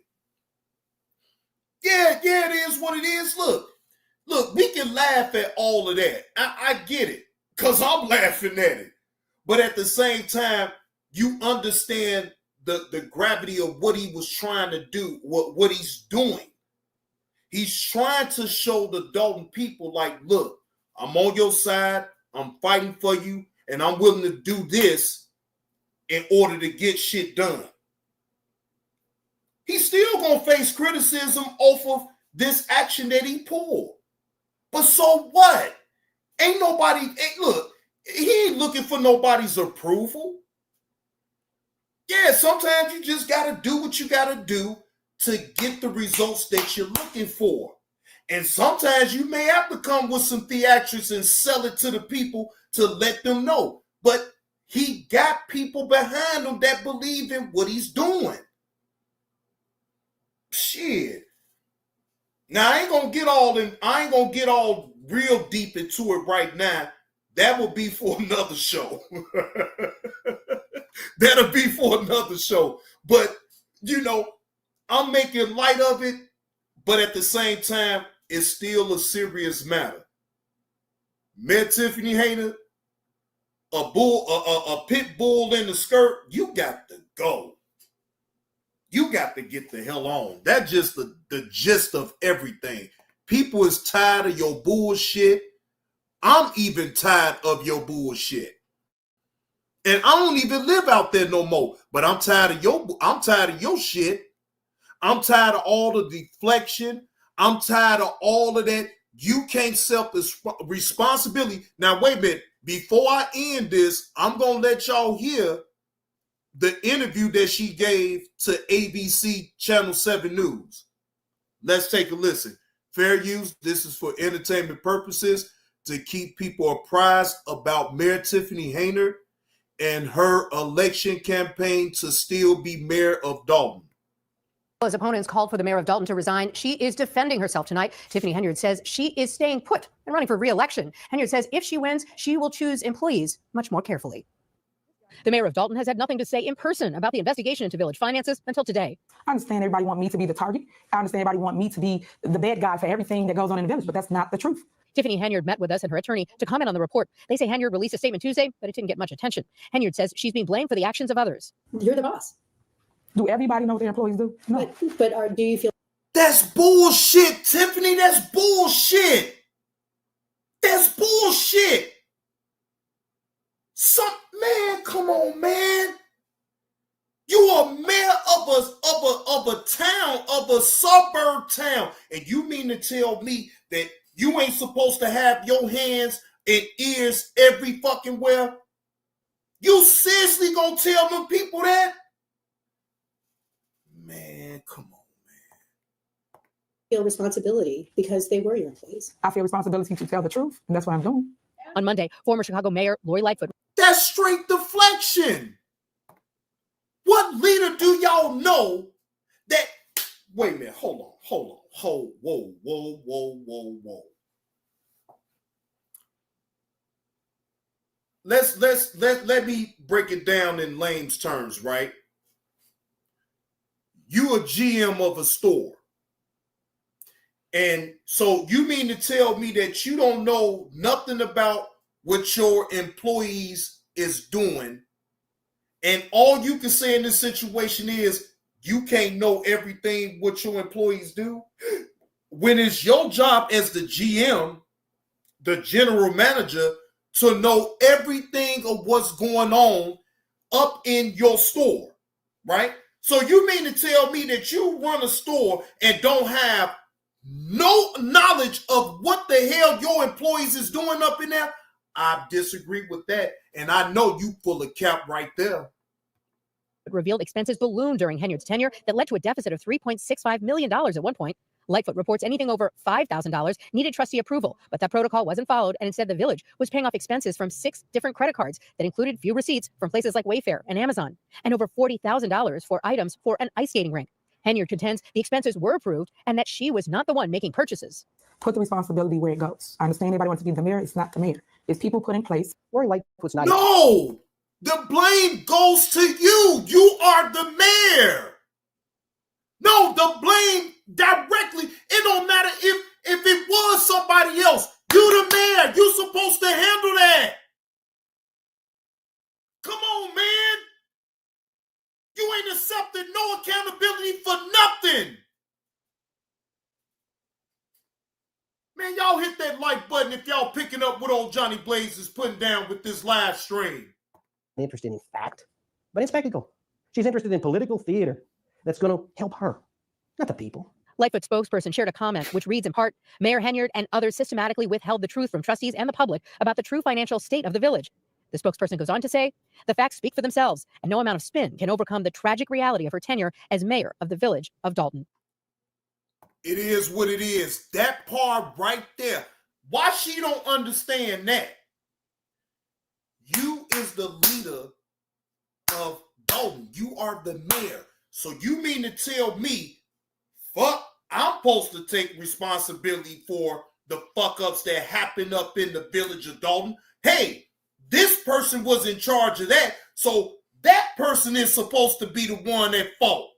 Speaker 1: Yeah, it is what it is. Look, we can laugh at all of that. I get it, because I'm laughing at it. But at the same time, you understand the gravity of what he was trying to do, what he's doing. He's trying to show the Dolton people, like, look, I'm on your side, I'm fighting for you, and I'm willing to do this in order to get shit done. He's still going to face criticism off of this action that he pulled. But so what? Look, he ain't looking for nobody's approval. Yeah, sometimes you just got to do what you got to do to get the results that you're looking for. And sometimes you may have to come with some theatrics and sell it to the people to let them know. But he got people behind him that believe in what he's doing. Shit. Now I ain't gonna get all real deep into it right now. That will be for another show. That'll be for another show. But I'm making light of it, but at the same time, it's still a serious matter. Mayor Tiffany Hayner, a pit bull in the skirt, you got to go. You got to get the hell on. That's just the gist of everything. People is tired of your bullshit. I'm even tired of your bullshit. And I don't even live out there no more. But I'm tired of your shit. I'm tired of all the deflection. I'm tired of all of that. You can't self-responsibility. Now, wait a minute. Before I end this, I'm going to let y'all hear the interview that she gave to ABC Channel 7 News. Let's take a listen. Fair use. This is for entertainment purposes to keep people apprised about Mayor Tiffany Hayner and her election campaign to still be mayor of Dolton.
Speaker 9: As opponents called for the mayor of Dolton to resign, she is defending herself tonight. Tiffany Henyard says she is staying put and running for re-election. Henyard says if she wins, she will choose employees much more carefully. The mayor of Dolton has had nothing to say in person about the investigation into village finances until today.
Speaker 19: I understand everybody want me to be the target. I understand everybody want me to be the bad guy for everything that goes on in the village, but that's not the truth.
Speaker 9: Tiffany Henyard met with us and her attorney to comment on the report. They say Henyard released a statement Tuesday, but it didn't get much attention. Henyard says she's being blamed for the actions of others.
Speaker 19: You're the boss. Do everybody know what their employees do? No.
Speaker 9: But do you feel...
Speaker 1: That's bullshit, Tiffany. That's bullshit. That's bullshit. Man, come on, man. You are mayor of a town, of of a suburb town. And you mean to tell me that you ain't supposed to have your hands and ears every fucking where? You seriously gonna tell them people that? Man, come on.
Speaker 8: Feel responsibility because they were your employees.
Speaker 19: I feel responsibility to tell the truth, and that's what I'm doing.
Speaker 9: On Monday, former Chicago Mayor Lori Lightfoot.
Speaker 1: That's straight deflection. What leader do y'all know that? Wait a minute, hold on, whoa. Let me break it down in layman's terms, right? You a GM of a store. And so you mean to tell me that you don't know nothing about what your employees is doing, and all you can say in this situation is you can't know everything what your employees do? When it's your job as the GM, the general manager, to know everything of what's going on up in your store, right? So you mean to tell me that you run a store and don't have no knowledge of what the hell your employees is doing up in there? I disagree with that, and I know you full of cap right there.
Speaker 9: Revealed expenses ballooned during Henyard's tenure that led to a deficit of $3.65 million at one point. Lightfoot reports anything over $5,000 needed trustee approval, but that protocol wasn't followed, and instead the village was paying off expenses from 6 different credit cards that included few receipts from places like Wayfair and Amazon, and over $40,000 for items for an ice skating rink. Henyard contends the expenses were approved and that she was not the one making purchases.
Speaker 19: Put the responsibility where it goes. I understand everybody wants to be the mayor. It's not the mayor. It's people put in place.
Speaker 22: Lori Lightfoot's not.
Speaker 1: No! The blame goes to you. You are the mayor. No, the blame directly. It don't matter if it was somebody else. You the mayor. You supposed to handle that. Come on, man. You ain't accepted no accountability for nothing. Man, y'all hit that like button if y'all picking up what old Johnny Blaze is putting down with this live stream.
Speaker 22: Interested in fact, but in spectacle. She's interested in political theater that's going to help her, not the people.
Speaker 9: Lightfoot spokesperson shared a comment which reads in part, Mayor Henyard and others systematically withheld the truth from trustees and the public about the true financial state of the village. The spokesperson goes on to say, the facts speak for themselves, and no amount of spin can overcome the tragic reality of her tenure as mayor of the village of Dolton.
Speaker 1: It is what it is. That part right there. Why she don't understand that? You is the leader of Dolton. You are the mayor. So you mean to tell me, fuck, I'm supposed to take responsibility for the fuck-ups that happened up in the village of Dolton? Hey, this person was in charge of that, so that person is supposed to be the one at fault.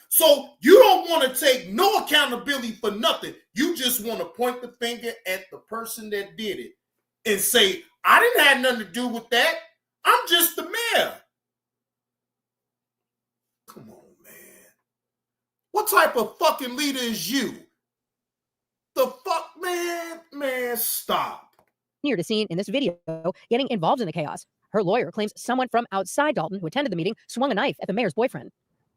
Speaker 1: So you don't want to take no accountability for nothing. You just want to point the finger at the person that did it and say, I didn't have nothing to do with that. I'm just the mayor. Come on, man. What type of fucking leader is you? The fuck, man? Man, stop.
Speaker 9: Here to seen in this video getting involved in the chaos. Her lawyer claims someone from outside Dolton who attended the meeting swung a knife at the mayor's boyfriend.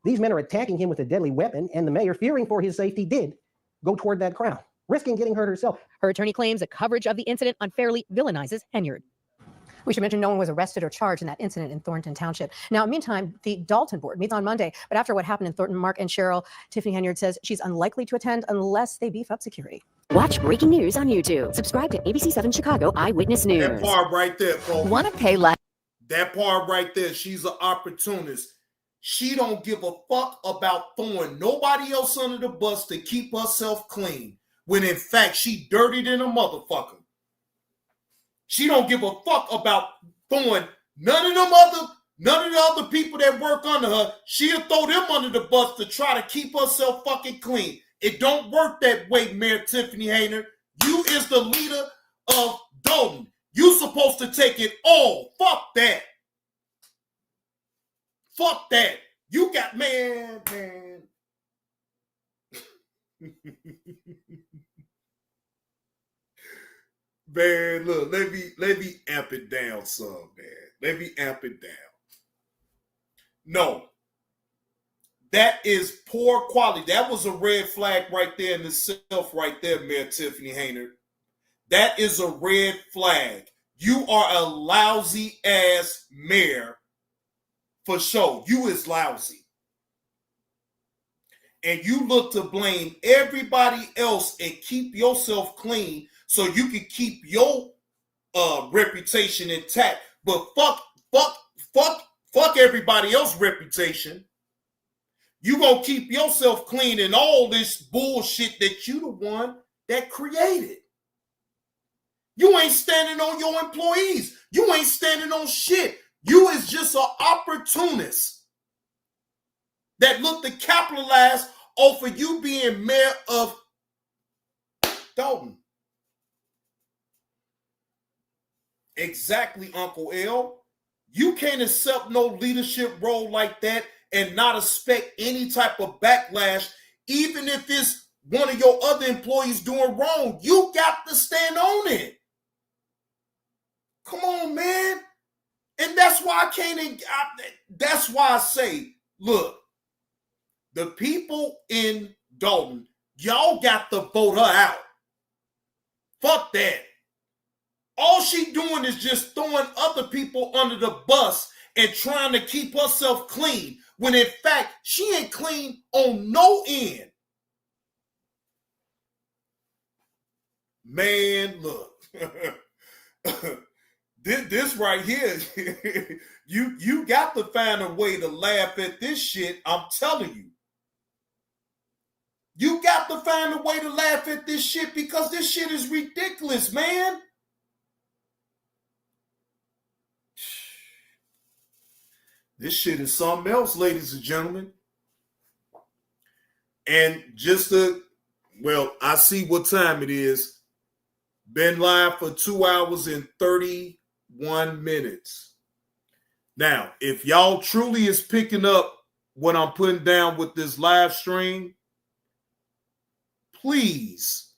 Speaker 22: These men are attacking him with a deadly weapon, and the mayor, fearing for his safety, did go toward that crowd, risking getting hurt herself.
Speaker 9: Her attorney claims that coverage of the incident unfairly villainizes Henyard. We should mention no one was arrested or charged in that incident in Thornton Township. Now, meantime, the Dolton board meets on Monday, but after what happened in Thornton, Mark and Cheryl, Tiffany Henyard says she's unlikely to attend unless they beef up security.
Speaker 14: Watch breaking news on YouTube. Subscribe to ABC7 Chicago Eyewitness News.
Speaker 1: That part right there, folks.
Speaker 14: Want to pay less?
Speaker 1: That part right there, she's an opportunist. She don't give a fuck about throwing nobody else under the bus to keep herself clean, when in fact she dirty than a motherfucker. She don't give a fuck about throwing none of the other people that work under her. She'll throw them under the bus to try to keep herself fucking clean. It don't work that way, Mayor Tiffany Henyard. You is the leader of Dolton. You supposed to take it all. Fuck that. Fuck that. You got, man. Man, look, let me amp it down some, man. Let me amp it down. No. That is poor quality. That was a red flag right there in itself, right there, Mayor Tiffany Hayner. That is a red flag. You are a lousy ass mayor for sure. You is lousy. And you look to blame everybody else and keep yourself clean so you can keep your reputation intact. But fuck everybody else's reputation. You gonna keep yourself clean in all this bullshit that you the one that created. You ain't standing on your employees. You ain't standing on shit. You is just an opportunist that look to capitalize off of you being mayor of Dolton. Exactly, Uncle L. You can't accept no leadership role like that and not expect any type of backlash, even if it's one of your other employees doing wrong. You got to stand on it. Come on, man. And that's why that's why I say, look, the people in Dolton, y'all got to vote her out. Fuck that. All she doing is just throwing other people under the bus and trying to keep herself clean, when in fact, she ain't clean on no end. Man, look. This right here, you got to find a way to laugh at this shit. I'm telling you. You got to find a way to laugh at this shit because this shit is ridiculous, man. This shit is something else, ladies and gentlemen. And I see what time it is. Been live for 2 hours and 31 minutes. Now, if y'all truly is picking up what I'm putting down with this live stream, please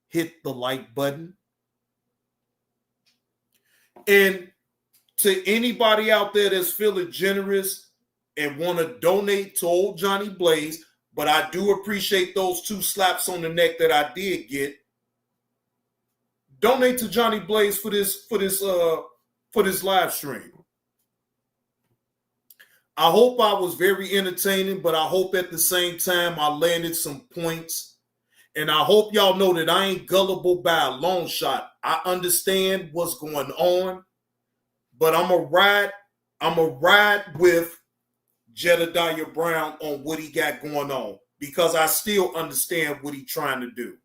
Speaker 1: hit the like button. And to anybody out there that's feeling generous and want to donate to old Johnny Blaze, but I do appreciate those 2 slaps on the neck that I did get. Donate to Johnny Blaze for this live stream. I hope I was very entertaining, but I hope at the same time I landed some points. And I hope y'all know that I ain't gullible by a long shot. I understand what's going on, but I'm a ride with Jedediah Brown on what he got going on because I still understand what he's trying to do.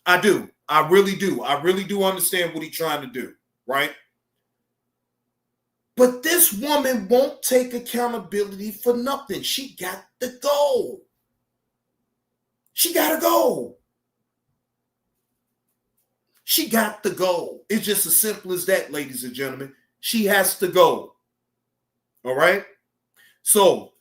Speaker 1: I do. I really do. I really do understand what he's trying to do, right? But this woman won't take accountability for nothing. She got to go. She got to go. She got to go. It's just as simple as that, ladies and gentlemen. She has to go. All right? So,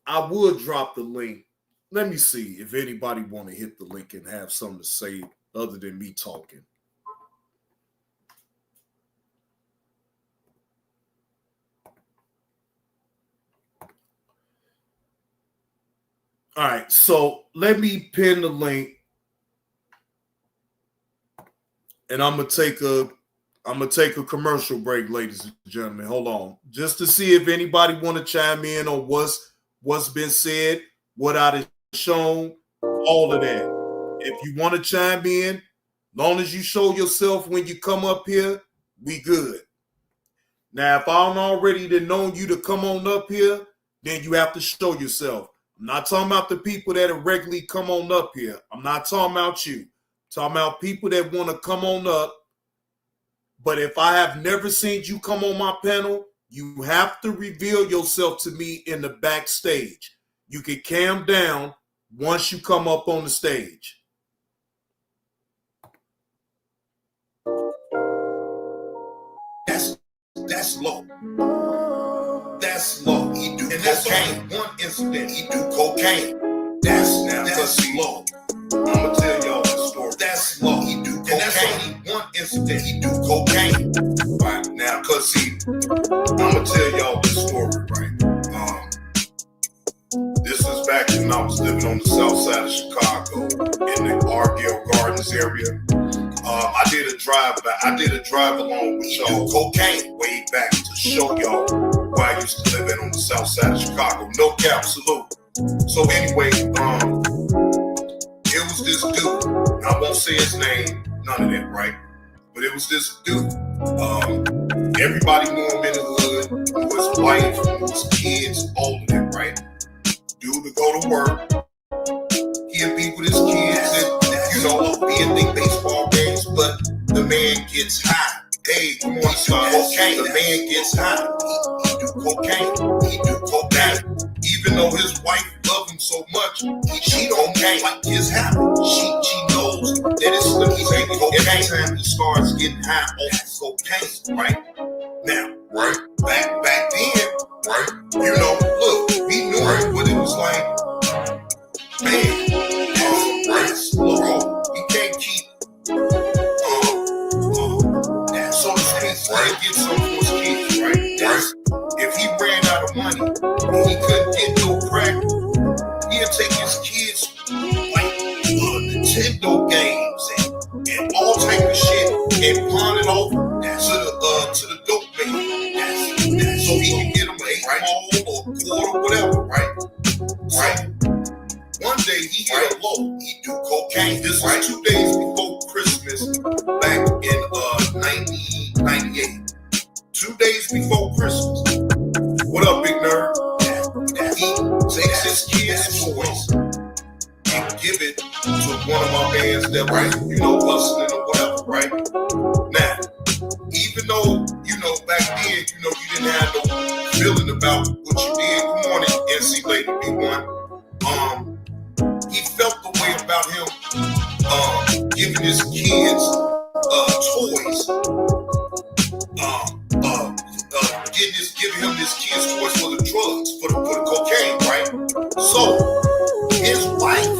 Speaker 1: I would drop the link. Let me see if anybody want to hit the link and have something to say other than me talking. All right, so let me pin the link, and I'm gonna take a commercial break, ladies and gentlemen. Hold on, just to see if anybody want to chime in on what's been said, what I have shown, all of that. If you want to chime in, long as you show yourself when you come up here, we good. Now, if I don't already known you to come on up here, then you have to show yourself. I'm not talking about the people that regularly come on up here. I'm not talking about you. I'm talking about people that want to come on up. But if I have never seen you come on my panel, you have to reveal yourself to me in the backstage. You can calm down once you come up on the stage. That's low. That's low. He do cocaine. One incident, he do cocaine. That's low. I'ma tell y'all the story. That's low. He do cocaine. And that's only one incident, he do cocaine. gonna tell y'all this story, right? This is back when I was living on the south side of Chicago in the Argyle Gardens area. I did a drive along with y'all cocaine way back to show y'all where I used to live at on the south side of Chicago. No cap, salute. So anyway, it was this dude. I won't say his name, none of that, right? But it was this dude. Everybody knew him in the hood. Knew his wife, knew his kids, all of that, right? Dude would go to work. He'd be with his kids and, be in big baseball games, but the man gets high. Hey, come on, son. Cocaine. The man gets high. He do cocaine. He do cocaine. Even though his wife loved him so much, she don't like his habit. She knows that it's the cocaine. Every time he starts getting high off cocaine, right? Now, right? Back then, right? Look, we knew what it was like. Man, that's slow. We can't keep so to speak, get some for his kids, right? If he ran out of money and he couldn't get no crack, he'd take his kids like Nintendo games and all type of shit and pawn it off to the dope man. So he can get him an 8 ball or quarter, whatever, right? One day he hit a low. He do cocaine. This was 2 days before Christmas, back in 1998. 2 days before Christmas. What up, big nerd? He takes his kids' toys and give it to one of my bands that hustling or whatever, right? Now, even though back then, you didn't have no feeling about what you did. Good morning, NC Lady B1. He felt the way about him giving his kids toys, giving him his kids toys for the drugs, for the cocaine, right? So his wife,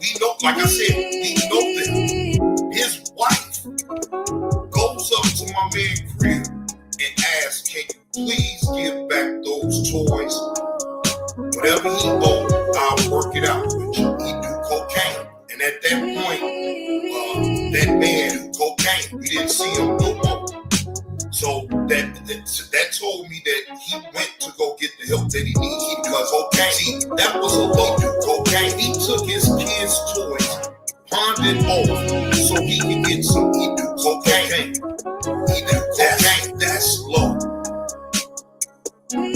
Speaker 1: we know, like I said, we know that his wife goes up to my man's crib and asks, "Can you please give back those toys? Whatever he owed, I'll work it out with you." He do cocaine. And at that point, that man do cocaine. We didn't see him no more. So that told me that he went to go get the help that he needed because cocaine. See, that was a low do cocaine. He took his kids' toys, pawned it off so he could get some. He do cocaine. He do cocaine. That's low.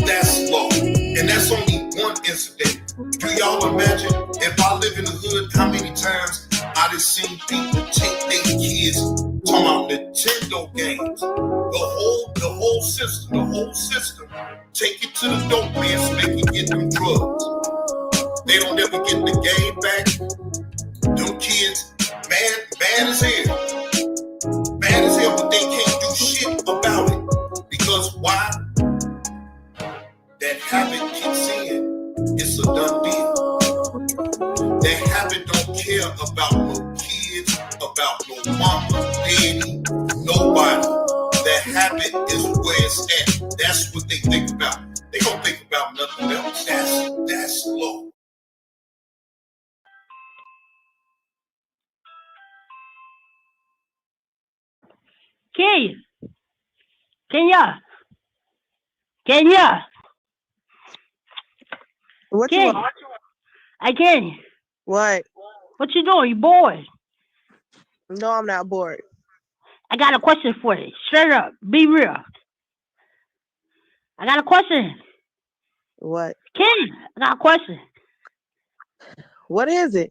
Speaker 1: That's low. And that's only one incident. Do y'all imagine if I live in the hood, how many times I done seen people take their kids, talking about Nintendo games, the whole system, take it to the dope man so they can get them drugs. They don't ever get the game back. Them kids, mad as hell. Mad as hell, but they can't do shit about it. Because why? That habit kicks in. It's a done deal. That habit don't care about no kids, about no mama, daddy, nobody. That habit is where it's at. That's what they think about. They don't think about nothing else. That's low.
Speaker 2: Kenya.
Speaker 3: What you
Speaker 2: Kenya.
Speaker 3: want?
Speaker 2: I can.
Speaker 3: What?
Speaker 2: What you doing? You bored?
Speaker 3: No, I'm not bored.
Speaker 2: I got a question for you. Straight up. Be real. I got a question.
Speaker 3: What?
Speaker 2: Kenya, I got a question.
Speaker 3: What is it?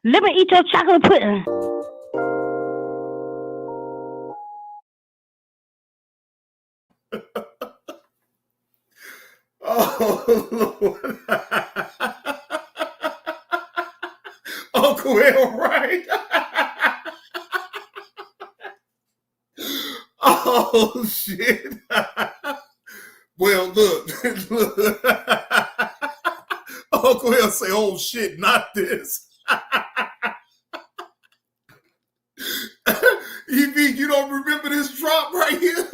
Speaker 2: Let me eat your chocolate pudding.
Speaker 1: Oh, Uncle L, right? Oh, shit. Well, look. Uncle L say, oh, shit, not this. You don't remember this drop right here?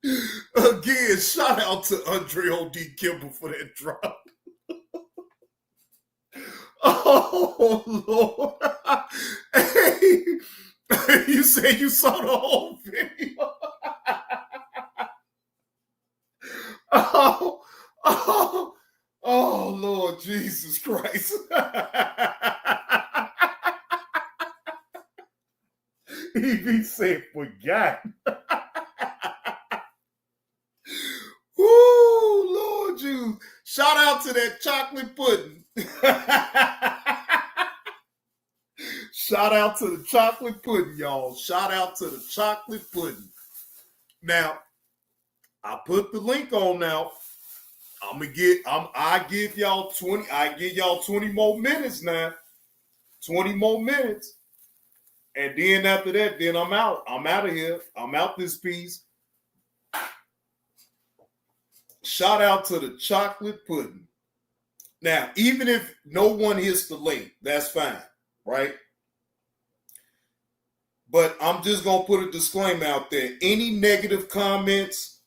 Speaker 1: Again, shout out to Andre O.D. Kimball for that drop. Oh, Lord. Hey, you say you saw the whole video. Oh, Lord Jesus Christ. He said, forgot. Woo, Lord Jesus. Shout out to that chocolate pudding. Shout out to the chocolate pudding, y'all. Shout out to the chocolate pudding. Now, I put the link on now. I give y'all 20 more minutes now. 20 more minutes. And then after that, then I'm out. I'm out of here. I'm out this piece. Shout out to the chocolate pudding. Now, even if no one hits the link, that's fine, right? But I'm just going to put a disclaimer out there. Any negative comments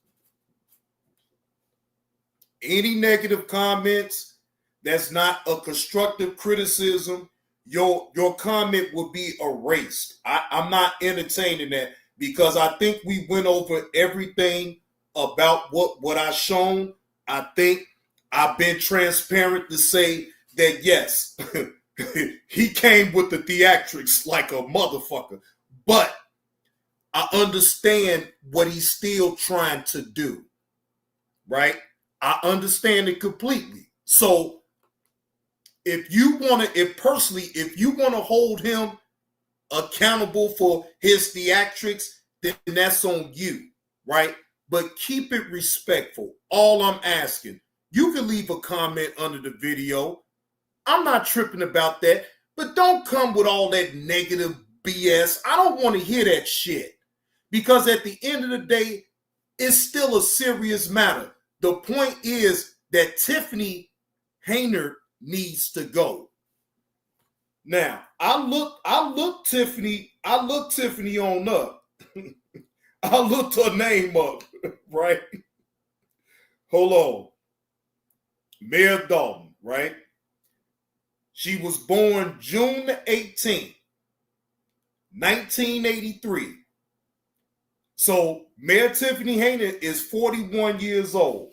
Speaker 1: that's not a constructive criticism, your comment will be erased. I'm not entertaining that because I think we went over everything about what I've shown. I think I've been transparent to say that, yes, he came with the theatrics like a motherfucker. But I understand what he's still trying to do, right? I understand it completely. So if you want to hold him accountable for his theatrics, then that's on you, right? But keep it respectful. All I'm asking, you can leave a comment under the video. I'm not tripping about that, but don't come with all that negative BS. I don't want to hear that shit because at the end of the day, it's still a serious matter. The point is that Tiffany Haynard needs to go. Now, I look Tiffany on up. I looked her name up, right? Hold on. Mayor Dolton, right? She was born June 18th, 1983. So Mayor Tiffany Haynard is 41 years old.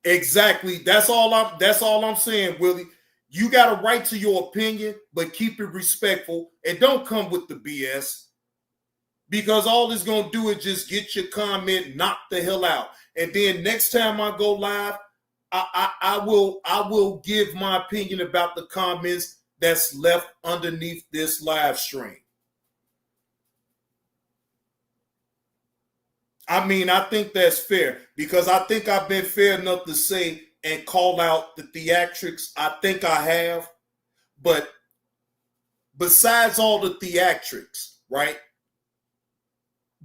Speaker 1: Exactly. That's all I'm saying, Willie. You got a right to your opinion, but keep it respectful and don't come with the BS. Because all it's going to do is just get your comment knocked the hell out. And then next time I go live, I will give my opinion about the comments that's left underneath this live stream. I mean, I think that's fair because I think I've been fair enough to say and call out the theatrics. I think I have. But besides all the theatrics, right?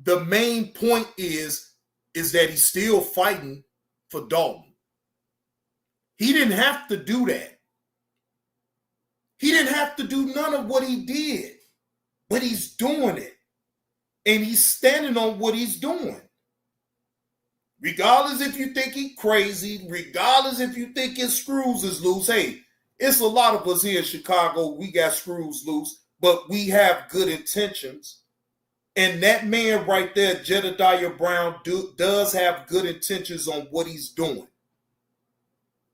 Speaker 1: The main point is that he's still fighting for Dolton. He didn't have to do that. He didn't have to do none of what he did, but he's doing it. And he's standing on what he's doing. Regardless if you think he's crazy, regardless if you think his screws is loose. Hey, it's a lot of us here in Chicago, we got screws loose, but we have good intentions. And that man right there, Jedediah Brown, does have good intentions on what he's doing.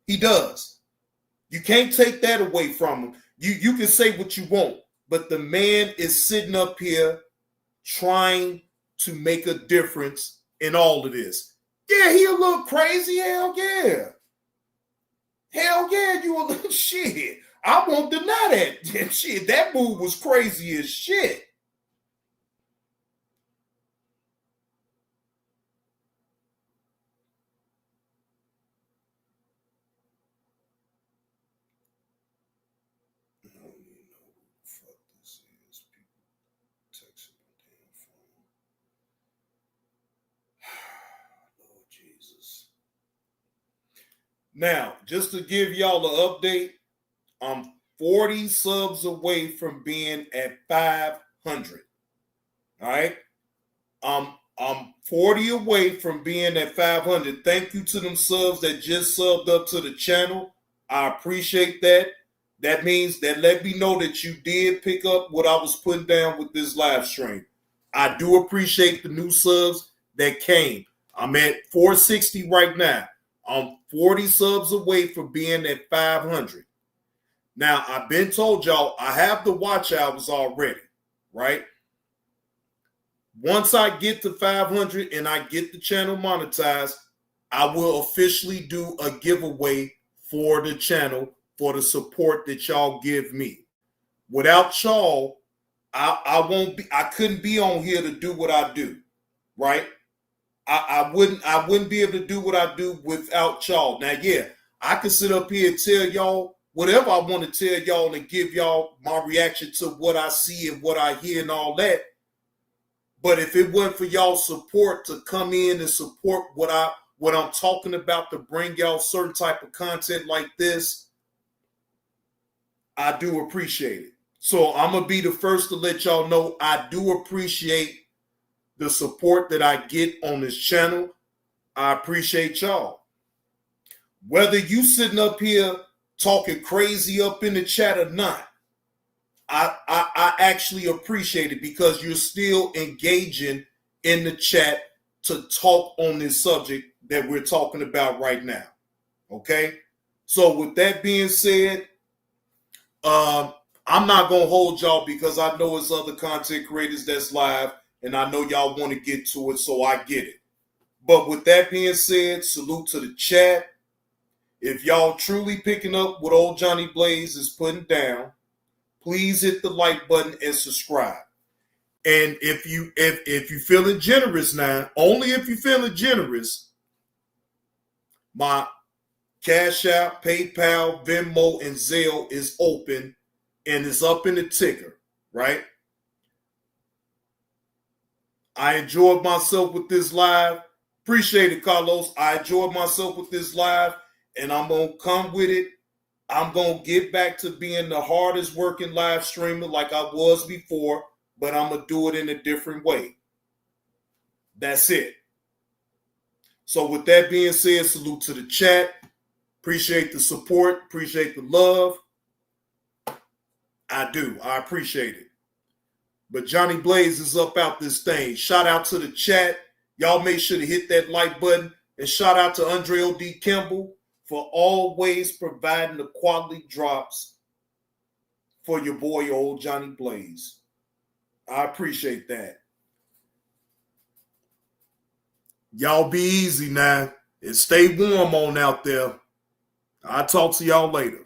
Speaker 1: He does. You can't take that away from him. You can say what you want, but the man is sitting up here trying to make a difference in all of this. Yeah, he a little crazy. Hell yeah. Hell yeah, you a little shit. I won't deny that. Shit, that move was crazy as shit. Now, just to give y'all an update, I'm 40 subs away from being at 500. All right. I'm 40 away from being at 500. Thank you to them subs that just subbed up to the channel. I appreciate that. That means that let me know that you did pick up what I was putting down with this live stream. I do appreciate the new subs that came. I'm at 460 right now. I'm 40 subs away from being at 500. Now, I've been told y'all I have the watch hours already, right? Once I get to 500 and I get the channel monetized, I will officially do a giveaway for the channel for the support that y'all give me. Without y'all, I couldn't be on here to do what I do, right? I wouldn't be able to do what I do without y'all. Now, yeah, I can sit up here and tell y'all whatever I want to tell y'all and give y'all my reaction to what I see and what I hear and all that. But if it wasn't for y'all support to come in and support what I'm talking about to bring y'all certain type of content like this, I do appreciate it. So I'm going to be the first to let y'all know I do appreciate the support that I get on this channel. I appreciate y'all. Whether you sitting up here talking crazy up in the chat or not, I actually appreciate it because you're still engaging in the chat to talk on this subject that we're talking about right now. Okay? So with that being said, I'm not going to hold y'all because I know it's other content creators that's live and I know y'all want to get to it, so I get it. But with that being said, salute to the chat. If y'all truly picking up what old Johnny Blaze is putting down, please hit the like button and subscribe. And if you feeling generous now, only if you're feeling generous, my Cash App, PayPal, Venmo, and Zelle is open and it's up in the ticker, right? I enjoyed myself with this live. Appreciate it, Carlos. I enjoyed myself with this live, and I'm going to come with it. I'm going to get back to being the hardest working live streamer like I was before, but I'm going to do it in a different way. That's it. So with that being said, salute to the chat. Appreciate the support. Appreciate the love. I do. I appreciate it. But Johnny Blaze is up out this thing. Shout out to the chat. Y'all make sure to hit that like button. And shout out to Andre O.D. Kimball for always providing the quality drops for your boy, old Johnny Blaze. I appreciate that. Y'all be easy now and stay warm on out there. I'll talk to y'all later.